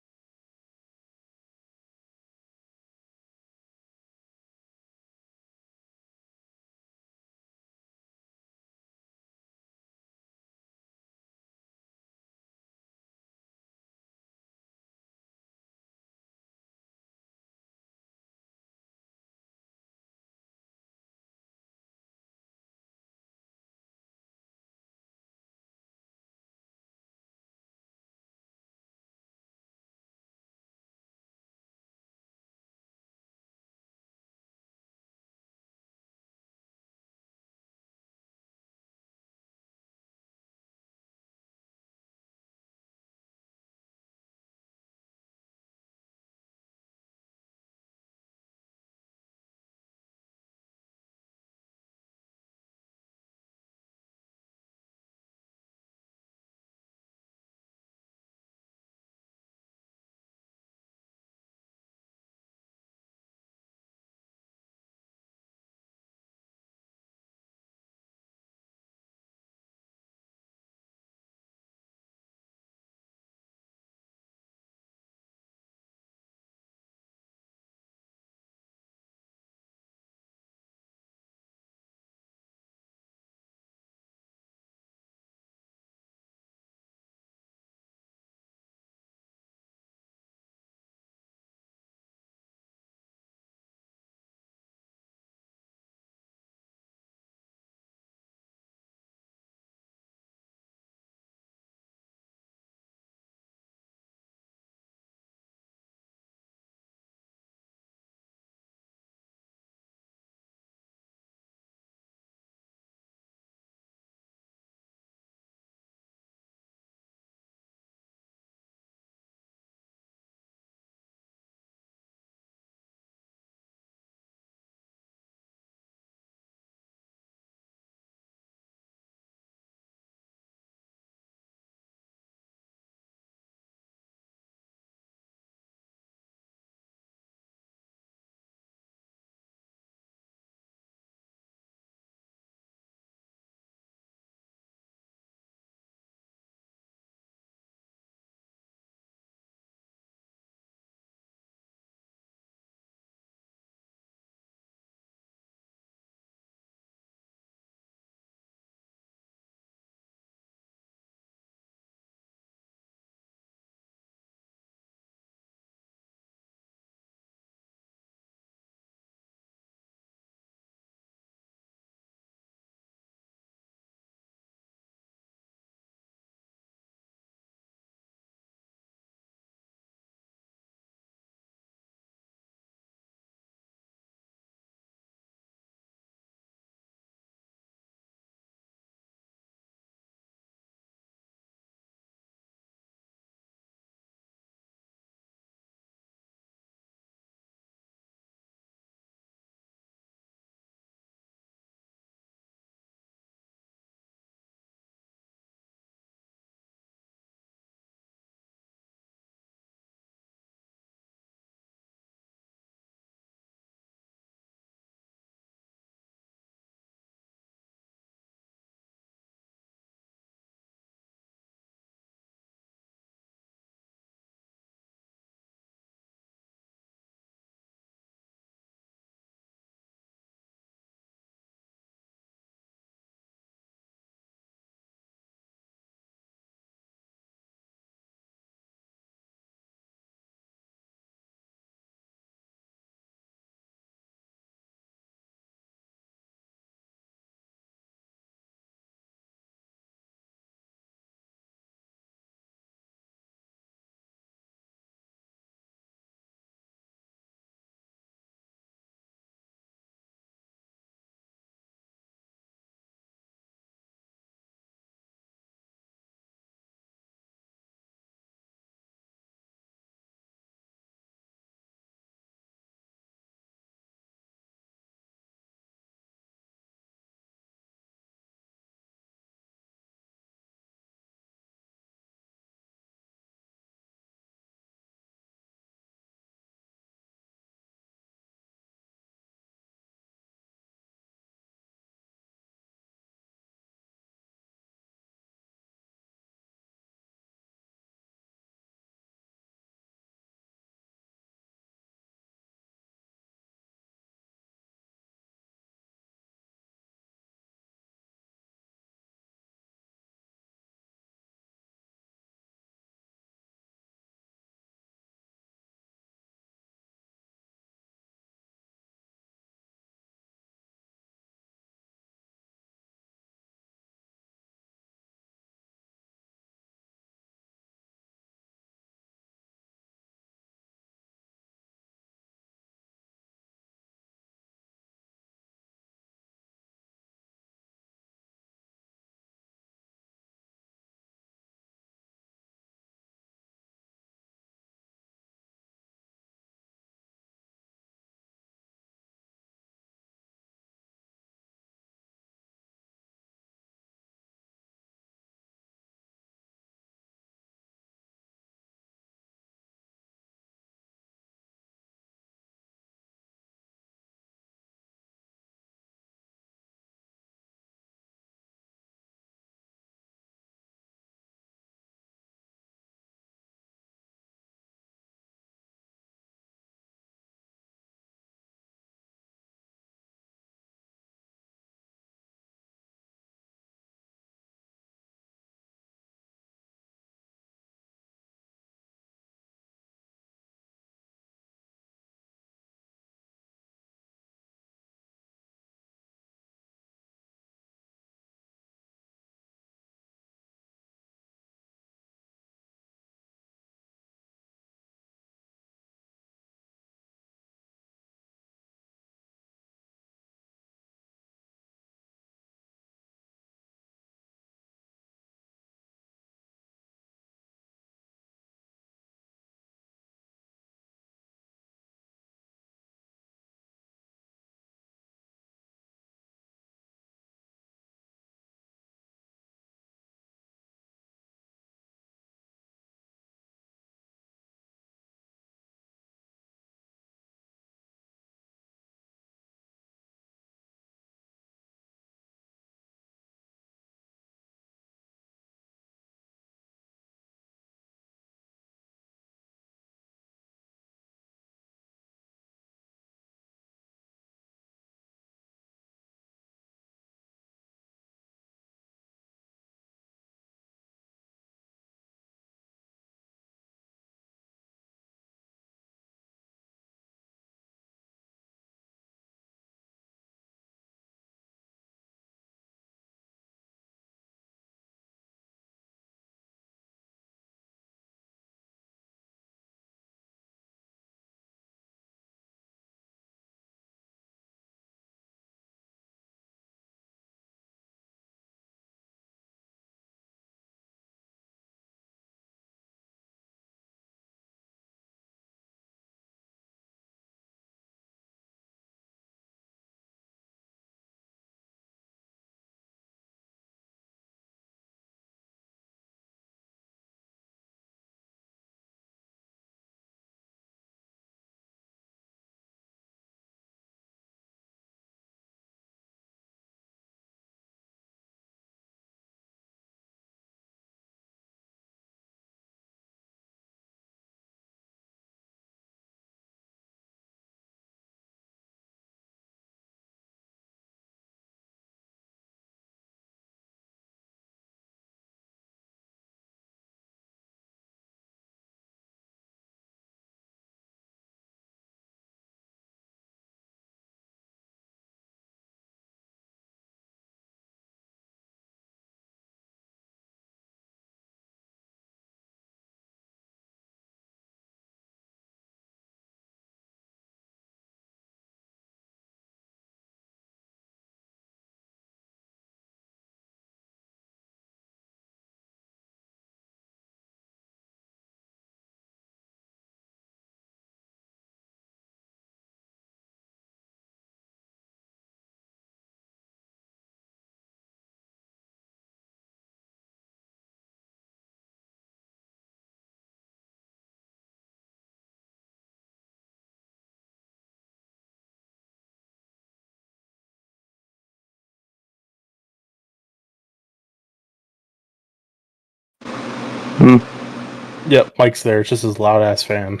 Yep, Mike's there. It's just his loud ass fan.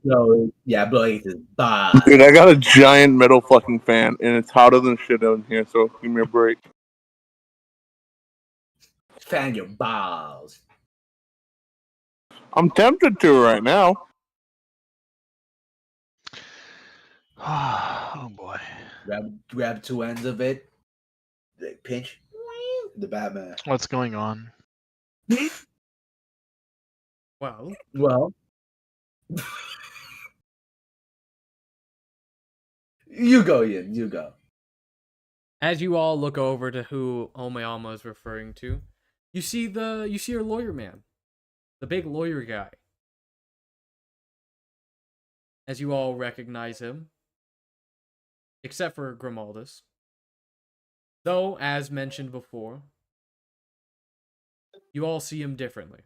So yeah, Blake is bad. Dude, I got a giant metal fucking fan, and it's hotter than shit out here. So give me a break. Fan your balls. I'm tempted to right now. Oh boy. Grab two ends of it. Pinch. The Batman. What's going on? Well, Well. You go, Ian. You go. as you all look over to who Omeyama is referring to, you see your lawyer man, the big lawyer guy. As you all recognize him, except for Grimaldus. Though, as mentioned before, you all see him differently.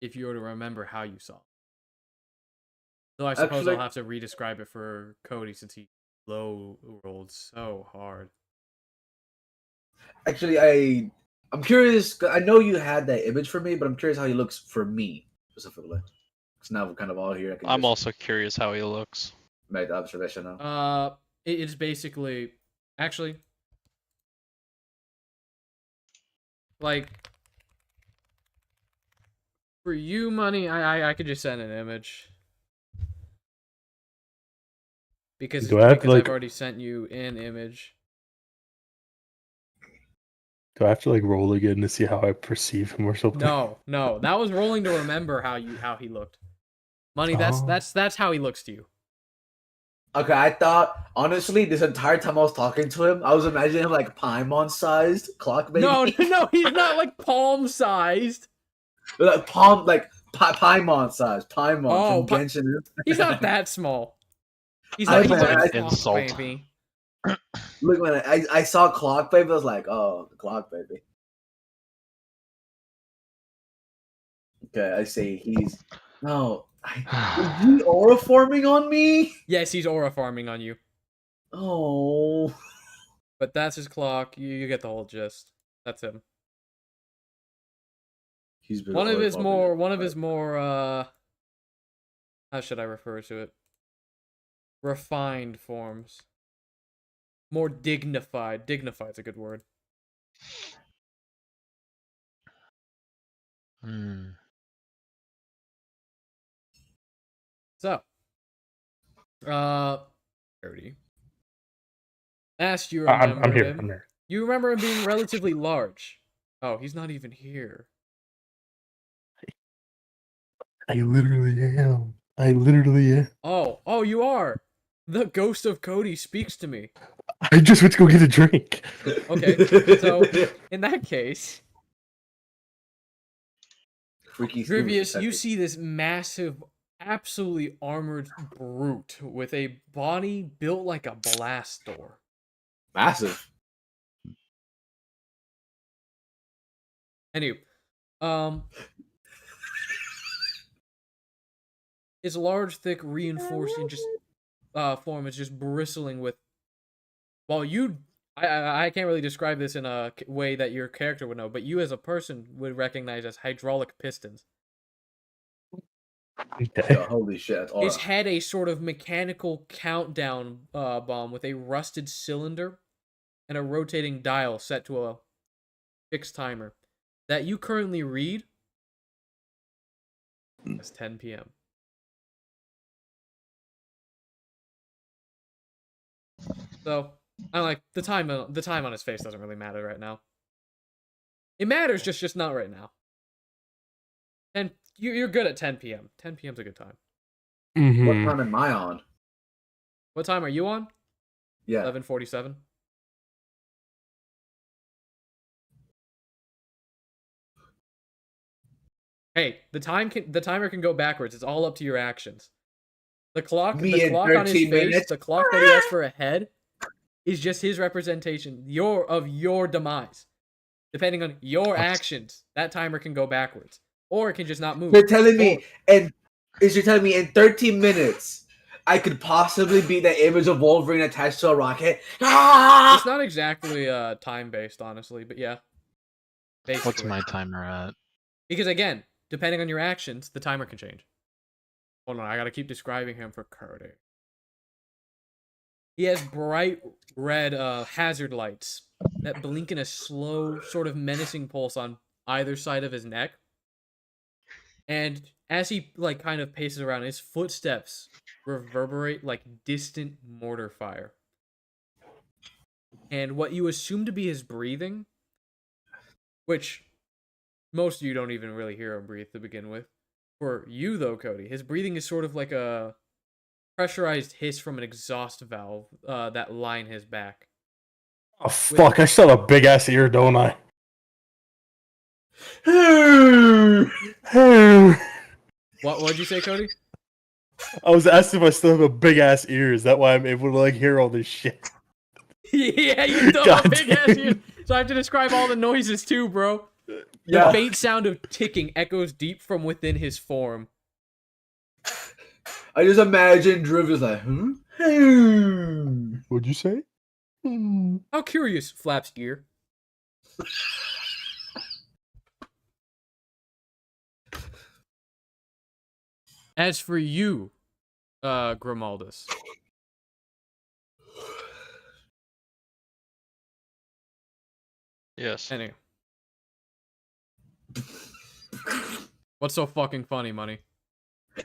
If you were to remember how you saw him. Though I suppose Actually- I'll have to re-describe it for Cody since he low rolled so hard. Actually, I'm curious. 'Cause I know you had that image for me, but I'm curious how he looks for me specifically. Because now we're kind of all here. I can I'm just also curious how he looks. make the observation now. It's basically actually like for you, Money. I could just send an image because Do I have to, because like- I've already sent you an image. Do I have to like roll again to see how I perceive him or something? No, that was rolling to remember how he looked. Money, Oh. that's how he looks to you. Okay, I thought honestly this entire time I was talking to him, I was imagining him like Paimon-sized clock baby. No, he's not like palm sized. like palm, like Paimon-sized. Paimon Oh, from Genshin. He's not that small. He's I not know, that I- small, insult. baby. Look, when I saw clock baby, I was like, oh, the clock baby. Okay, I see. He's no. Is he aura forming on me? Yes, he's aura farming on you, Oh. but that's his clock. You get the whole gist. That's him. He's been One of aura his farming. more how should I refer to it? Refined forms. More dignified. Dignified's a good word. Hmm. So, Cody. Asked you I'm remembered here. him. I'm here. You remember him being relatively large. Oh, he's not even here. I literally am. I literally am. Oh, you are. The ghost of Cody speaks to me. I just went to go get a drink. Okay, so in that case, Freaky Grievous, you see this massive, absolutely armored brute with a body built like a blast door. massive. Anyway, his large, thick, reinforced, and just form is just bristling with. While you, I can't really describe this in a way that your character would know, but you as a person would recognize as hydraulic pistons. Okay. Yo, holy shit, that's aura. His head a sort of mechanical countdown bomb with a rusted cylinder and a rotating dial set to a fixed timer that you currently read as 10 p.m. So, I'm like the time on his face doesn't really matter right now. It matters, just not right now. And you're good at 10 p.m. 10 p.m.'s a good time. Mhm. What time am I on? What time are you on? Yeah. 11:47. Hey, the timer can go backwards. It's all up to your actions. The clock on his 13 face, minutes. the clock that he has for a head, is just his representation of your demise. Depending on your actions, that timer can go backwards, or it can just not move. You're telling me, you're telling me in 13 minutes, I could possibly be the image of Wolverine attached to a rocket? Ah! It's not exactly time based, honestly, but yeah. Basically. What's my timer at? Because again, depending on your actions, the timer can change. Hold on, I gotta keep describing him for Cody. He has bright red hazard lights that blink in a slow, sort of menacing pulse on either side of his neck. And as he like kind of paces around, his footsteps reverberate like distant mortar fire. And what you assume to be his breathing, which most of you don't even really hear him breathe to begin with. For you though, Cody, his breathing is sort of like a pressurized hiss from an exhaust valve that line his back. Oh fuck! I still have a big ass ear, don't I? What'd you say, Cody? I was asking if I still have a big ass ear. Is that why I'm able to like hear all this shit? Yeah, you still have a big ass ear. So I have to describe all the noises too, bro. The Yeah. faint sound of ticking echoes deep from within his form. I just imagine Drew is like, What'd you say? How curious, Flap's ear. As for you, Grimaldus. Yes. Anyway. What's so fucking funny, Money?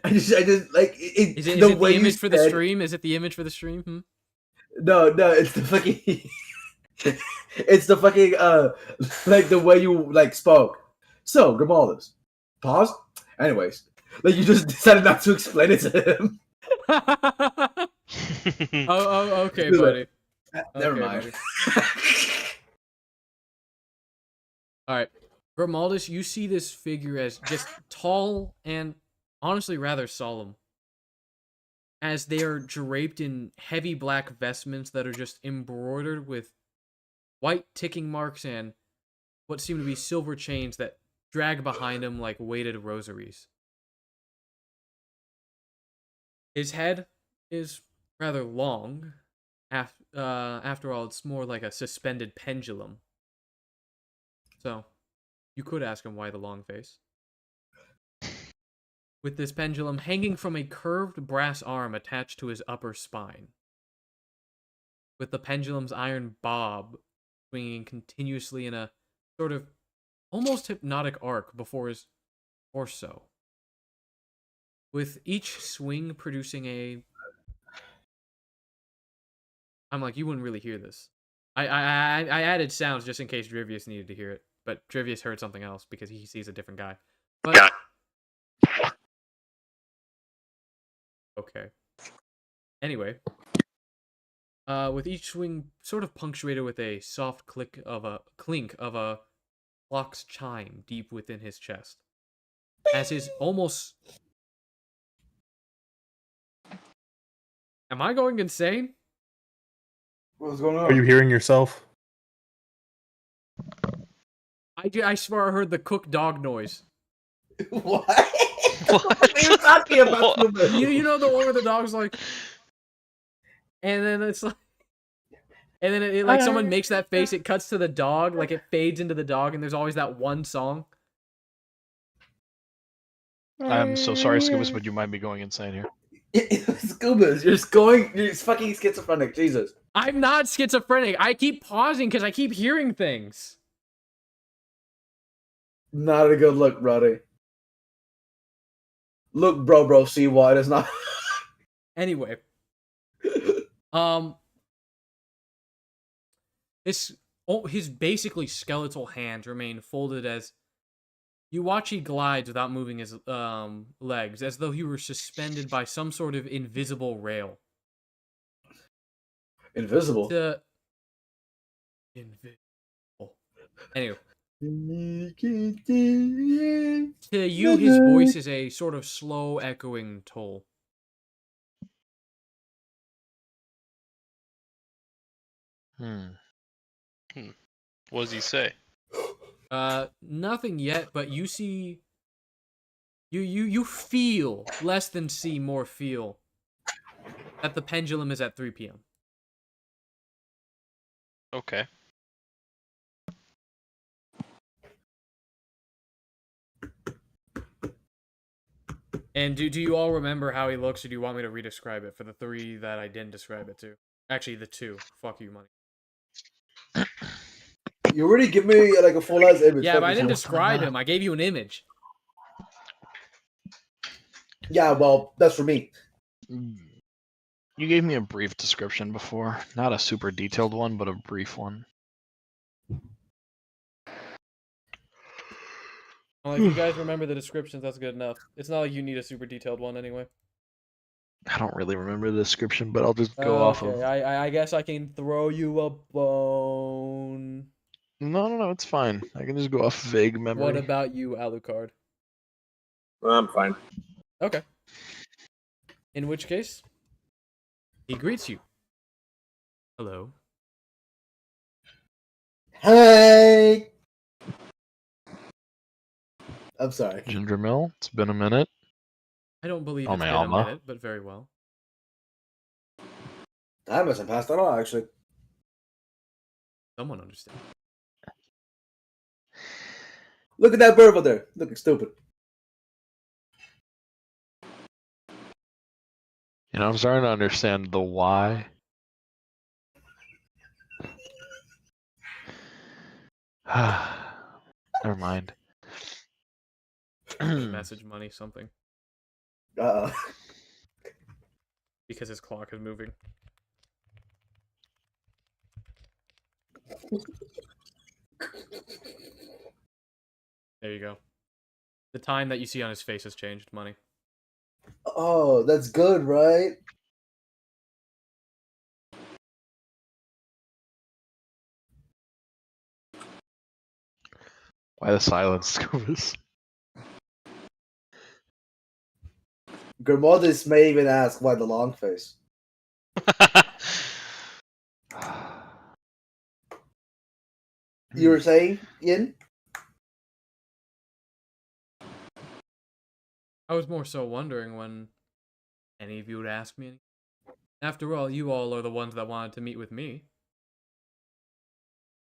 I just like it. Is it the the way you image for the said- stream? Is it the image for the stream? Hmm? No, it's the fucking. It's the fucking like the way you like spoke. So Grimaldus, pause. Anyways, like you just decided not to explain it to him. Okay, You're buddy. Never Okay, mind. buddy. All right, Grimaldus, you see this figure as just tall and honestly rather solemn, as they are draped in heavy black vestments that are just embroidered with white ticking marks and what seem to be silver chains that drag behind him like weighted rosaries. His head is rather long. After all, it's more like a suspended pendulum. So, you could ask him why the long face. With this pendulum hanging from a curved brass arm attached to his upper spine. With the pendulum's iron bob swinging continuously in a sort of almost hypnotic arc before his torso. With each swing producing a... I'm like, you wouldn't really hear this. I added sounds just in case Drivius needed to hear it, but Drivius heard something else because he sees a different guy. But okay. Anyway, with each swing sort of punctuated with a soft clink of a clock's chime deep within his chest, as his almost... Am I going insane? What's going on? Are you hearing yourself? I swear I heard the cook dog noise. What? What? What are you talking about? What? Stupid? You know the one where the dog's like, and then it's like, and then it like someone makes that face. It cuts to the dog, like it fades into the dog, and there's always that one song. I'm so sorry, Scubas, but you might be going insane here. Scubas, you're fucking schizophrenic. Jesus. I'm not schizophrenic. I keep pausing because I keep hearing things. Not a good look, Brody. Look, bro, see what? It's not. Anyway, his basically skeletal hands remain folded as you watch he glides without moving his legs, as though he were suspended by some sort of invisible rail. Invisible. Invisible. Anyway, to you, his voice is a sort of slow, echoing toll. What does he say? Nothing yet, but you see, you feel, less than see, more feel, that the pendulum is at 3 p.m. Okay. And do you all remember how he looks, or do you want me to re-describe it for the 3 that I didn't describe it to? Actually, the 2. Fuck you, money. You already give me like a full ass image. Yeah, Fuck but I didn't yourself. describe him. I gave you an image. Yeah, well, that's for me. You gave me a brief description before, not a super detailed one, but a brief one. Well, if you guys remember the descriptions, that's good enough. It's not like you need a super detailed one anyway. I don't really remember the description, but I'll just go off of. Okay, I guess I can throw you a bone. No, it's fine. I can just go off vague memory. What about you, Alucard? I'm fine. Okay. In which case, he greets you. Hello. Hey. I'm sorry. Ginger Mill? It's been a minute. I don't believe Oh, it's my been a Alma. minute, but very well. Time hasn't passed at all, actually. Someone understands. Look at that bird over there, looking stupid. You know, I'm starting to understand the why. Never mind. Message money something Uh-oh. because his clock is moving. There you go. The time that you see on his face has changed, money. Oh, that's good, right? Why the silence, Scoovis? Grimaldis may even ask why the long face. You were saying, Ian? I was more so wondering when any of you would ask me anything. After all, you all are the ones that wanted to meet with me.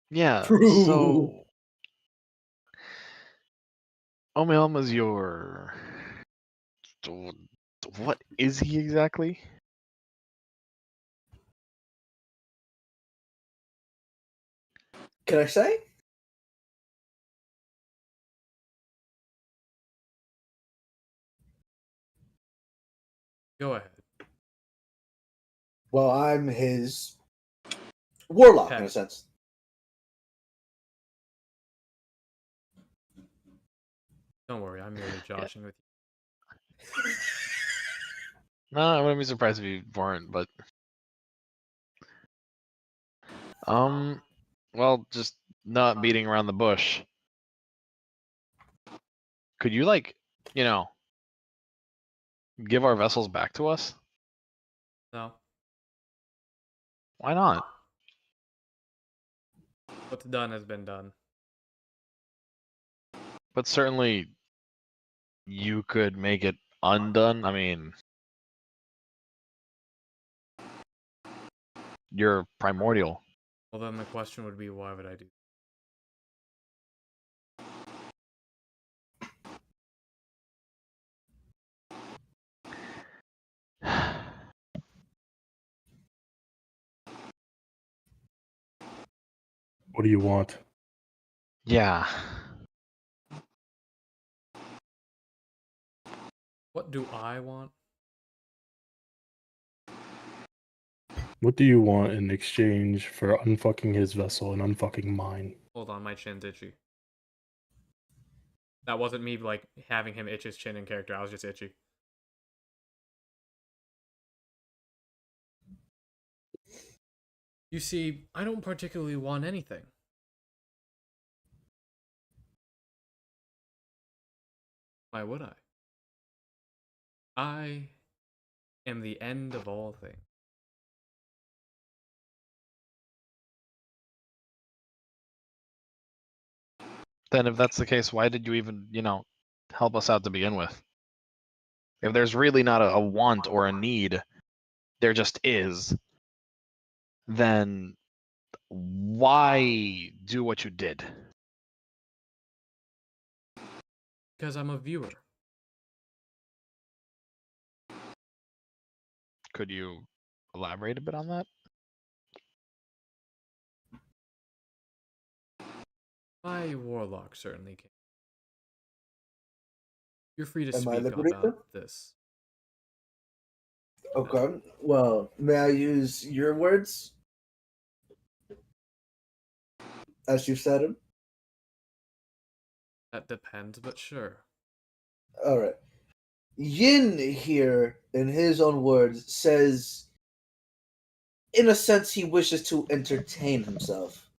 Yeah, True. so... Omeelma's your... What is he exactly? Can I say? Go ahead. Well, I'm his warlock, in a Pet. sense. Don't worry, I'm merely joshing with you. No, I wouldn't be surprised if you weren't, but... Well, just not beating around the bush. Could you, like, you know, give our vessels back to us? No. Why not? What's done has been done. But certainly, you could make it undone. I mean, you're primordial. Well, then the question would be, why would I do? What do you want? Yeah. What do I want? What do you want in exchange for unfucking his vessel and unfucking mine? Hold on, my chin's itchy. That wasn't me, like, having him itch his chin in character. I was just itchy. You see, I don't particularly want anything. Why would I? I am the end of all things. Then if that's the case, why did you even, you know, help us out to begin with? If there's really not a want or a need, there just is, then why do what you did? Because I'm a viewer. Could you elaborate a bit on that? My warlock certainly can. You're free to Am I speak liberated? about this. Okay. Well, may I use your words as you said them? That depends, but sure. All right. Yin here, in his own words, says, in a sense, he wishes to entertain himself.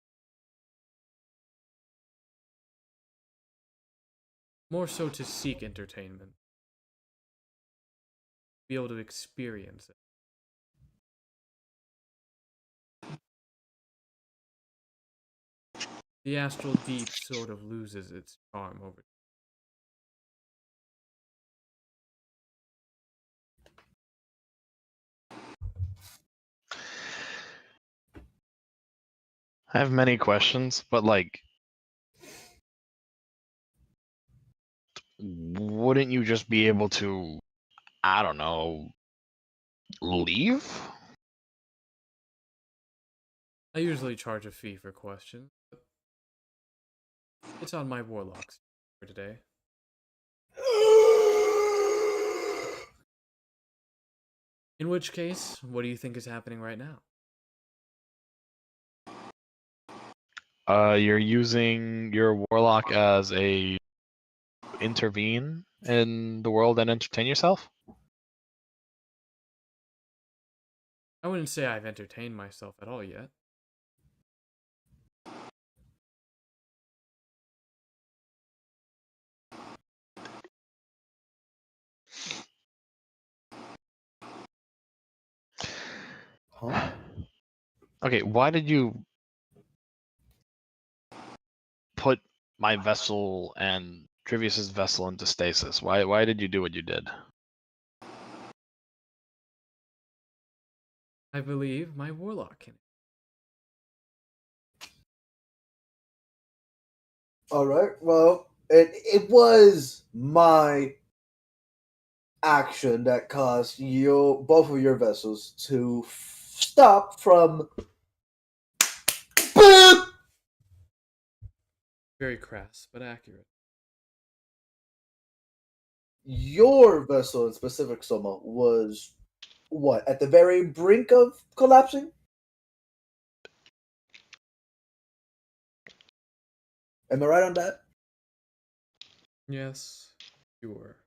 More so to seek entertainment. Be able to experience it. The astral deep sort of loses its charm over. I have many questions, but like, wouldn't you just be able to, I don't know, leave? I usually charge a fee for questions, but it's on my warlocks for today. In which case, what do you think is happening right now? You're using your warlock as a intervene in the world and entertain yourself? I wouldn't say I've entertained myself at all yet. Huh? Okay, why did you put my vessel and Trivius's vessel into stasis? Why did you do what you did? I believe my warlock can. All right. Well, it was my action that caused both of your vessels to stop from. Boop! Very crass, but accurate. Your vessel in specific, Soma, was what, at the very brink of collapsing? Am I right on that? Yes, you were.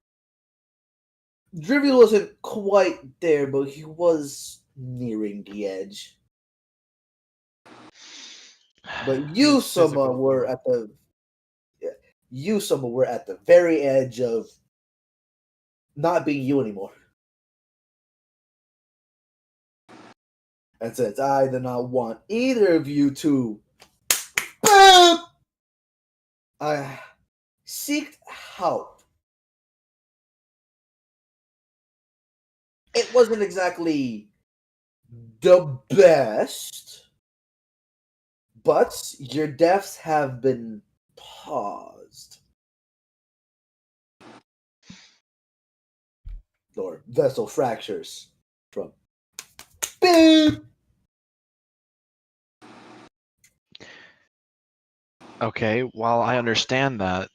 Drivial wasn't quite there, but he was nearing the edge. But you, His Soma, physical were form. at the very edge of not being you anymore. And since I do not want either of you to, I seeked help. It wasn't exactly the best, but your deaths have been paused. Or vessel fractures from. Beep! Okay, while I understand that,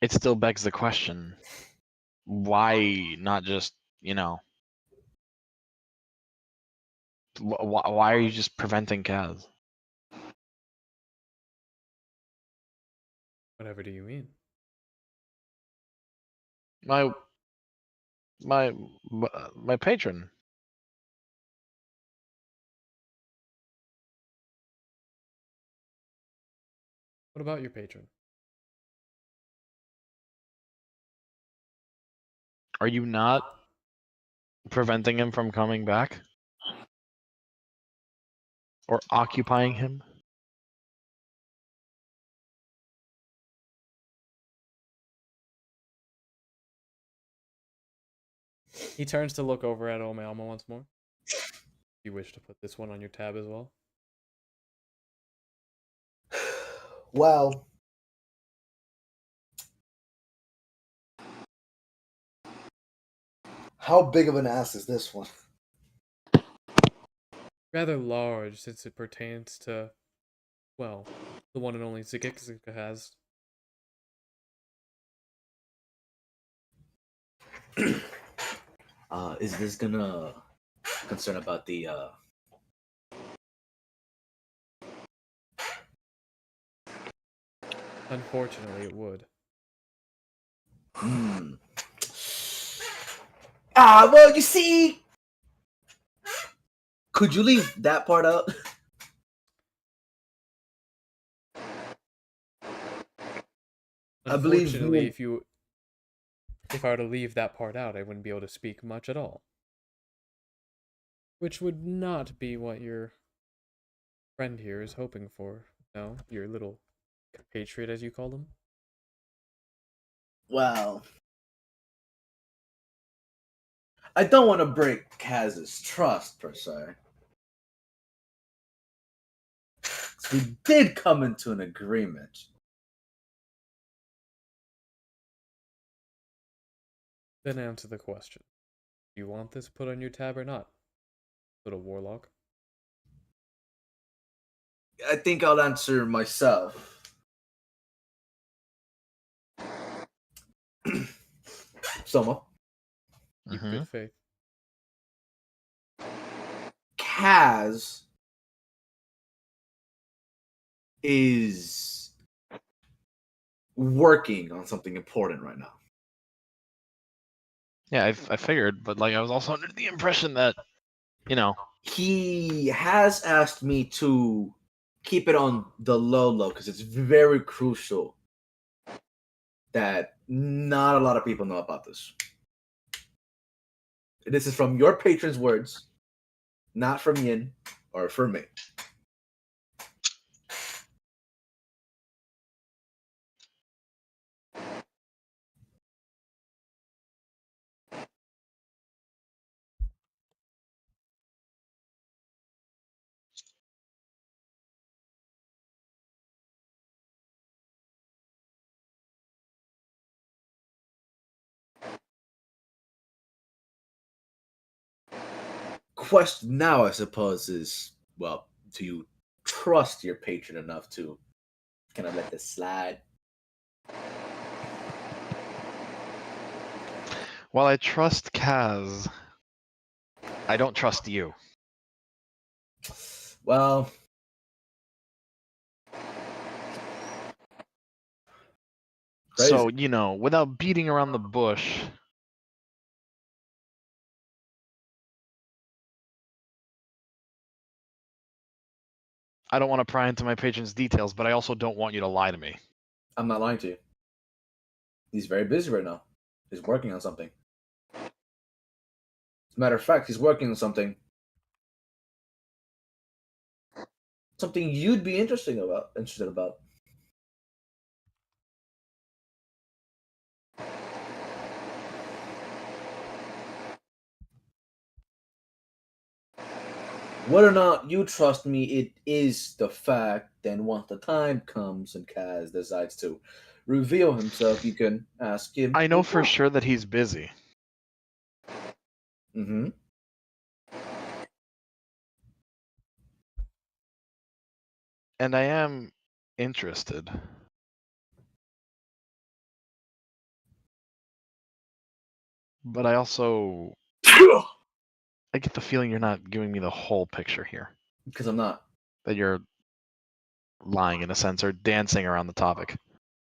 it still begs the question, why not just, why are you just preventing Kaz? Whatever do you mean? My my my patron. What about your patron? Are you not preventing him from coming back? Or occupying him? He turns to look over at Ome Alma once more. You wish to put this one on your tab as well? Well, how big of an ass is this one? rather large since it pertains to, well, the one and only Zigixika has. Is this gonna concern about the Unfortunately, it would. Well, you see, could you leave that part out? I believe Unfortunately, if I were to leave that part out, I wouldn't be able to speak much at all. Which would not be what your friend here is hoping for. No, your little compatriot, as you call them. Well, I don't want to break Kaz's trust per se. We did come into an agreement. Then answer the question. Do you want this put on your tab or not, little warlock? I think I'll answer myself. Soma. Keep Mhm. good faith. Kaz is working on something important right now. Yeah, I figured, but like I was also under the impression that, you know, He has asked me to keep it on the low because it's very crucial that not a lot of people know about this. This is from your patron's words, not from Yin or from me. Question now, I suppose, is, well, do you trust your patron enough to kind of let this slide? while I trust Kaz, I don't trust you. Well, crazy. So, you know, without beating around the bush, I don't want to pry into my patron's details, but I also don't want you to lie to me. I'm not lying to you. He's very busy right now. He's working on something. As a matter of fact, he's working on something you'd be interested about. Whether or not you trust me, it is the fact. Then once the time comes and Kaz decides to reveal himself, you can ask him. I know for sure that he's busy. Mm-hmm. And I am interested. But I also I get the feeling you're not giving me the whole picture here. Because I'm not. That you're lying in a sense or dancing around the topic.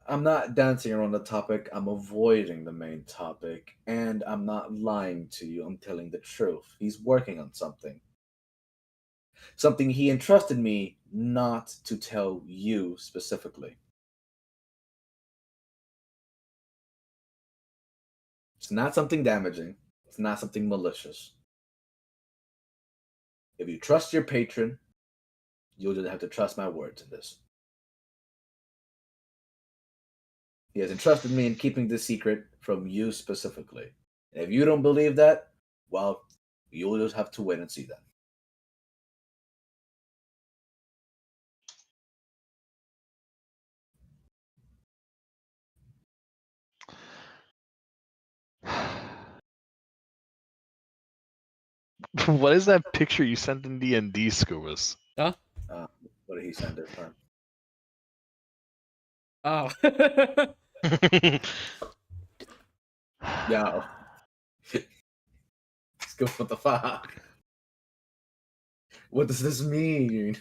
I'm not dancing around the topic. I'm avoiding the main topic. And I'm not lying to you. I'm telling the truth. He's working on something. Something he entrusted me not to tell you specifically. It's not something damaging. It's not something malicious. If you trust your patron, you'll just have to trust my words in this. He has entrusted me in keeping this secret from you specifically. And if you don't believe that, well, you'll just have to wait and see that. What is that picture you sent in DnD, Scubas? Huh? What did he send this time? Oh. Yo. Scoop, what the fuck? What does this mean?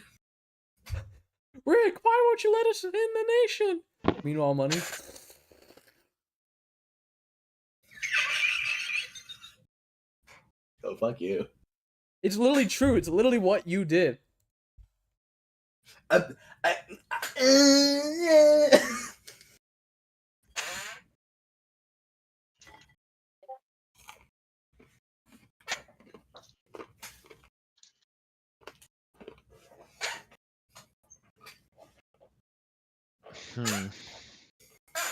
Rick, why won't you let us in the nation? Meanwhile, money. Oh, fuck you. It's literally true. It's literally what you did. I,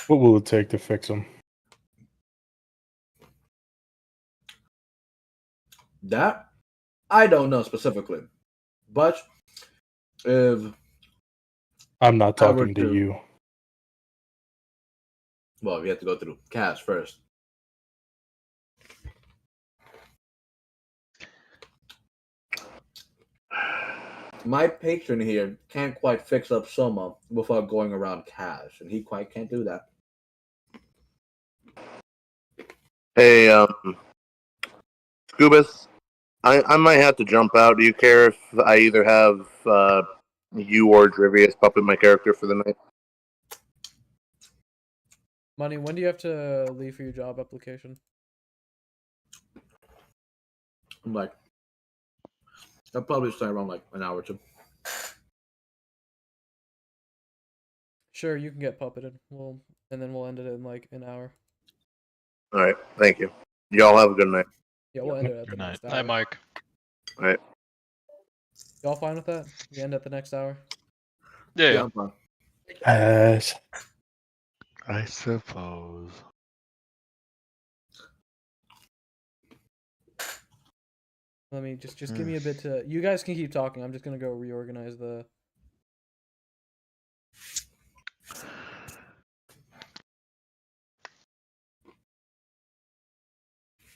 What will it take to fix them? That I don't know specifically, but if I'm not I were talking to to- you. well, we have to go through Cash first. My patron here can't quite fix up Soma without going around Cash, and he quite can't do that. Hey, Scubas, I might have to jump out. Do you care if I either have you or Drivius puppet my character for the night? Money, when do you have to leave for your job application? I'm like, I'll probably stay around like an hour or two. Sure, you can get puppeted. And then we'll end it in like an hour. All right, thank you. Y'all have a good night. Yeah, we'll end it at the Good night. next hour. Hi, Mike. All right. Y'all fine with that? We end at the next hour? Yeah. I'm fine. Yes. I suppose. Let me just give me a bit to. You guys can keep talking. I'm just gonna go reorganize the.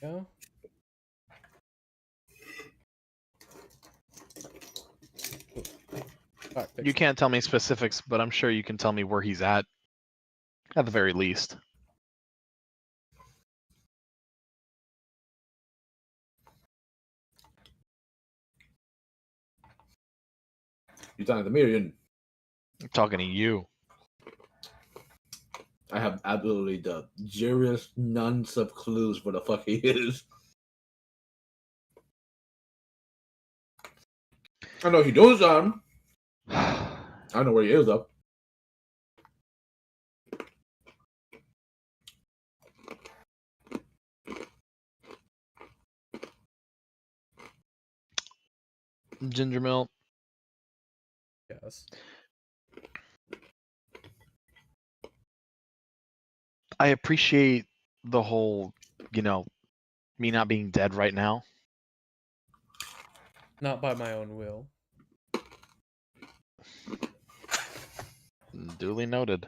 Go. Alright, You can't tell me specifics, but I'm sure you can tell me where he's at the very least. You talking to me or you? I'm talking to you. I have absolutely the juryest none of clues where the fuck he is. I know he does. I know where he is though. Ginger milk. Yes. I appreciate the whole, me not being dead right now. Not by my own will. Duly noted.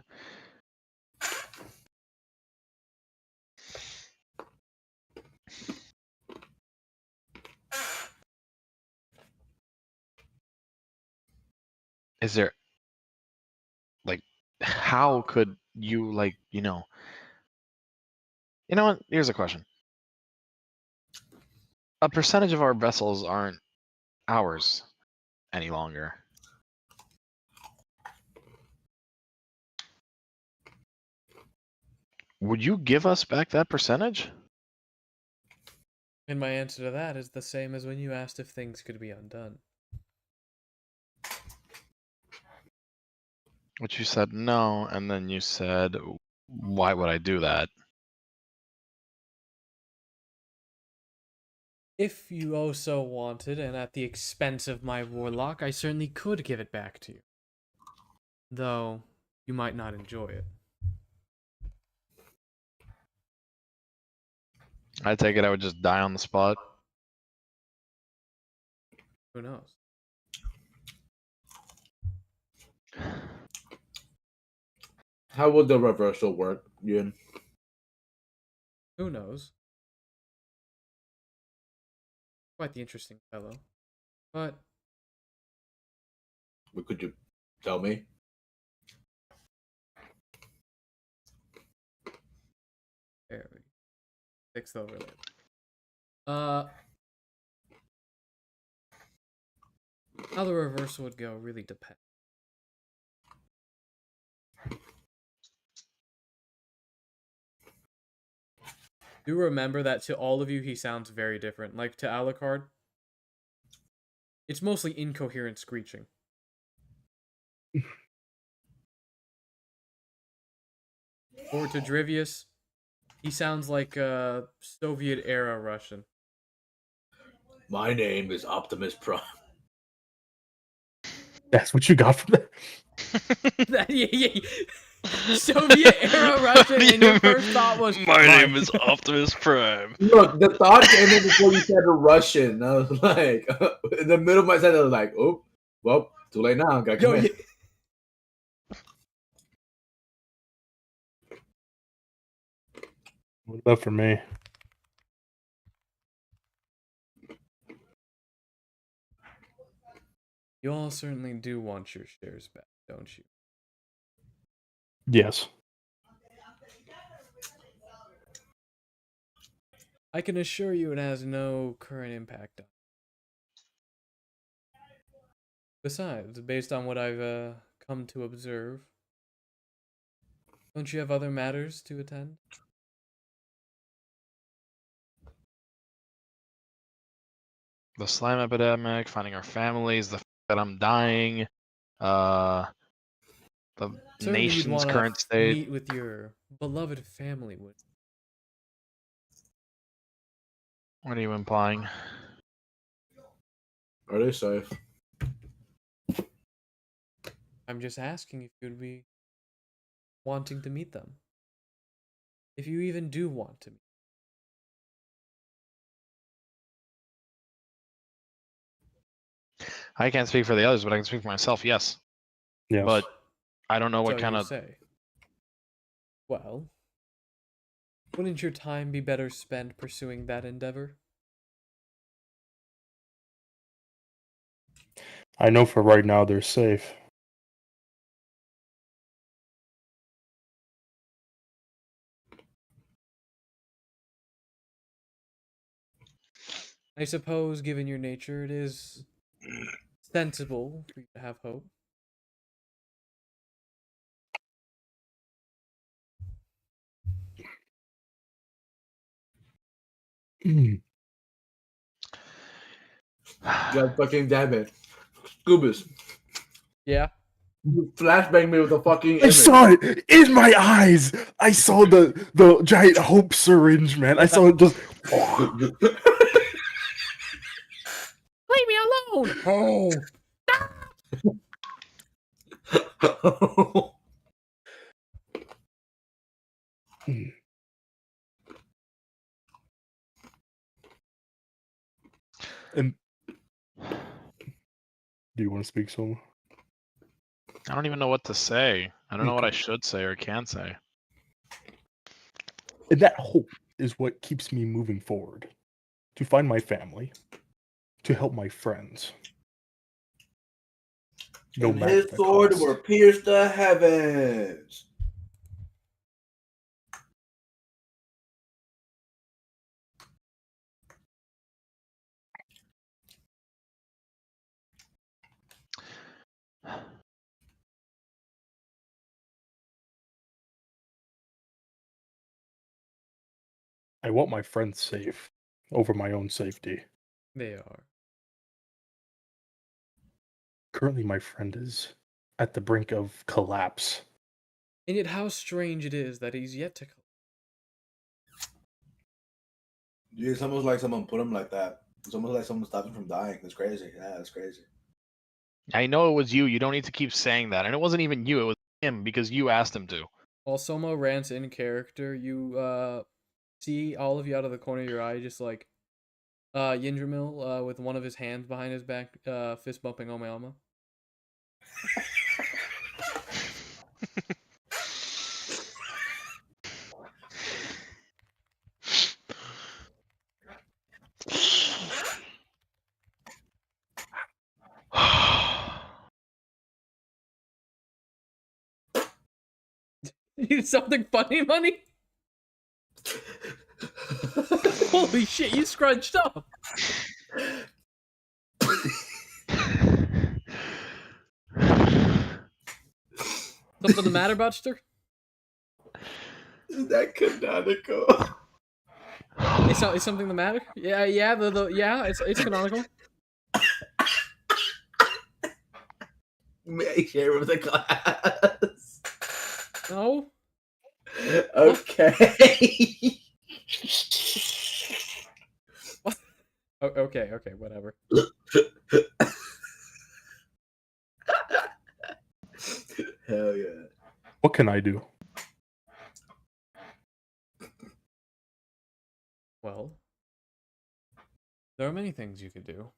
Is there, how could you, you know what? Here's a question. A percentage of our vessels aren't ours any longer. Would you give us back that percentage? And my answer to that is the same as when you asked if things could be undone. Which you said no, and then you said, why would I do that? If you oh so wanted, and at the expense of my warlock, I certainly could give it back to you. Though, you might not enjoy it. I take it I would just die on the spot. Who knows? How would the reversal work, Ian? Who knows? Quite the interesting fellow. But What could you tell me? there we fix the overlay. How the reversal would go really depends. Do remember that to all of you, he sounds very different. Like to Alucard, it's mostly incoherent screeching. Or to Drivius, he sounds like a Soviet-era Russian. My name is Optimus Prime. That's what you got from that. Yeah. Soviet-era Russian, and your first thought was, My name is Optimus Prime. Look, the thought came in before you said the Russian. I was like, in the middle of my sentence, I was like, oh, well, too late now. Gotta come in. What about for me? You all certainly do want your shares back, don't you? Yes. I can assure you it has no current impact on. Besides, based on what I've come to observe, don't you have other matters to attend? The slime epidemic, finding our families, the fact that I'm dying, the Certainly you'd nation's wanna current state. meet with your beloved family, would. What are you implying? Are they safe? I'm just asking if you'd be wanting to meet them. If you even do want to meet. I can't speak for the others, but I can speak for myself, yes. Yes. But I don't know what So kind you of... say. Well, wouldn't your time be better spent pursuing that endeavor? I know for right now they're safe. I suppose, given your nature, it is sensible for you to have hope. God fucking damn it. Scoobus. Yeah. You flashbang me with a fucking I image. saw it in my eyes. I saw the giant hope syringe, man. I saw it just. Leave me alone! Oh! And do you want to speak, Soma? I don't even know what to say. I don't know what I should say or can say. And that hope is what keeps me moving forward. To find my family. To help my friends. No And matter his the sword cost. will pierce the heavens. I want my friends safe over my own safety. They are. Currently, my friend is at the brink of collapse. And yet how strange it is that he's yet to come. Dude, it's almost like someone put him like that. It's almost like someone stopped him from dying. It's crazy. Yeah, it's crazy. I know it was you. You don't need to keep saying that. And it wasn't even you. It was him because you asked him to. While Soma rants in character, you see all of you out of the corner of your eye, just like Yindramil with one of his hands behind his back, fist bumping Omeama. You something funny, money? Holy shit, you scrunched up. Something the matter, Buster? Is that canonical? Is something the matter? Yeah, it's canonical. May I share with the class? No. Okay. Okay, whatever. Hell yeah. What can I do? Well, there are many things you could do.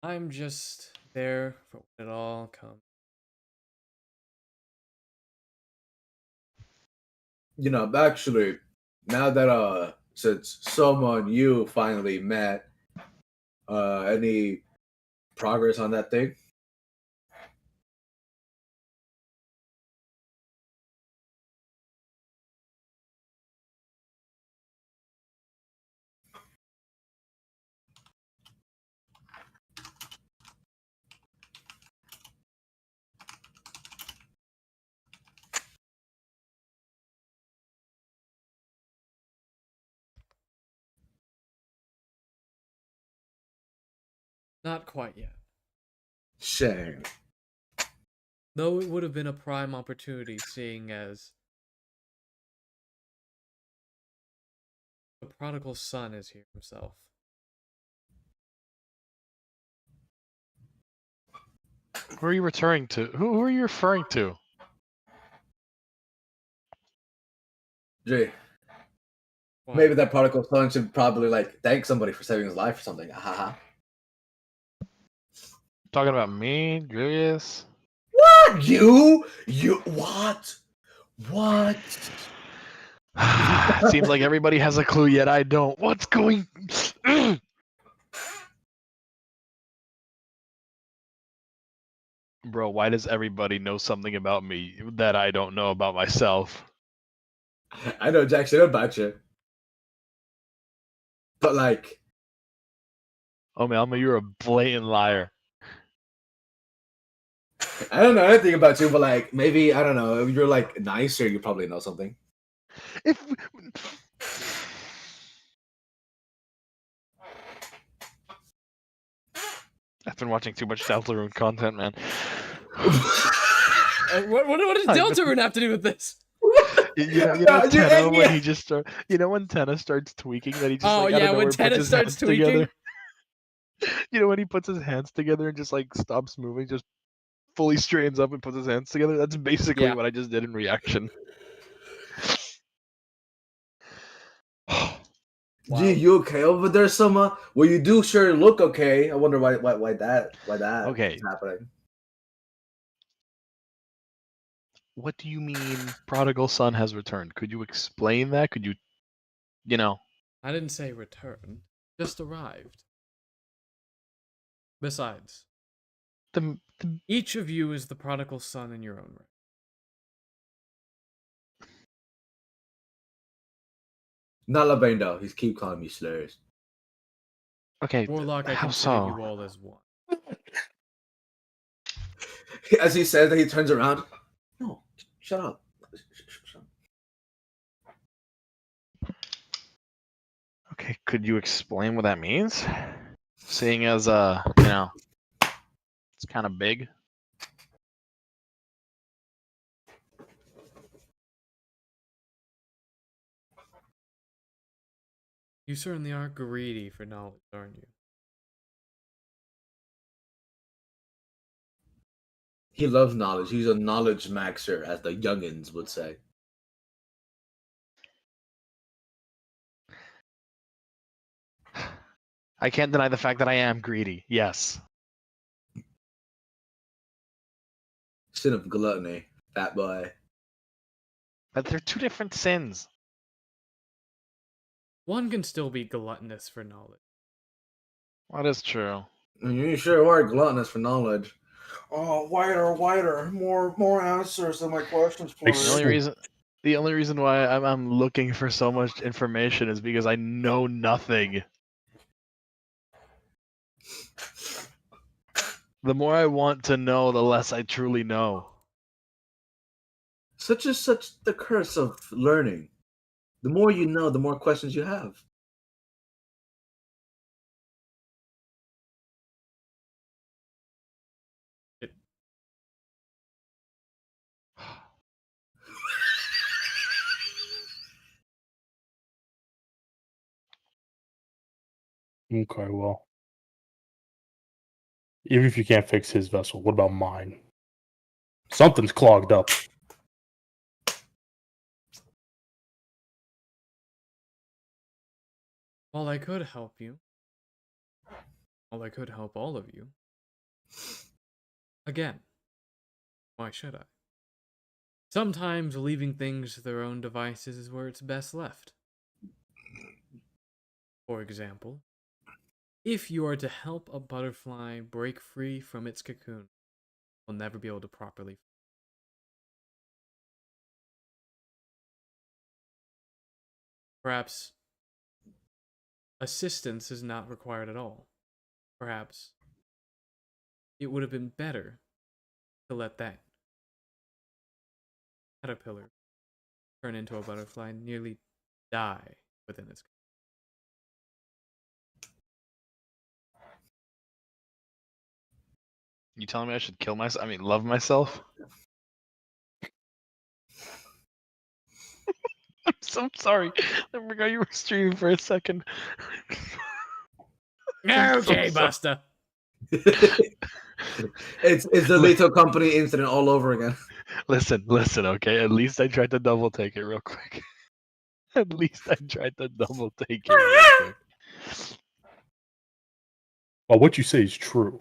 I'm just there for when it all comes. You know, actually, now that since someone you finally met, any progress on that thing? Not quite yet. Shame. Though it would have been a prime opportunity, seeing as the prodigal son is here himself. Who are you returning to? Who are you referring to? Gee, Why? maybe that prodigal son should probably like thank somebody for saving his life or something. Haha. Talking about me, Julius? What? You? What? What? Seems like everybody has a clue, yet I don't. What's going? Bro, why does everybody know something about me that I don't know about myself? I know jack shit about you. But like, Oh man, Alma, you're a blatant liar. I don't know anything about you, but like maybe I don't know. If you're like nicer, you probably know something. If I've been watching too much Deltarune content, man. What does Deltarune have to do with this? You know No, Tenna when he just start. You know when Tenna starts tweaking, that he just Oh like, I yeah, don't know, when where he puts Tenna his starts hands tweaking. together. You know when he puts his hands together and just like stops moving, just fully straightens up and puts his hands together. That's basically Yeah. what I just did in reaction. Wow. Gee, you okay over there, Summer? Well, you do sure look okay. I wonder why that Okay. is happening. What do you mean prodigal son has returned? Could you explain that? Could you, you know? I didn't say return, just arrived. Besides, The each of you is the prodigal son in your own right. Not Lavendo. He's keep calling me slurs. okay, Warlock, I how consider so? you all as one. As he says that, he turns around. No, shut up. Shut up. Okay, could you explain what that means? Seeing as you know, it's kind of big. You certainly are greedy for knowledge, aren't you? He loves knowledge. He's a knowledge maxer, as the youngins would say. I can't deny the fact that I am greedy. Yes. Sin of gluttony, fat boy. But they're two different sins. One can still be gluttonous for knowledge. That is true. You sure are gluttonous for knowledge. Oh, wider, more answers to my questions, The only reason The only reason why I'm looking for so much information is because I know nothing. The more I want to know, the less I truly know. Such is such the curse of learning. The more you know, the more questions you have. Okay, well. Even if you can't fix his vessel, what about mine? Something's clogged up. While I could help you, while I could help all of you, again, why should I? Sometimes leaving things to their own devices is where it's best left. For example, if you are to help a butterfly break free from its cocoon, you'll never be able to properly. Perhaps assistance is not required at all. Perhaps it would have been better to let that caterpillar turn into a butterfly and nearly die within its. You telling me I should kill myself? I mean, love myself? I'm so sorry. I forgot you were streaming for a second. I'm so Okay, sorry. Buster. It's the Lethal Company incident all over again. Listen, okay? At least I tried to double take it real quick. At least I tried to double take it real quick. Well, what you say is true.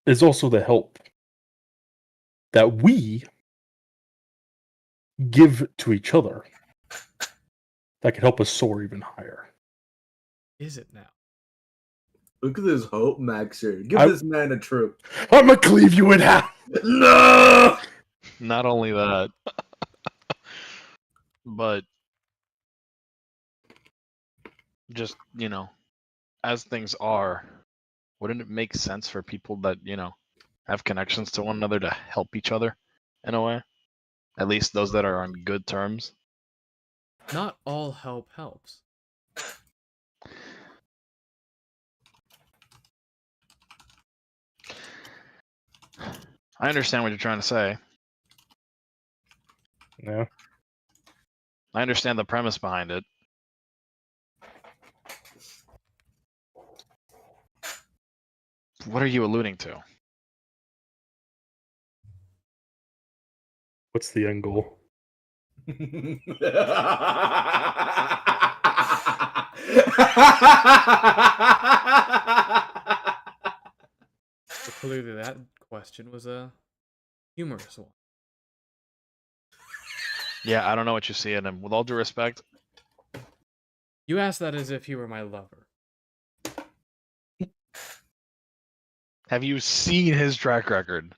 There's also the help that we give to each other that can help us soar even higher. Is it now? Look at this hope, Max here. Give I- this man a trip. I'm gonna cleave you in half. No! Not only that, but just, as things are, wouldn't it make sense for people that, have connections to one another to help each other in a way? At least those that are on good terms. Not all help helps. I understand what you're trying to say. Yeah. I understand the premise behind it. What are you alluding to? What's the end goal? So clearly that question was a humorous one. Yeah, I don't know what you see in him. With all due respect, You asked that as if you were my lover. have you seen his track record?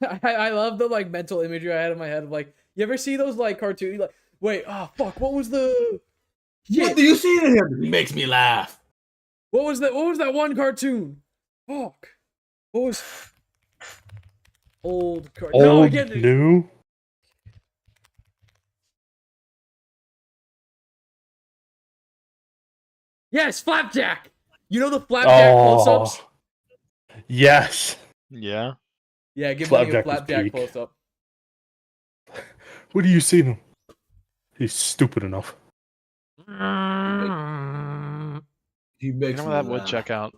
I love the mental imagery I had in my head of you ever see those cartoons wait, oh fuck, what was the What do you see in him? He makes me laugh. what was that one cartoon? Fuck. What was old cartoon? No, I Old, get it. new? Yes, Flapjack. You know the Flapjack close-ups? Yes. Yeah. Yeah, give me a Flapjack was Flapjack peak. close-up. What do you see in him? He's stupid enough. He makes me That would laugh. check out.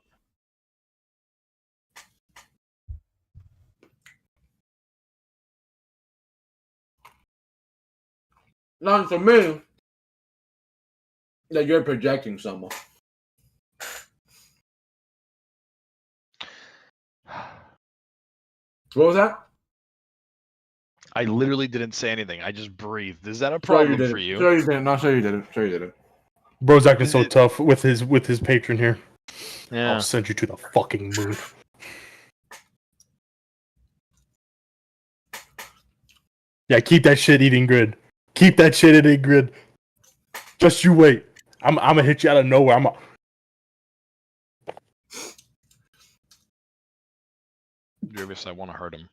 Not for me. That you're projecting someone. What was that? I literally didn't say anything. I just breathed. Is that a Sure you problem didn't. for you? Sure you didn't. No, sure you didn't. Sure you didn't. Bro's acting so tough with his patron here. Yeah. I'll send you to the fucking moon. Yeah, keep that shit eating grid. Keep that shit eating grid. Just you wait. I'm gonna hit you out of nowhere. Grievous, I want to hurt him.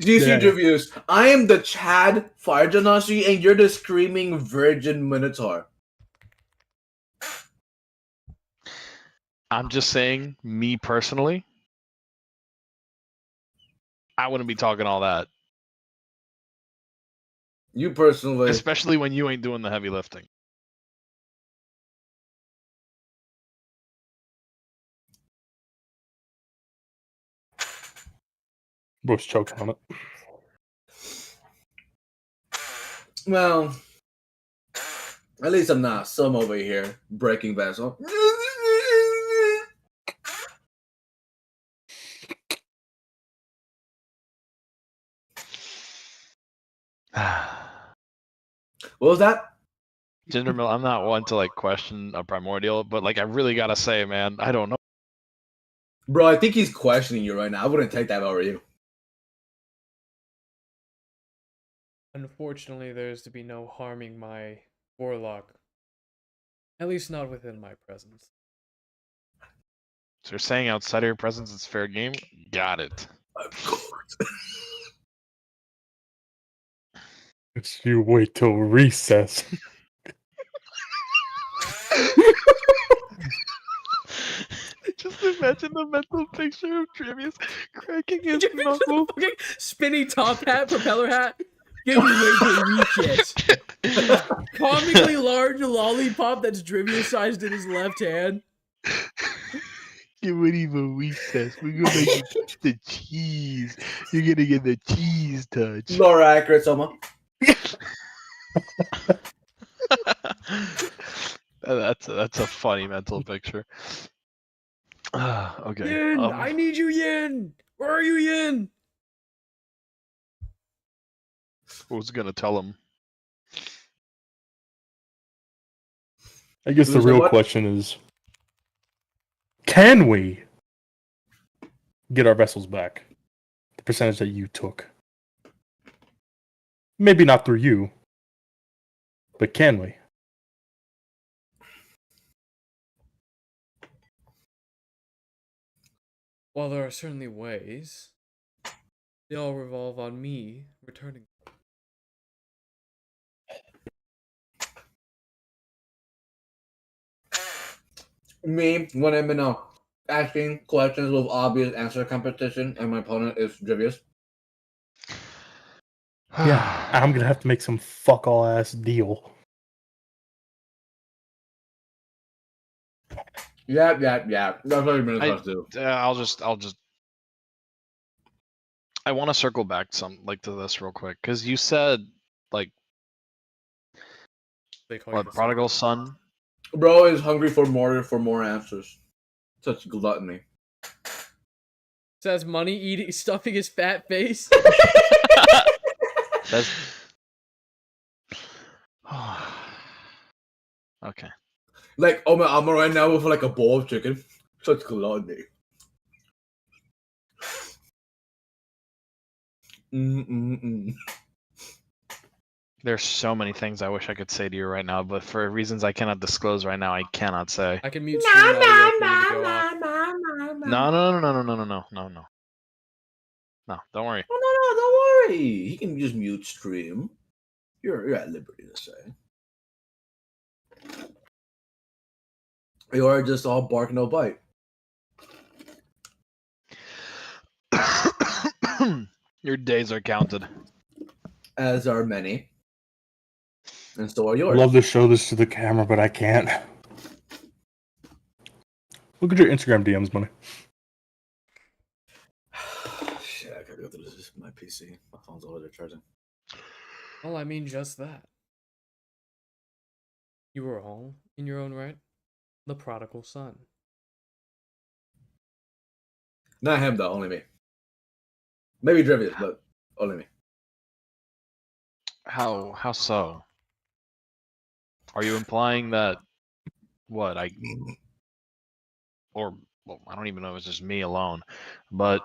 Do you see, Yeah. Drivius? I am the Chad Fire Genasi, and you're the Screaming Virgin Minotaur. I'm just saying, me personally, I wouldn't be talking all that. You personally. Especially when you ain't doing the heavy lifting. Bro's choking on it. Well, at least I'm not some over here breaking vessel. What was that? Ginger Mill, I'm not one to like question a primordial, but like I really gotta say, man, I don't know. Bro, I think he's questioning you right now. I wouldn't take that if I were you. Unfortunately, there's to be no harming my warlock. At least not within my presence. So you're saying outside of your presence it's fair game? Got it. Of course. It's you wait till recess. Just imagine the mental picture of Trivius cracking his Did you picture knuckle. the fucking spinny top hat, propeller hat? Give me wait till recess. Comically large lollipop that's Drivia sized in his left hand. You wouldn't even recess. We're gonna make you touch the cheese. You're gonna get the cheese touch. More accurate, Soma. That's a funny mental picture. Okay. Yin! I need you, Yin! Where are you, Yin? Who's gonna tell him? I guess the Who's the real what? question is, can we get our vessels back? The percentage that you took. Maybe not through you, but can we? While there are certainly ways, they all revolve on me returning. Me, when I'm in a asking questions with obvious answer competition, and my opponent is Drivius. Yeah, I'm gonna have to make some fuck all ass deal. Yeah. That's what you've been supposed to do. I'll just. I want to circle back to this real quick because you said like They call you what the prodigal son. Bro is hungry for more answers. Such gluttony. Says money eating, stuffing his fat face. That's okay. Like, oh my, I'm right now with like a bowl of chicken. Such gluttony. There's so many things I wish I could say to you right now, but for reasons I cannot disclose right now, I cannot say. I can mute stream audio if we need to go off. No. No, don't worry. No, don't worry. He can just mute stream. You're at liberty to say. You are just all bark, no bite. Your days are counted. As are many. And so are I'd yours. love to show this to the camera, but I can't. Look at your Instagram DMs, money. Shit, I gotta go through this. My PC. My phone's over there charging. Well, I mean just that. You were all, in your own right, the prodigal son. Not him though, only me. Maybe Drivius, but only me. How so? Are you implying that what I or well, I don't even know if it's just me alone, but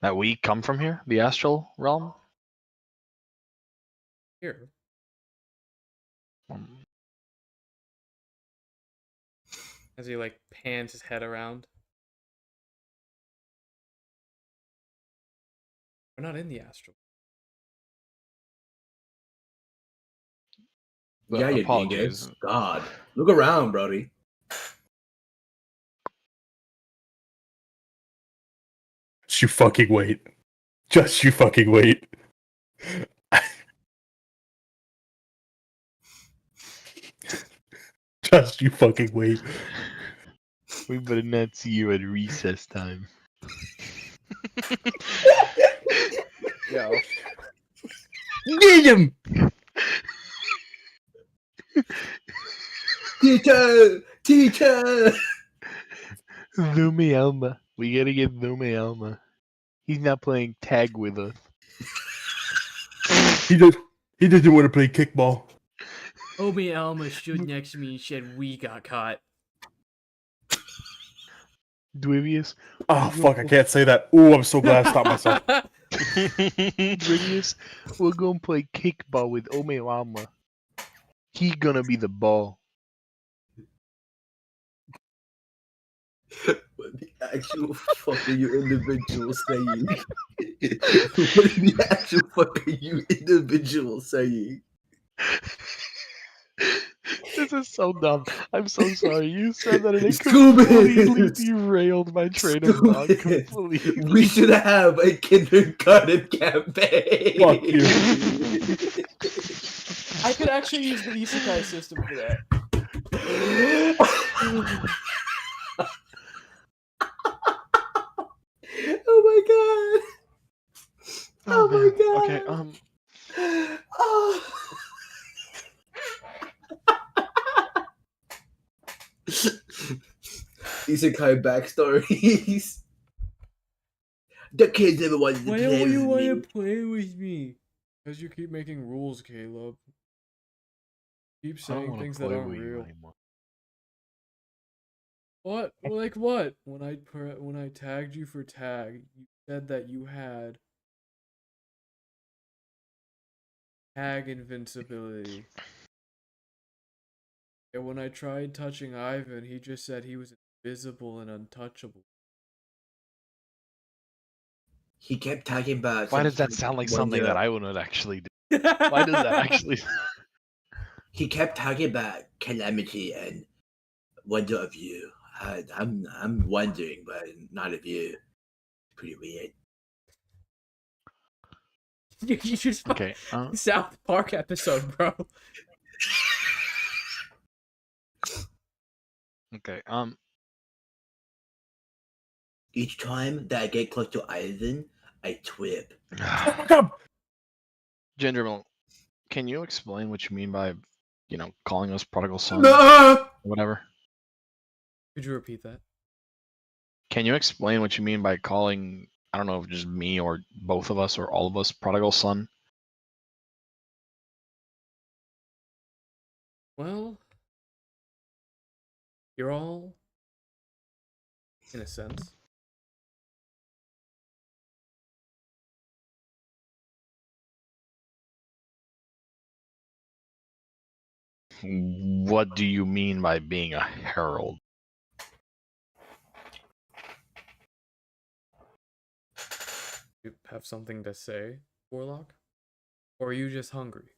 that we come from here, the astral realm? Here. As he like pans his head around. We're not in the astral. Yeah, you apologies. dingus. God. Look around, Brody. Just you fucking wait. Just you fucking wait. Just you fucking wait. We better not see you at recess time. Yo. Get him! Teacher! Teacher! Lumi Alma. We gotta get Lumi Alma. He's not playing tag with us. He didn't want to play kickball. Obi Alma stood next to me and said we got caught. Dwivius. Oh fuck, I can't say that. Ooh, I'm so glad I stopped myself. Dwivius, we're gonna play kickball with Ome Alma. He gonna be the ball. What the actual fuck are you individuals saying? What the actual fuck are you individuals saying? This is so dumb. I'm so sorry. You said that and it Stupid! completely derailed my train of thought. Stupid. Completely. We should have a kindergarten campaign. Fuck you. I could actually use the isekai system for that. Oh my god. Oh my man. god. Okay, Oh. Isekai backstories. The kids never wanted to Why play don't you with want me. to play with me? Because you keep making rules, Caleb. Keep I don't saying want things to that play aren't with you real. anymore. What? Like what? When I tagged you for tag, you said that you had tag invincibility. And when I tried touching Ivan, he just said he was invisible and untouchable. He kept talking about. Why does that sound like something that I would actually do? Why does that actually? He kept talking about calamity and wonder of you. I'm wondering, but not of you. Pretty weird. You just Okay. South Park episode, bro. Okay. Each time that I get close to Ivan, I trip. Oh my god! Gendermill, can you explain what you mean by, calling us prodigal son? No! Whatever. Could you repeat that? Can you explain what you mean by calling, I don't know, just me or both of us or all of us prodigal son? Well, you're all, in a sense. What do you mean by being a herald? You have something to say, Warlock? Or are you just hungry?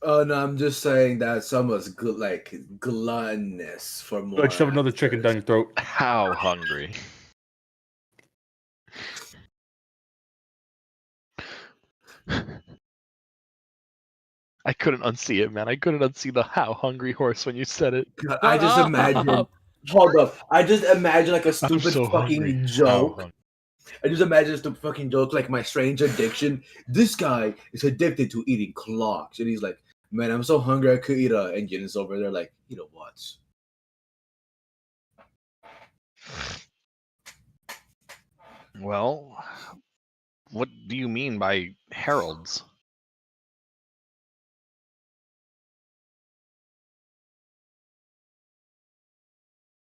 Oh no, I'm just saying that someone's good, like gluttonous for more. Just shove another chicken down your throat. How hungry? I couldn't unsee it, man. I couldn't unsee the how hungry horse when you said it. God, I just imagine. Hold up. I just imagine like a stupid so fucking hungry. How joke. hungry? I just imagine a stupid fucking joke like my strange addiction. This guy is addicted to eating clocks, and he's like, "Man, I'm so hungry I could eat a." And Jin's over there like, "You know what? Well, what do you mean by heralds?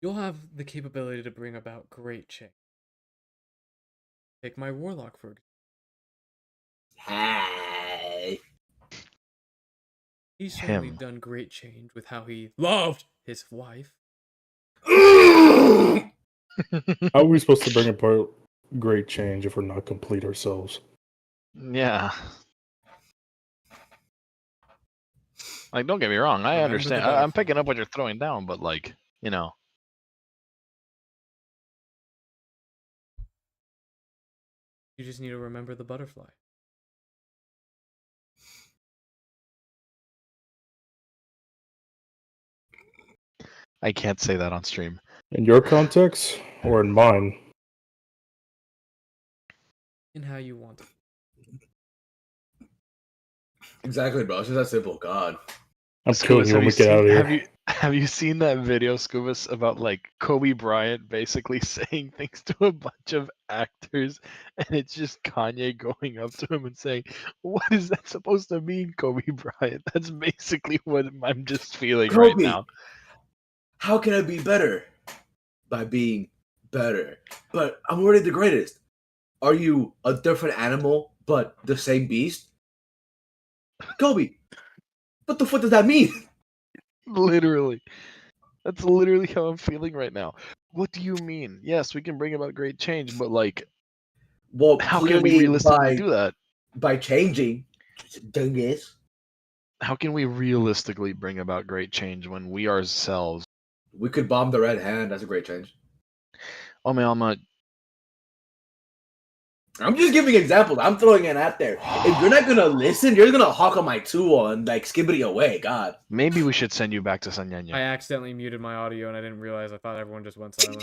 You'll have the capability to bring about great change. Take my Warlock, for example. Hey." He's certainly Him. done great change with how he loved his wife. How are we supposed to bring about great change if we're not complete ourselves? Yeah. Like, don't get me wrong. I Remember the understand. I'm butterfly. picking up what you're throwing down, but like, you know. You just need to remember the butterfly. I can't say that on stream. In your context or in mine? In how you want it. Exactly, bro. It's just that simple. God. I'm killing Scubas, you when we get out of here. have you seen that video, Scubas, about like Kobe Bryant basically saying things to a bunch of actors, and it's just Kanye going up to him and saying, "What is that supposed to mean, Kobe Bryant?" That's basically what I'm just feeling right Kobe, now. how can I be better? By being better. But I'm already the greatest. Are you a different animal but the same beast? Kobe, what the fuck does that mean? Literally. That's literally how I'm feeling right now. What do you mean? Yes, we can bring about great change, but like, Well, how can we clearly realistically do that? by changing, dingus. How can we realistically bring about great change when we ourselves? We could bomb the Red Hand. That's a great change. Oh man, I'm just giving examples. I'm throwing it out there. If you're not gonna listen, you're gonna hawk on my 2 and like skibbity away. God. maybe we should send you back to I Sanyanya. accidentally muted my audio and I didn't realize. I thought everyone just went silent.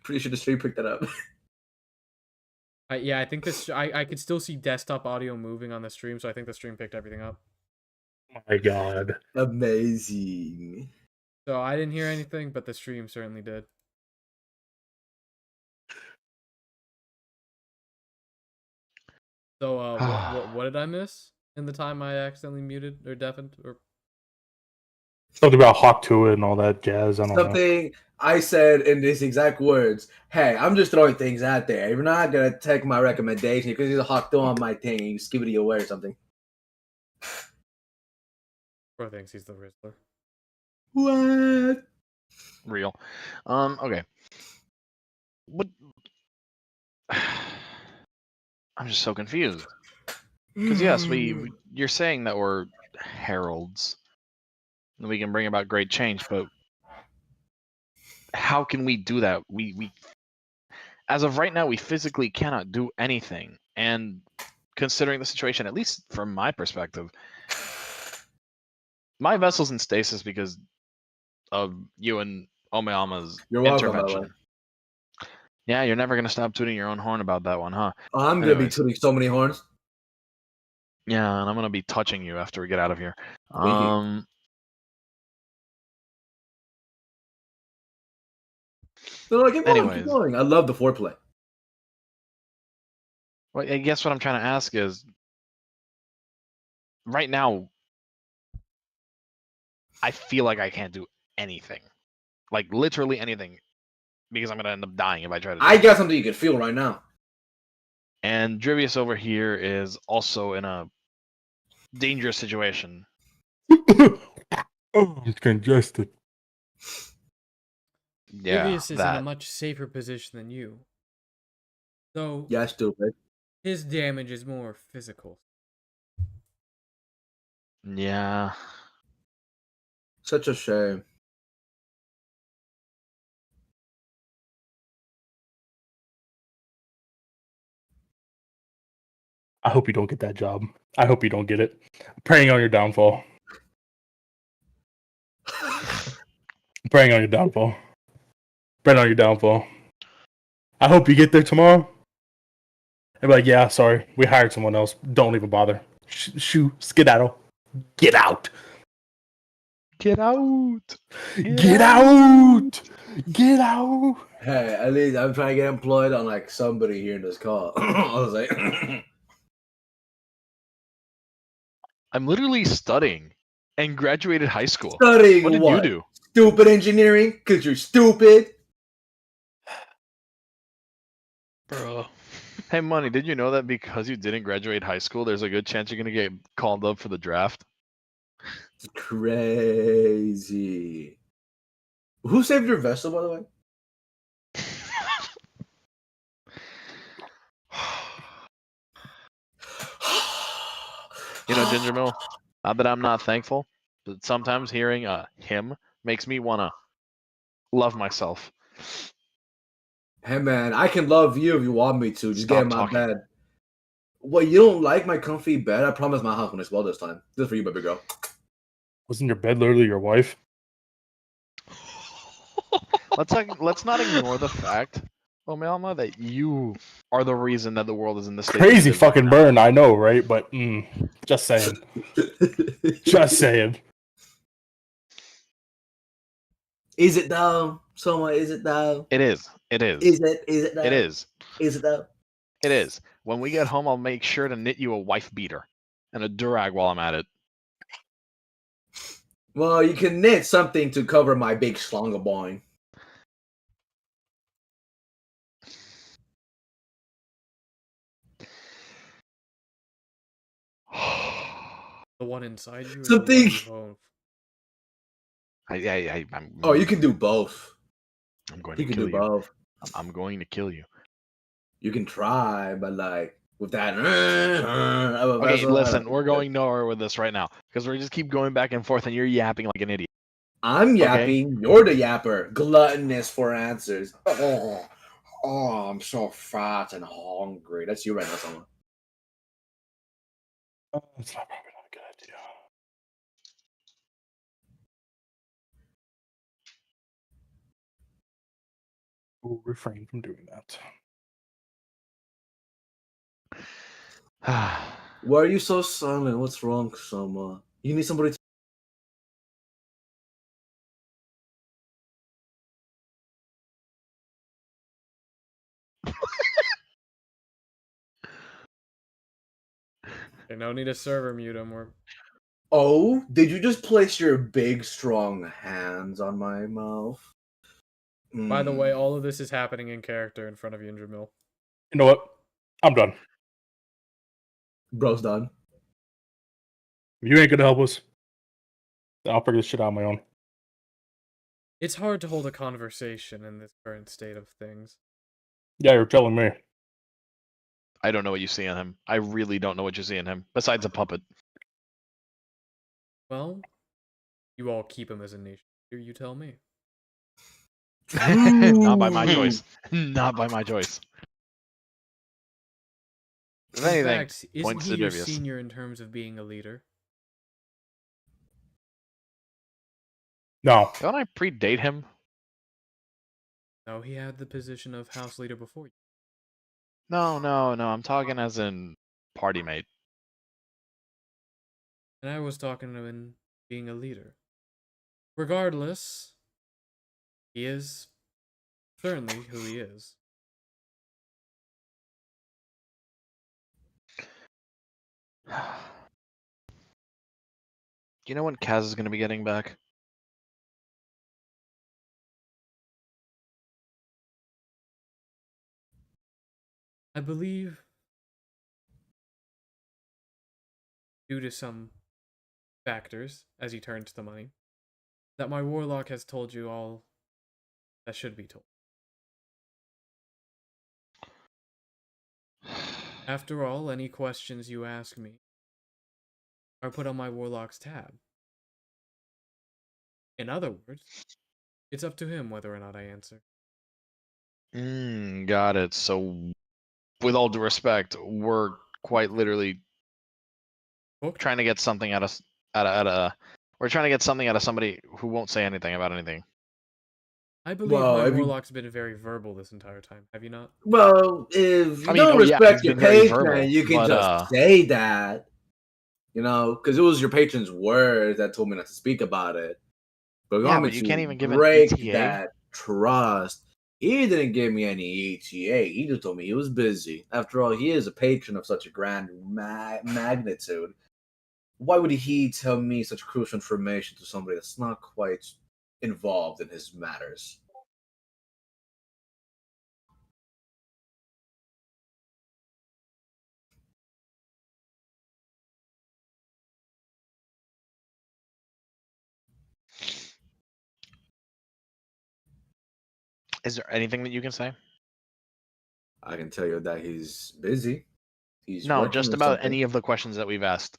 Pretty sure the stream picked that up. Yeah, I think this. I could still see desktop audio moving on the stream, so I think the stream picked everything up. My God. Amazing. So I didn't hear anything, but the stream certainly did. So what did I miss in the time I accidentally muted or deafened or? Something about Hawk to it and all that jazz. I don't know. Something I said in these exact words. Hey, I'm just throwing things out there. You're not gonna take my recommendation because he's a hawk on my thing and you skibbity away or something. Bro thinks he's the Rizzler. What? Real. Okay. What? I'm just so confused. Because yes, you're saying that we're heralds, and we can bring about great change, but how can we do that? We as of right now, we physically cannot do anything. And considering the situation, at least from my perspective, my vessel's in stasis because of you and Omeyama's You're welcome, by the way. intervention. Yeah, you're never gonna stop tooting your own horn about that one, huh? I'm gonna be Anyways. tooting so many horns. Yeah, and I'm gonna be touching you after we get out of here. Winky. So like, keep going, keep Anyways. going. I love the foreplay. Well, I guess what I'm trying to ask is, right now, I feel like I can't do anything, like literally anything, because I'm gonna end up dying if I try to. I got something you can feel right now. And Drivius over here is also in a dangerous situation. Oh, it's congested. Yeah, Vivius is in a that. much safer position than you. Though Yeah, stupid. his damage is more physical. Yeah. Such a shame. I hope you don't get that job. I hope you don't get it. I'm praying on your downfall. Praying on your downfall. Praying on your downfall. I hope you get there tomorrow. And be like, yeah, sorry, we hired someone else. Don't even bother. Shoo, skedaddle. Get out. Get out. Get out. Get out. Hey, at least I'm trying to get employed on like somebody here in this call. I was like, I'm literally studying and graduated high school. studying What did you do? Stupid engineering, because you're stupid. Bro. Hey, Money, did you know that because you didn't graduate high school, there's a good chance you're gonna get called up for the draft? It's crazy. Who saved your vessel, by the way? You know, Ginger Mill, not that I'm not thankful, but sometimes hearing him makes me wanna love myself. Hey man, I can love you if you want me to. Just get in Stop my talking. bed. What, you don't like my comfy bed? I promise my house will explode this time. Just for you, baby girl. Wasn't your bed literally your wife? Let's not ignore the fact, Omelma, that you are the reason that the world is in the state. Crazy that it is right fucking now. burn, I know, right? But just saying. Just saying. Is it though? Soma, is it though? It is. It is. Is it? Is it though? It is. Is it though? It is. When we get home, I'll make sure to knit you a wife beater and a durag while I'm at it. Well, you can knit something to cover my big schlonga boing. The one inside you or Something- the one you hold? I'm. Oh, you can do both. I'm going You to can kill do you. both. I'm going to kill you. You can try, but like with that. Okay, listen, we're going nowhere with this right now because we just keep going back and forth, and you're yapping like an idiot. I'm yapping. You're the yapper. Gluttonous for answers. Oh, I'm so fat and hungry. That's you right now, someone. That's probably not a good idea. We'll refrain from doing that. Why are you so silent? What's wrong, Soma? You need somebody to. Okay, no need to server mute him. Oh, did you just place your big, strong hands on my mouth? By the way, all of this is happening in character in front of you, Jamil. You know what? I'm done. Bro's done. If you ain't gonna help us, I'll figure this shit out on my own. It's hard to hold a conversation in this current state of things. Yeah, you're telling me. I don't know what you see in him. I really don't know what you see in him. Besides a puppet. Well, you all keep him as a nation. You tell me. Not by my choice. Not by my choice. If In anything, fact, isn't points he to your Divius. senior in terms of being a leader? No. Don't I predate him? No, he had the position of house leader before you. No. I'm talking as in party mate. And I was talking to him in being a leader. Regardless, he is certainly who he is. Do you know when Kaz is going to be getting back? I believe, due to some factors, as he turns to the money, that my warlock has told you all that should be told. After all, any questions you ask me are put on my warlock's tab. In other words, it's up to him whether or not I answer. Got it. So, with all due respect, we're quite literally Booked? trying to get something we're trying to get something out of somebody who won't say anything about anything. I believe Well, my I mean- warlock's been very verbal this entire time. Have you not? Well, if you I mean, don't oh, yeah, respect he's your been very patron, verbal, you can but, just say that. You know, because it was your patron's words that told me not to speak about it. But Yeah, want me but you to can't even give an break ETA. that trust. He didn't give me any ETA. He just told me he was busy. After all, he is a patron of such a grand magnitude. Why would he tell me such crucial information to somebody that's not quite involved in his matters? Is there anything that you can say? I can tell you that he's busy. He's No, working just on about something. any of the questions that we've asked.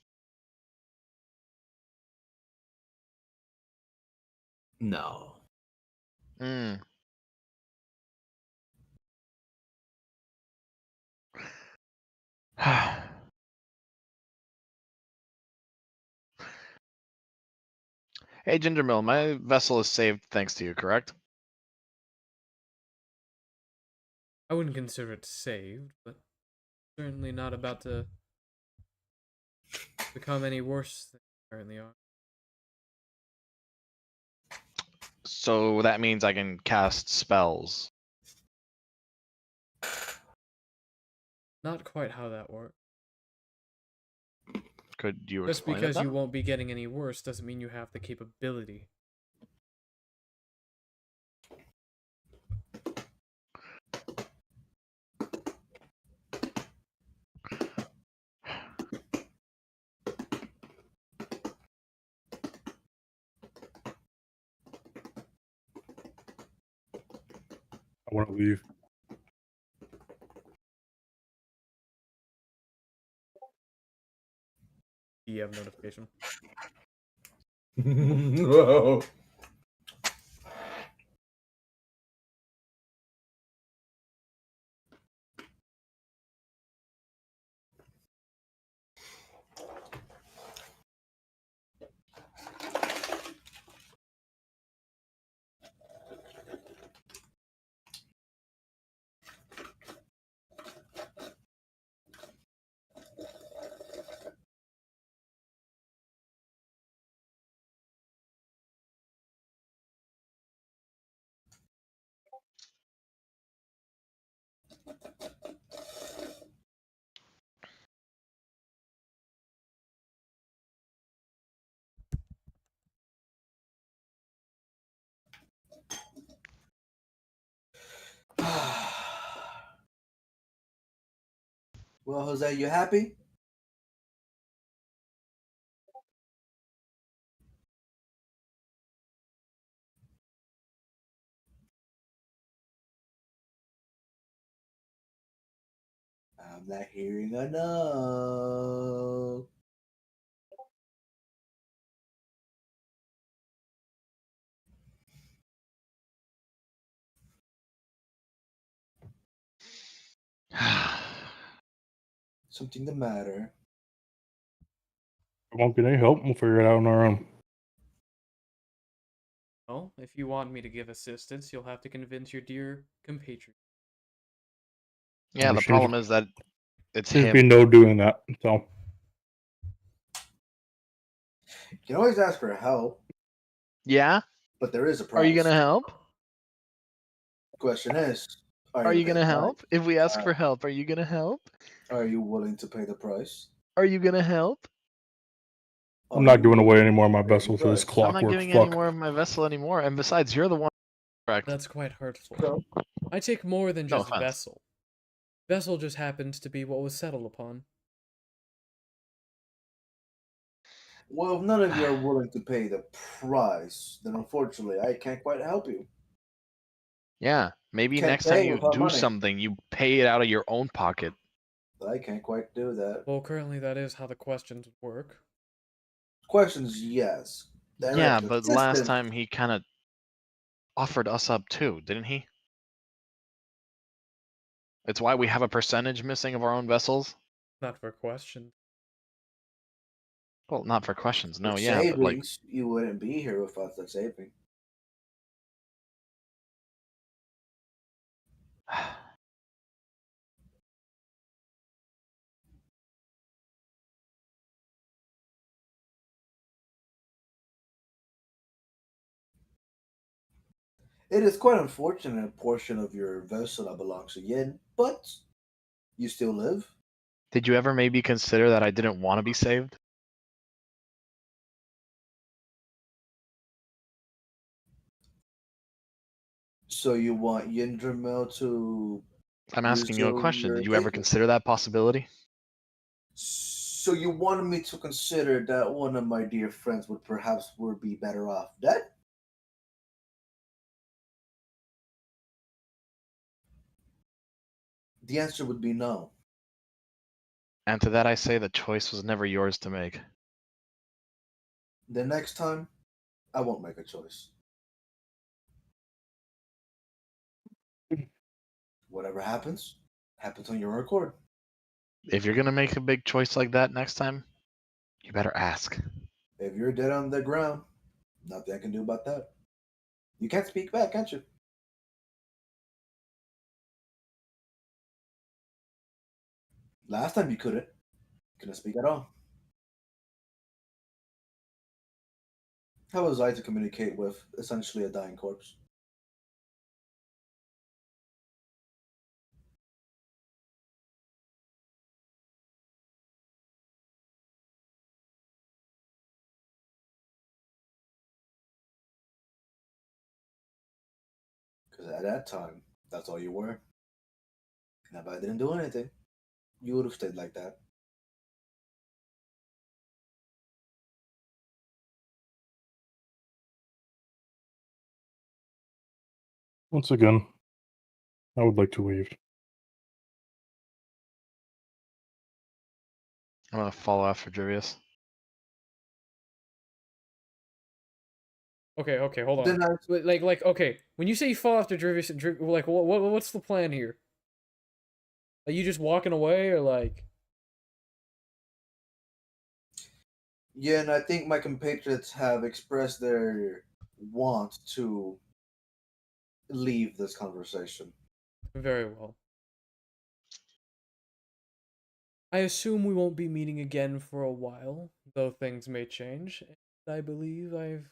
No. Mm. Hey, Gingermill, my vessel is saved thanks to you, correct? I wouldn't consider it saved, but certainly not about to become any worse than they currently are. So that means I can cast spells. Not quite how that works. Could you Just explain it because you then? won't be getting any worse doesn't mean you have the capability. I want to leave. DM notification. Whoa. Well, Jose, you happy? I'm not hearing a no. Something the matter. I won't get any help. We'll figure it out on our own. Well, if you want me to give assistance, you'll have to convince your dear compatriot. Yeah, the Seems- problem is that it's Seems to be him. no doing that. So You can always ask for help, Yeah? but there is a price. Are you gonna help? Question is, Are you pay gonna the help? price? If we ask for help, are you gonna help? Are you willing to pay the price? Are you gonna help? I'm Are not you giving away willing any more of to my pay the vessel to this price? I'm not clockwork giving any fuck. more of my vessel anymore. And besides, you're the one. Correct. That's quite hurtful. So, I take more than No just offense. vessel. Vessel just happens to be what was settled upon. well, if none of you are willing to pay the price, then unfortunately, I can't quite help you. Yeah, maybe Can't next time pay you without do money. something, you pay it out of your own pocket. I can't quite do that. Well, currently that is how the questions work. Questions, yes. Yeah, Direct but last assistance. time he kind of offered us up too, didn't he? It's why we have a percentage missing of our own vessels. Not for questions. Well, not for questions, no, For yeah, but like, savings, you wouldn't be here without the saving. It is quite unfortunate a portion of your vessel that belongs to Yin, but you still live. did you ever maybe consider that I didn't want to be saved? So you want Yindramel to I'm asking you a resume question. your Did you ever engagement? consider that possibility? So you wanted me to consider that one of my dear friends would be better off dead? the answer would be no. And to that I say the choice was never yours to make. The next time, I won't make a choice. Whatever happens, happens on your own accord. If you're gonna make a big choice like that next time, you better ask. If you're dead on the ground, nothing I can do about that. You can't speak back, can't you? Last time you couldn't. Couldn't speak at all. How was I to communicate with essentially a dying corpse? Because at that time, that's all you were. And if I didn't do anything, you would have stayed like that. Once again, I would like to leave. I'm gonna follow after Drivius. Okay, hold on. Then I, Like, okay. When you say you fall after Drivius, like, what's the plan here? Are you just walking away, or like? yeah, and I think my compatriots have expressed their want to leave this conversation. Very well. I assume we won't be meeting again for a while, though things may change. I believe I've,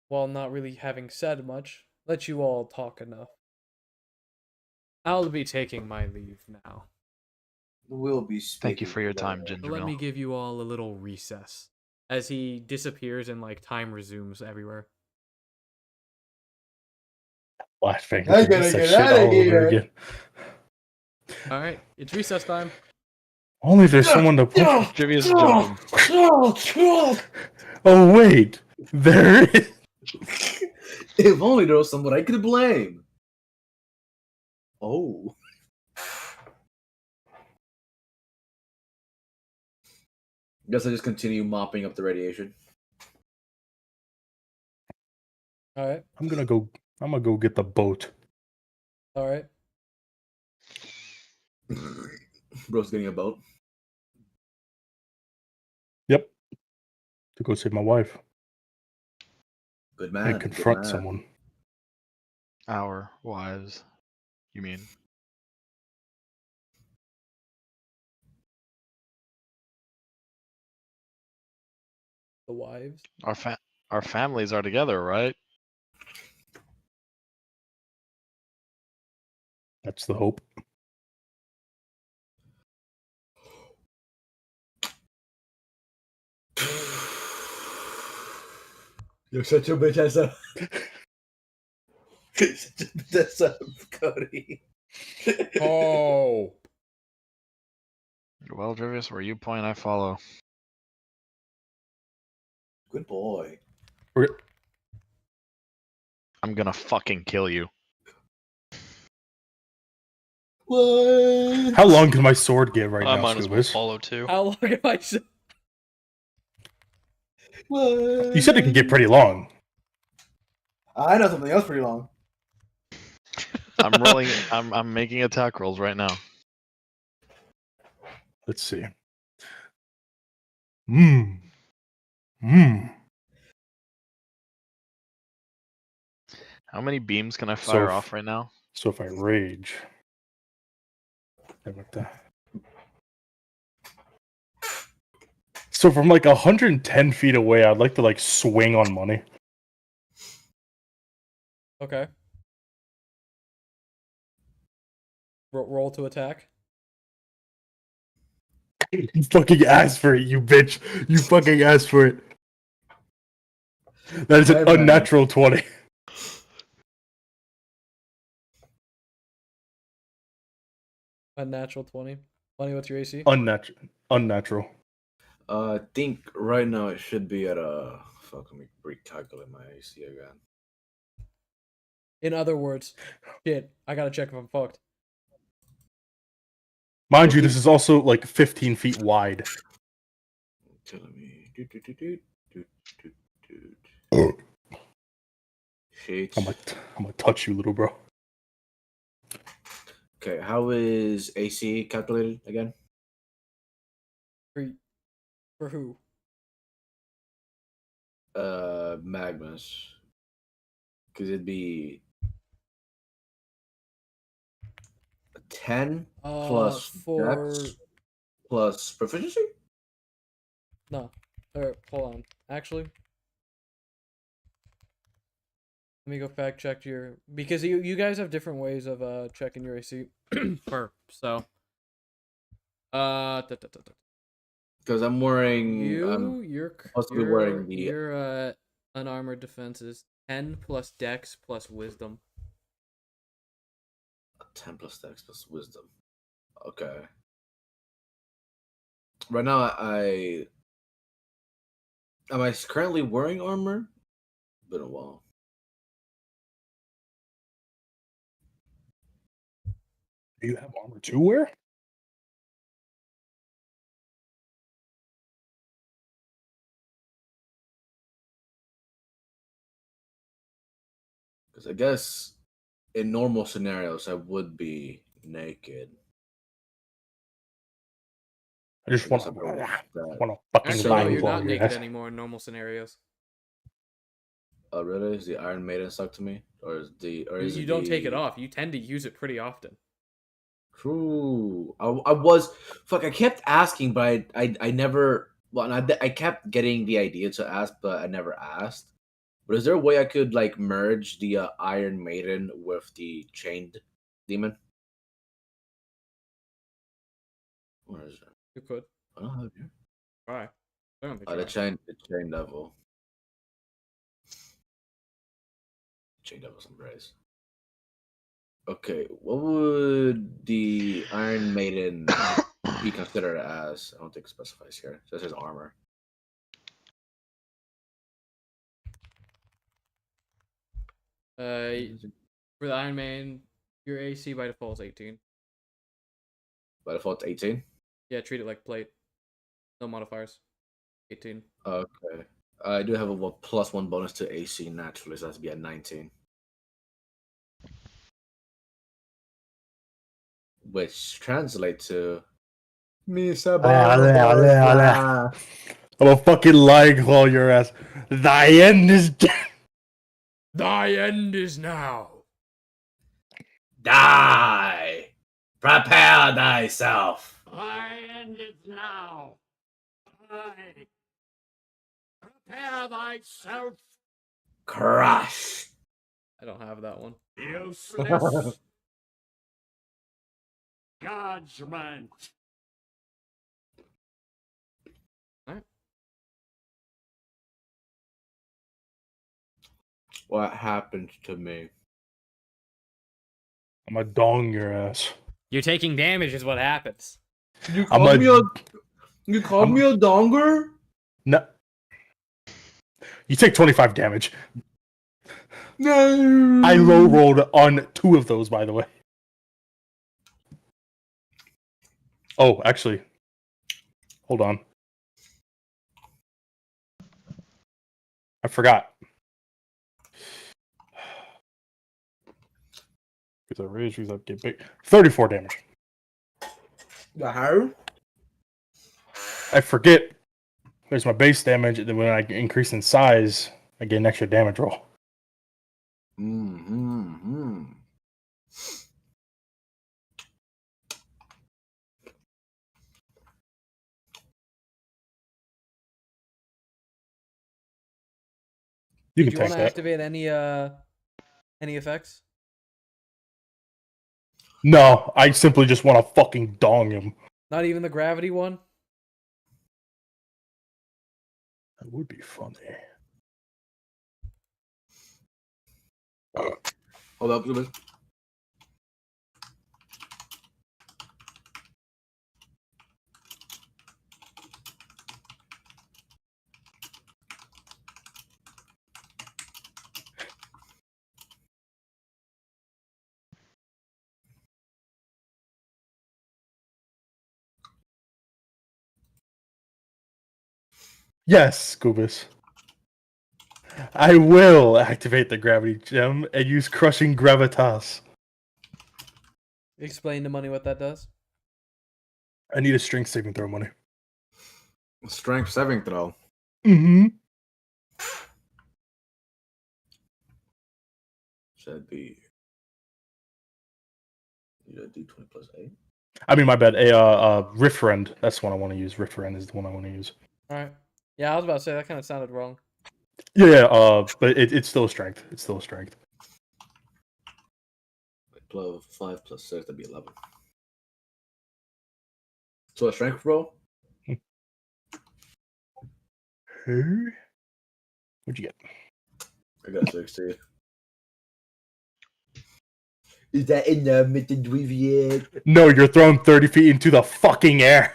while not really having said much, let you all talk enough. I'll be taking my leave now. We'll be speaking. Thank you for your time, together. Ginger Let me Mill. give you all a little recess. As he disappears and like time resumes everywhere. Flashbang. I It's gotta that get shit outta all over here. again. Alright, it's recess time. Only if there's someone to push. Drivius jumping. Oh wait, there is. If only there was someone I could blame. Oh. Guess I just continue mopping up the radiation. Alright, I'm gonna go get the boat. alright. Bro's getting a boat. Yep. To go save my wife Good man. and good confront man. someone. Our wives, you mean? The wives. Our families are together, right? That's the hope. You're such a bitch ass up. Such a bitch ass up, Cody. Oh. Well, Drivius, where you point, I follow. Good boy. I'm gonna fucking kill you. What? How long can my sword get right I now, might as well Scubas? follow too. How long am I? What? You said it can get pretty long. I know something else pretty long. I'm rolling. I'm making attack rolls right now. Let's see. Mmm. How many beams can I fire So off right now? So if I rage, how about that? So from like 110 feet away, I'd like to like swing on money. Okay. Roll to attack. You fucking asked for it, you bitch. You fucking asked for it. That is an Hey, man. unnatural 20. Unnatural 20. Funny, what's your AC? Unnatural. I think right now it should be at a. Fuck, let me recalculate my AC again. In other words, shit, I gotta check if I'm fucked. Mind you, this is also like 15 feet wide. Telling me. I'm Sheets. gonna touch you, little bro. Okay, how is AC calculated again? For who? Magnus. Because it'd be 10 plus for dex plus proficiency? no. Hold on. Actually, let me go fact check your because you guys have different ways of checking your AC. So Because I'm wearing. I'm you're possibly wearing the. your unarmored defense is 10 plus dex plus wisdom. 10 plus dex plus wisdom. Okay. Right now, am I currently wearing armor? Been a while. Do you have armor to wear? Because I guess in normal scenarios, I would be naked. I just I want guess to I don't want that. fucking Actually, no, line you're claw not your naked ass. anymore in normal scenarios. Oh, really? Is the Iron Maiden stuck to me, or is You it don't take it the? off. You tend to use it pretty often. True. I was fuck. I kept asking, but I never. Well, and I kept getting the idea to ask, but I never asked. But is there a way I could like merge the Iron Maiden with the Chained Demon? Where is it? You could I don't have it here. try. Certainly The Chained Devil. Chained Devil's Embrace. Okay, what would the Iron Maiden be considered as? I don't think it specifies here. It says armor. For the Iron Man, your AC by default is 18. By default, 18. Yeah, treat it like plate. No modifiers. 18. Okay. I do have a +1 bonus to AC naturally, so that's be at 19. Which translates to Misa I'm a fucking line claw your ass. Thy end is Thy end is now. Die! Prepare thyself! Thy end is now. Aye. Prepare thyself, Crush! I don't have that one. useless judgment. What happened to me? I'm a dong your ass. You're taking damage is what happens. You I'm called a- me a You called me a donger? No. You take 25 damage. No. I low rolled on 2 of those, by the way. Oh, actually. Hold on. I forgot. Because I raise, because I get big. 34 damage. The how? I forget. There's my base damage, and then when I increase in size, I get an extra damage roll. Mm-hmm. You Did can you want take to that. activate any effects? No, I simply just want to fucking dong him. Not even the gravity one? That would be funny. Hold up, Lewis. Yes, Scubus. I will activate the gravity gem and use crushing gravitas. Explain to Money what that does. I need a strength saving throw, Money. Strength saving throw. Mm-hmm. Should be. You got D20 plus 8. I mean, my bad. Riffrend. That's the one I want to use. Riffrend is the one I want to use. All right. Yeah, I was about to say that kind of sounded wrong. Yeah, but it's still a strength. It's still a strength. Plus 5 plus 6, that'd be 11. So a strength roll? What'd you get? I got 60. Is that enough, Mr. Dweevian? No, you're thrown 30 feet into the fucking air.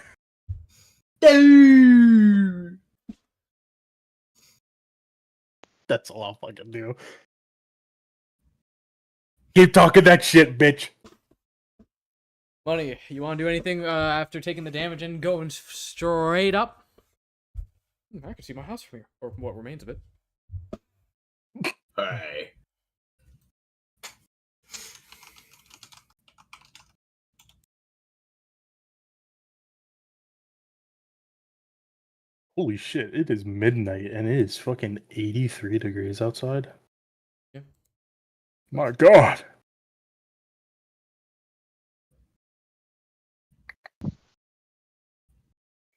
That's all I'll fucking do. Keep talking that shit, bitch. Money, you want to do anything after taking the damage and going straight up? I can see my house from here, or what remains of it. Hey. Holy shit, it is midnight and it is fucking 83 degrees outside. Yeah. My god.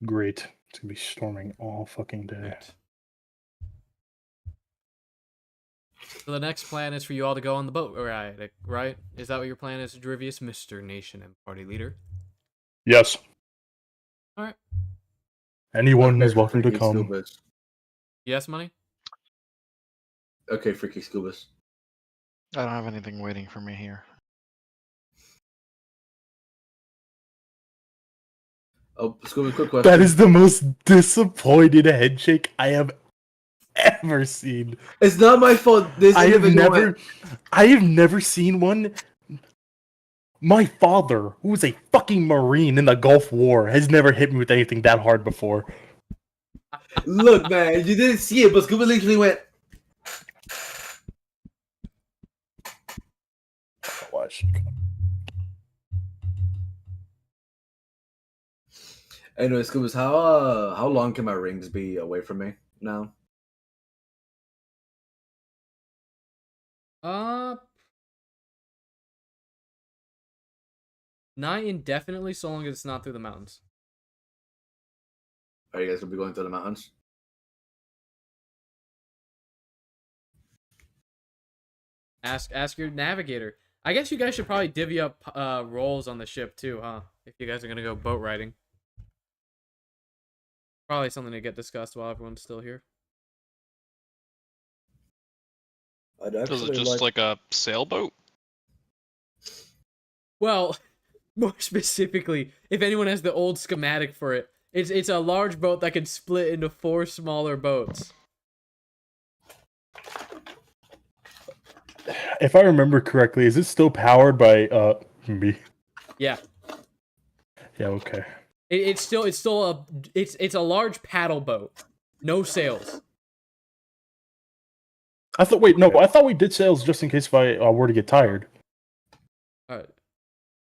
Great. It's gonna be storming all fucking day. Right. So the next plan is for you all to go on the boat ride, right? Is that what your plan is, Drivius, Mr. Nation and Party Leader? Yes. Alright. Anyone is Okay, welcome to freaky come. Scubas. Yes, Money? Okay, freaky Scubas. I don't have anything waiting for me here. Oh, Scubas, quick question. That is the most disappointed headshake I have ever seen. It's not my fault. This I have individual never seen one. My father, who was a fucking Marine in the Gulf War, has never hit me with anything that hard before. Look, man, you didn't see it, but Scubas literally went. Watch. Anyway, Scubas, how long can my rings be away from me now? Not indefinitely, so long as it's not through the mountains. Are you guys gonna be going through the mountains? Ask your navigator. I guess you guys should probably divvy up roles on the ship too, huh? If you guys are gonna go boat riding. Probably something to get discussed while everyone's still here. I'd Is actually it just like a sailboat? Well, more specifically, if anyone has the old schematic for it, it's a large boat that can split into 4 smaller boats. If I remember correctly, is it still powered by me? Yeah. Yeah, okay. It's a large paddle boat. No sails. I thought I thought we did sails just in case if I were to get tired.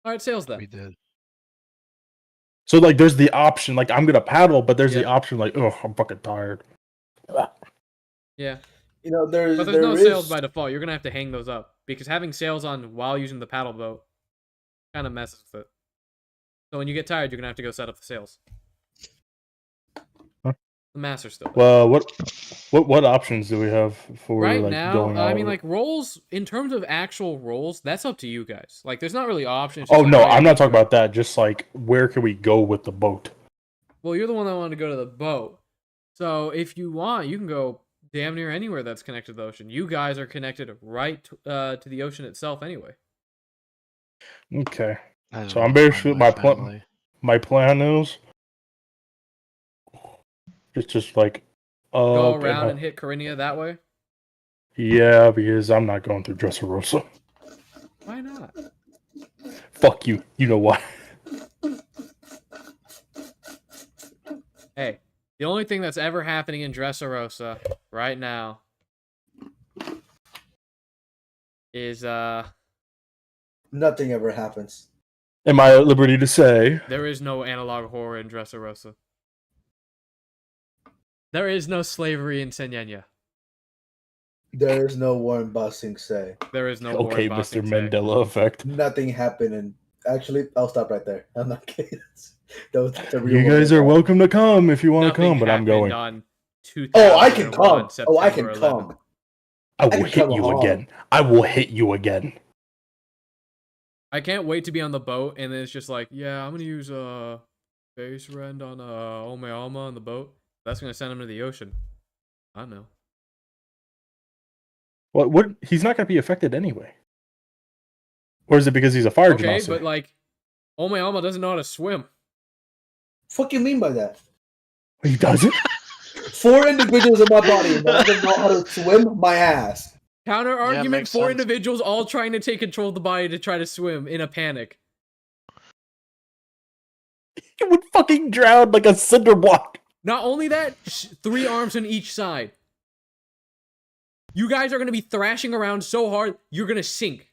Alright, sails then. We did. So like there's the option, like I'm gonna paddle, but there's the Yeah. option like, oh, I'm fucking tired. Yeah. You know, But there's there no is- sails by default. You're gonna have to hang those up. Because having sails on while using the paddle boat kind of messes with it. So when you get tired, you're gonna have to go set up the sails. Huh? The masts are still there. Well, what options do we have for Right like now, going I out? mean, like roles in terms of actual roles, that's up to you guys. Like, there's not really options. Oh just like, no, yeah, I'm you not talking go. about that. Just like where can we go with the boat? Well, you're the one that wanted to go to the boat. So if you want, you can go damn near anywhere that's connected to the ocean. You guys are connected right to the ocean itself anyway. Okay. I just So I'm wanna find basically my my plan. family. My plan is it's just like Go up around and and hit Corinia that way. yeah, because I'm not going through Dressrosa. Why not? Fuck you. You know why? Hey, The only thing that's ever happening in Dressrosa right now is Nothing ever happens. Am I at liberty to say? there is no analog horror in Dressrosa. There is no slavery in Senyenya. There is no Warren Bussing say. There is no Okay, Warren Mr. Buffett say. Mandela effect. Nothing happened, and actually, I'll stop right there. I'm not kidding. That was the real You guys one. are welcome to come if you want to Nothing come, but I'm happened going. on Oh, I can 2001, come. Oh, I can September 11th. come. I will can hit come you home. again. I will hit you again. I can't wait to be on the boat, and then it's just like, yeah, I'm gonna use base rend on Omeama on the boat. That's gonna send him to the ocean. I know. What? He's not going to be affected anyway. Or is it because he's a fire Okay, genasi? but like, Omeama doesn't know how to swim. Fuck you mean by that? He doesn't? 4 individuals in my body that doesn't know how to swim my ass. Counter argument: makes 4 sense. individuals all trying to take control of the body to try to swim in a panic. He would fucking drown like a cinder block. Not only that, 3 arms on each side. You guys are gonna be thrashing around so hard, you're gonna sink.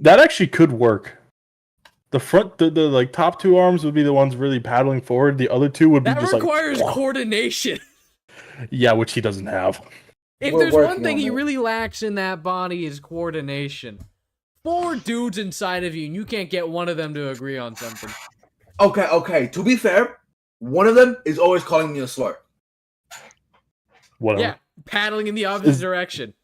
That actually could work. The front, the like top 2 arms would be the ones really paddling forward. The other 2 would be That just requires like, coordination. yeah, which he doesn't have. If We're there's one working thing on he it. really lacks in that body is coordination. 4 dudes inside of you, and you can't get one of them to agree on something. Okay. To be fair, one of them is always calling me a slur. Whatever. Yeah, paddling in the opposite Is- direction.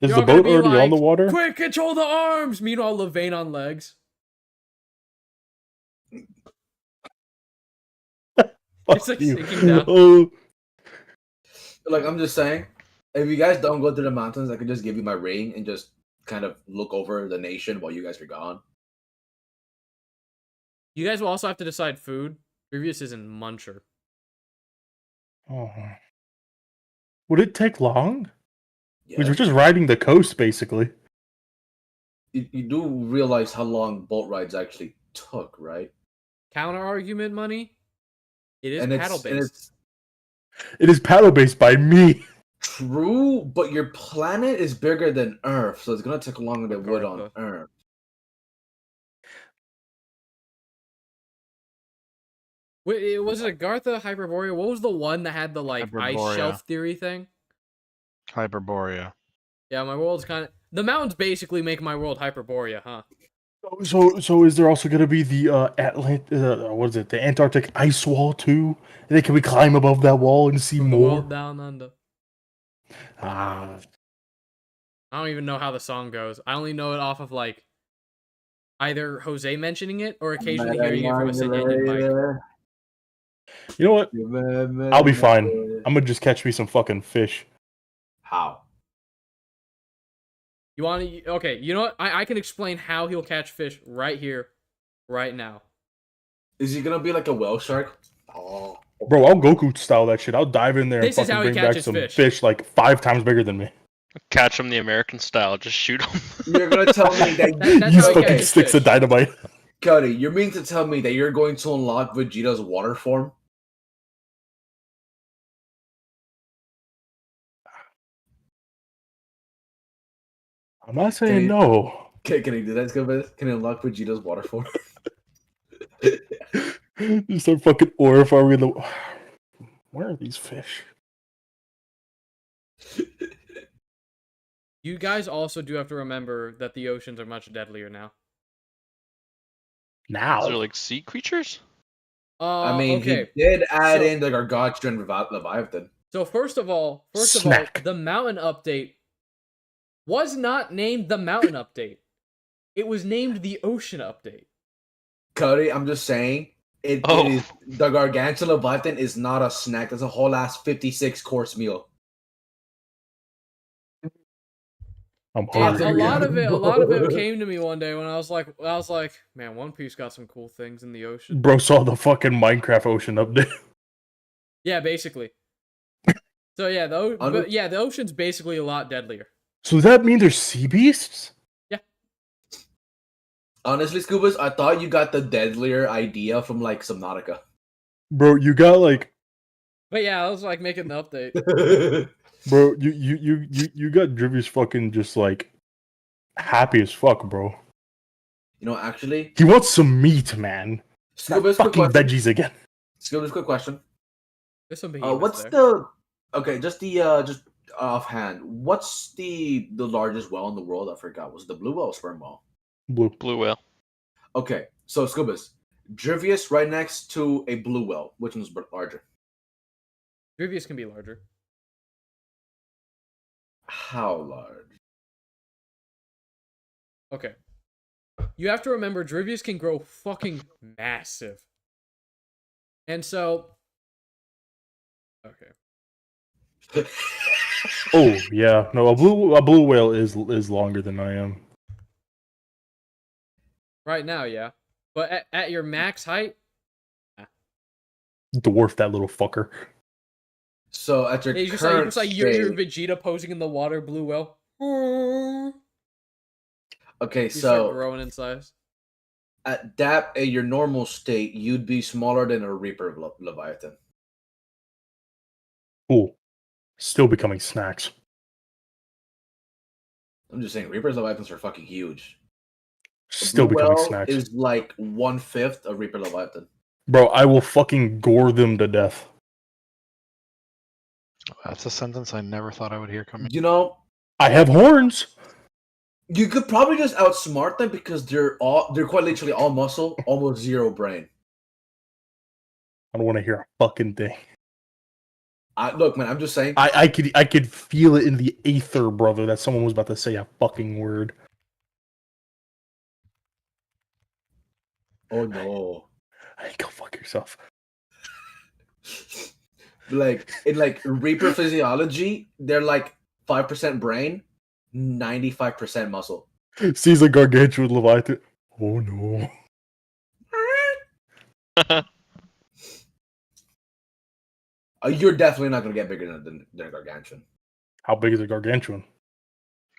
Is You're the all gonna boat be already on like, the water? Quick, control the arms! Meanwhile, Levain on legs. Fuck It's like you. sinking down. Oh, Like, I'm just saying, if you guys don't go to the mountains, I could just give you my ring and just kind of look over the nation while you guys are gone. You guys will also have to decide food. Previous isn't muncher. oh. Would it take long? Yeah. Because we're just riding the coast, basically. You do realize how long boat rides actually took, right? Counter argument money. It is And paddle and based. it's It is paddle based by me. true, but your planet is bigger than Earth, so it's gonna take longer than it would on Agartha. Earth. Wait, was it Agartha, Hyperborea? What was the one that had the like ice Hyperborea. shelf theory thing? Hyperborea. Yeah, my world's kind of the mountains basically make my world Hyperborea, huh? So is there also going to be the what is it? The Antarctic ice wall too? And then can we climb above that wall and see From the more? world down under. Ah, I don't even know how the song goes. I only know it off of like either Jose mentioning it or occasionally hearing it from a Senyenyan mic. you know what? I'll be fine. I'm gonna just catch me some fucking fish. How? You want to? Okay, you know what? I can explain how he'll catch fish right here, right now. Is he gonna be like a whale shark? Oh, Bro, I'll Goku style that shit. I'll dive in there This and is fucking how he bring back catches some fish. fish like 5 times bigger than me. Catch him the American style. Just shoot him. you're gonna tell me that That's Use how he fucking catches sticks of fish. dynamite. Cody, you mean to tell me that you're going to unlock Vegeta's water form? I'm not saying Okay. no. Can he do that? Can he unlock Vegeta's water form? Just start fucking ore farming in the. Where are these fish? You guys also do have to remember that the oceans are much deadlier now. Now. Is there like sea creatures? I mean, okay. he did add So- in the Gargantuan Leviathan. So first of all, Snack. the mountain update was not named the mountain update. It was named the ocean update. Cody, I'm just saying, it Oh. is the Gargantuan Leviathan is not a snack. That's a whole ass 56 course meal. I'm And hungry. a lot of Bro. it came to me one day when I was like, man, One Piece got some cool things in the ocean. Bro saw the fucking Minecraft ocean update. Yeah, basically. So yeah, the ocean's basically a lot deadlier. So does that mean there's sea beasts? Honestly, Scubas, I thought you got the deadlier idea from like Subnautica. Bro, you got like, But yeah, I was like making the update. bro, you got Drivius fucking just like happy as fuck, bro. You know, actually, He wants some meat, man. Not Scuba's quick fucking question. veggies again. Scuba's quick question. There's some behemoths What's there. the okay? Just offhand, what's the largest well in the world? I forgot. Was it the blue well or sperm well? Blue. Blue whale. Okay, so Scubas, Drivius right next to a blue well. Which one's larger? Drivius can be larger. How large? Okay. You have to remember, Drivius can grow fucking massive. And so... Okay. Oh yeah, no, a blue whale is longer than I am. Right now, yeah. But at your max height... Dwarf that little fucker. So at your Hey, you current just like you're state, Vegeta posing in the water, blue whale. okay, You start so growing in size. at your normal state, you'd be smaller than a Reaper Leviathan. Cool. Still becoming snacks. I'm just saying, Reaper Leviathans are fucking huge. Still Blue becoming whale snacks. is like 1/5 of Reaper Leviathan. Bro, I will fucking gore them to death. That's a sentence I never thought I would hear coming. You know, I have horns. you could probably just outsmart them because they're quite literally all muscle, almost zero brain. I don't want to hear a fucking thing. Look, man, I'm just saying. I could feel it in the aether, brother, that someone was about to say a fucking word. Oh no. Hey, go fuck yourself. Like in Reaper physiology, they're like 5% brain, 95% muscle. Sees a gargantuan Leviathan. Oh no. You're definitely not gonna get bigger than a gargantuan. How big is a gargantuan?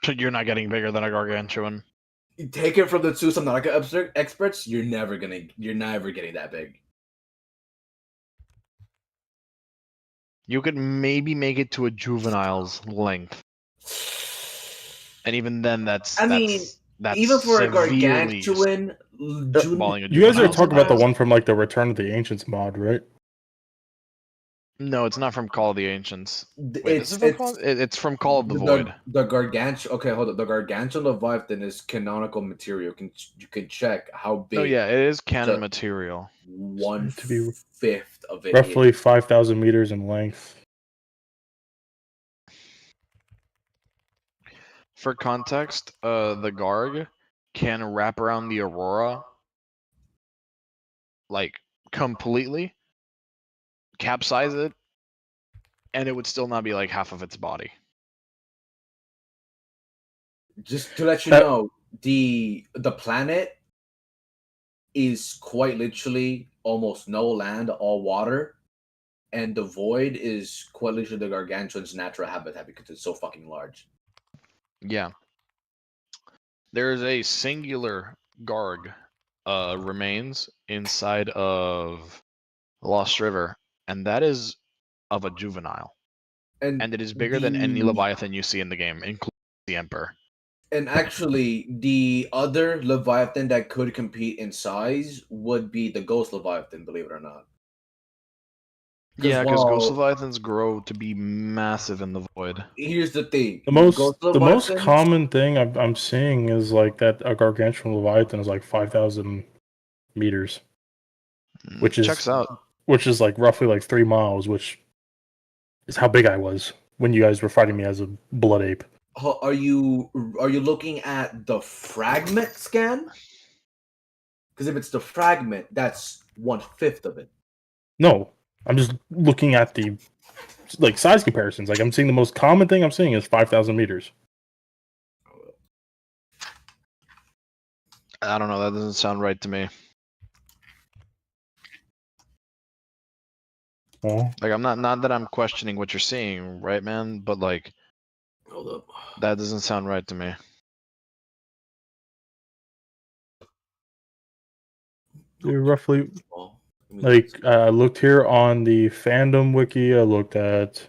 You're not getting bigger than a gargantuan. You take it from the two Subnautica experts, you're never getting that big. You could maybe make it to a juvenile's length, and even then, that's Even for a severely gargantuan, spitballing a You guys are juvenile. talking about the one from like the Return of the Ancients mod, right? No, it's not from Call of the Ancients. Wait, It's it's from Call of the Void. The gargantuan. Okay, hold up. The gargantuan Leviathan is canonical material. You can check how big. Oh yeah, it is canon So- material. 1/5 of it. Roughly is. 5,000 meters in length. For context, the Garg can wrap around the Aurora like completely, capsize it, and it would still not be like half of its body. Just to let you That- know, the planet is quite literally almost no land, all water, and the void is quite literally the gargantuan's natural habitat because it's so fucking large. Yeah. There is a singular Garg remains inside of Lost River, and that is of a juvenile. And it is bigger than any the- Leviathan you see in the game, including the Emperor. And actually, the other Leviathan that could compete in size would be the Ghost Leviathan, believe it or not. Yeah, because Ghost while- Leviathans grow to be massive in the void. Here's the thing: The most Ghost most Leviathans- common thing I'm seeing is like that a gargantuan Leviathan is like 5,000 meters, which is Checks out. which is like roughly like 3 miles, which is how big I was when you guys were fighting me as a blood ape. Are you looking at the fragment scan? Because if it's the fragment, that's 1/5 of it. No, I'm just looking at the like size comparisons. Like I'm seeing the most common thing I'm seeing is 5,000 meters. I don't know. That doesn't sound right to me. Well, Like I'm not that I'm questioning what you're seeing, right, man? But like Hold up. that doesn't sound right to me. they're roughly Like I looked here on the fandom wiki. I looked at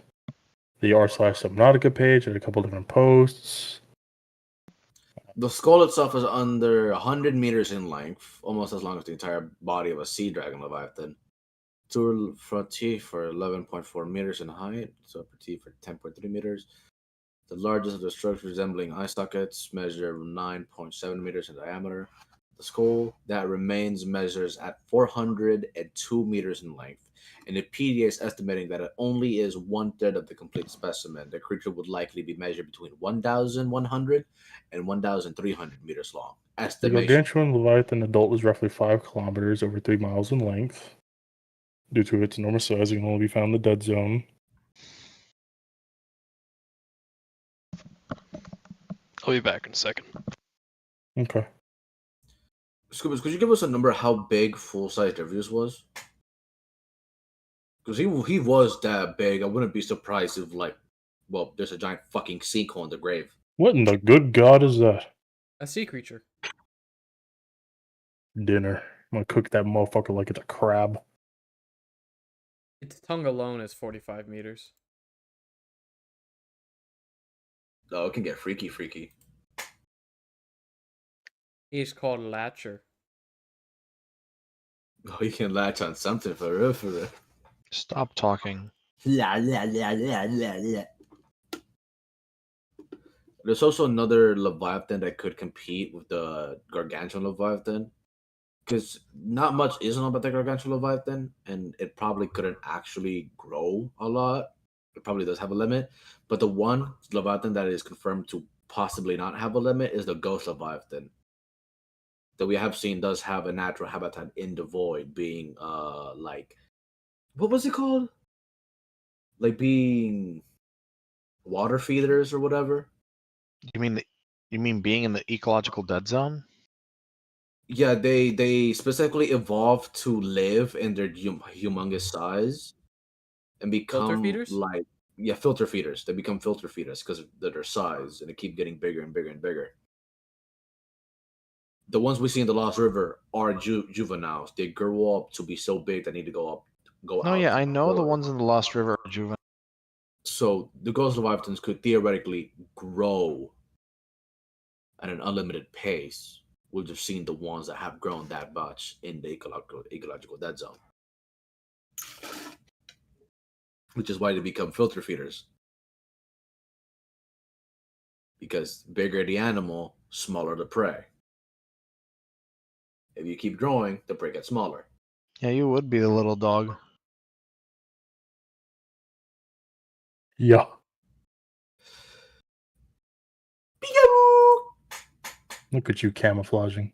the r/Subnautica page at a couple different posts. The skull itself is under 100 meters in length, almost as long as the entire body of a sea dragon leviathan. Two front teeth for 11.4 meters in height, so upper teeth for 10.3 meters. The largest of the structures resembling eye sockets measure 9.7 meters in diameter. The skull that remains measures at 402 meters in length, and the PDA is estimating that it only is 1/3 of the complete specimen. The creature would likely be measured between 1,100 and 1,300 meters long. The Estimation. gargantuan leviathan adult is roughly 5 kilometers, over 3 miles in length. Due to its enormous size, it can only be found in the dead zone. I'll be back in a second. Okay. Scoobers, could you give us a number how big full-size Devious was? Because he was that big. I wouldn't be surprised if, like, well, there's a giant fucking sinkhole in the grave. What in the good God is that? A sea creature. Dinner. I'm gonna cook that motherfucker like it's a crab. Its tongue alone is 45 meters. Oh, it can get freaky. He's called Latcher. Oh, you can latch on something for real. Stop talking. There's also another Leviathan that could compete with the Gargantuan Leviathan. Because not much is known about the Gargantuan Leviathan, and it probably couldn't actually grow a lot. It probably does have a limit. But the one Leviathan that is confirmed to possibly not have a limit is the Ghost Leviathan. That we have seen does have a natural habitat in the void, being like, what was it called? Like being water feeders or whatever. You mean being in the ecological dead zone? Yeah, they specifically evolved to live in their humongous size and become feeders? like, yeah, filter feeders. They become filter feeders because of their size, and they keep getting bigger and bigger and bigger. The ones we see in the Lost River are juveniles. They grow up to be so big they need to go No, out. yeah, I know the forward. ones in the Lost River are juvenile. So the Ghost Leviathans could theoretically grow at an unlimited pace. We've just seen the ones that have grown that much in the ecological dead zone, which is why they become filter feeders. Because bigger the animal, smaller the prey. If you keep growing, the prey gets smaller. Yeah, you would be the little dog. Yeah. Peekaboo! Look at you camouflaging.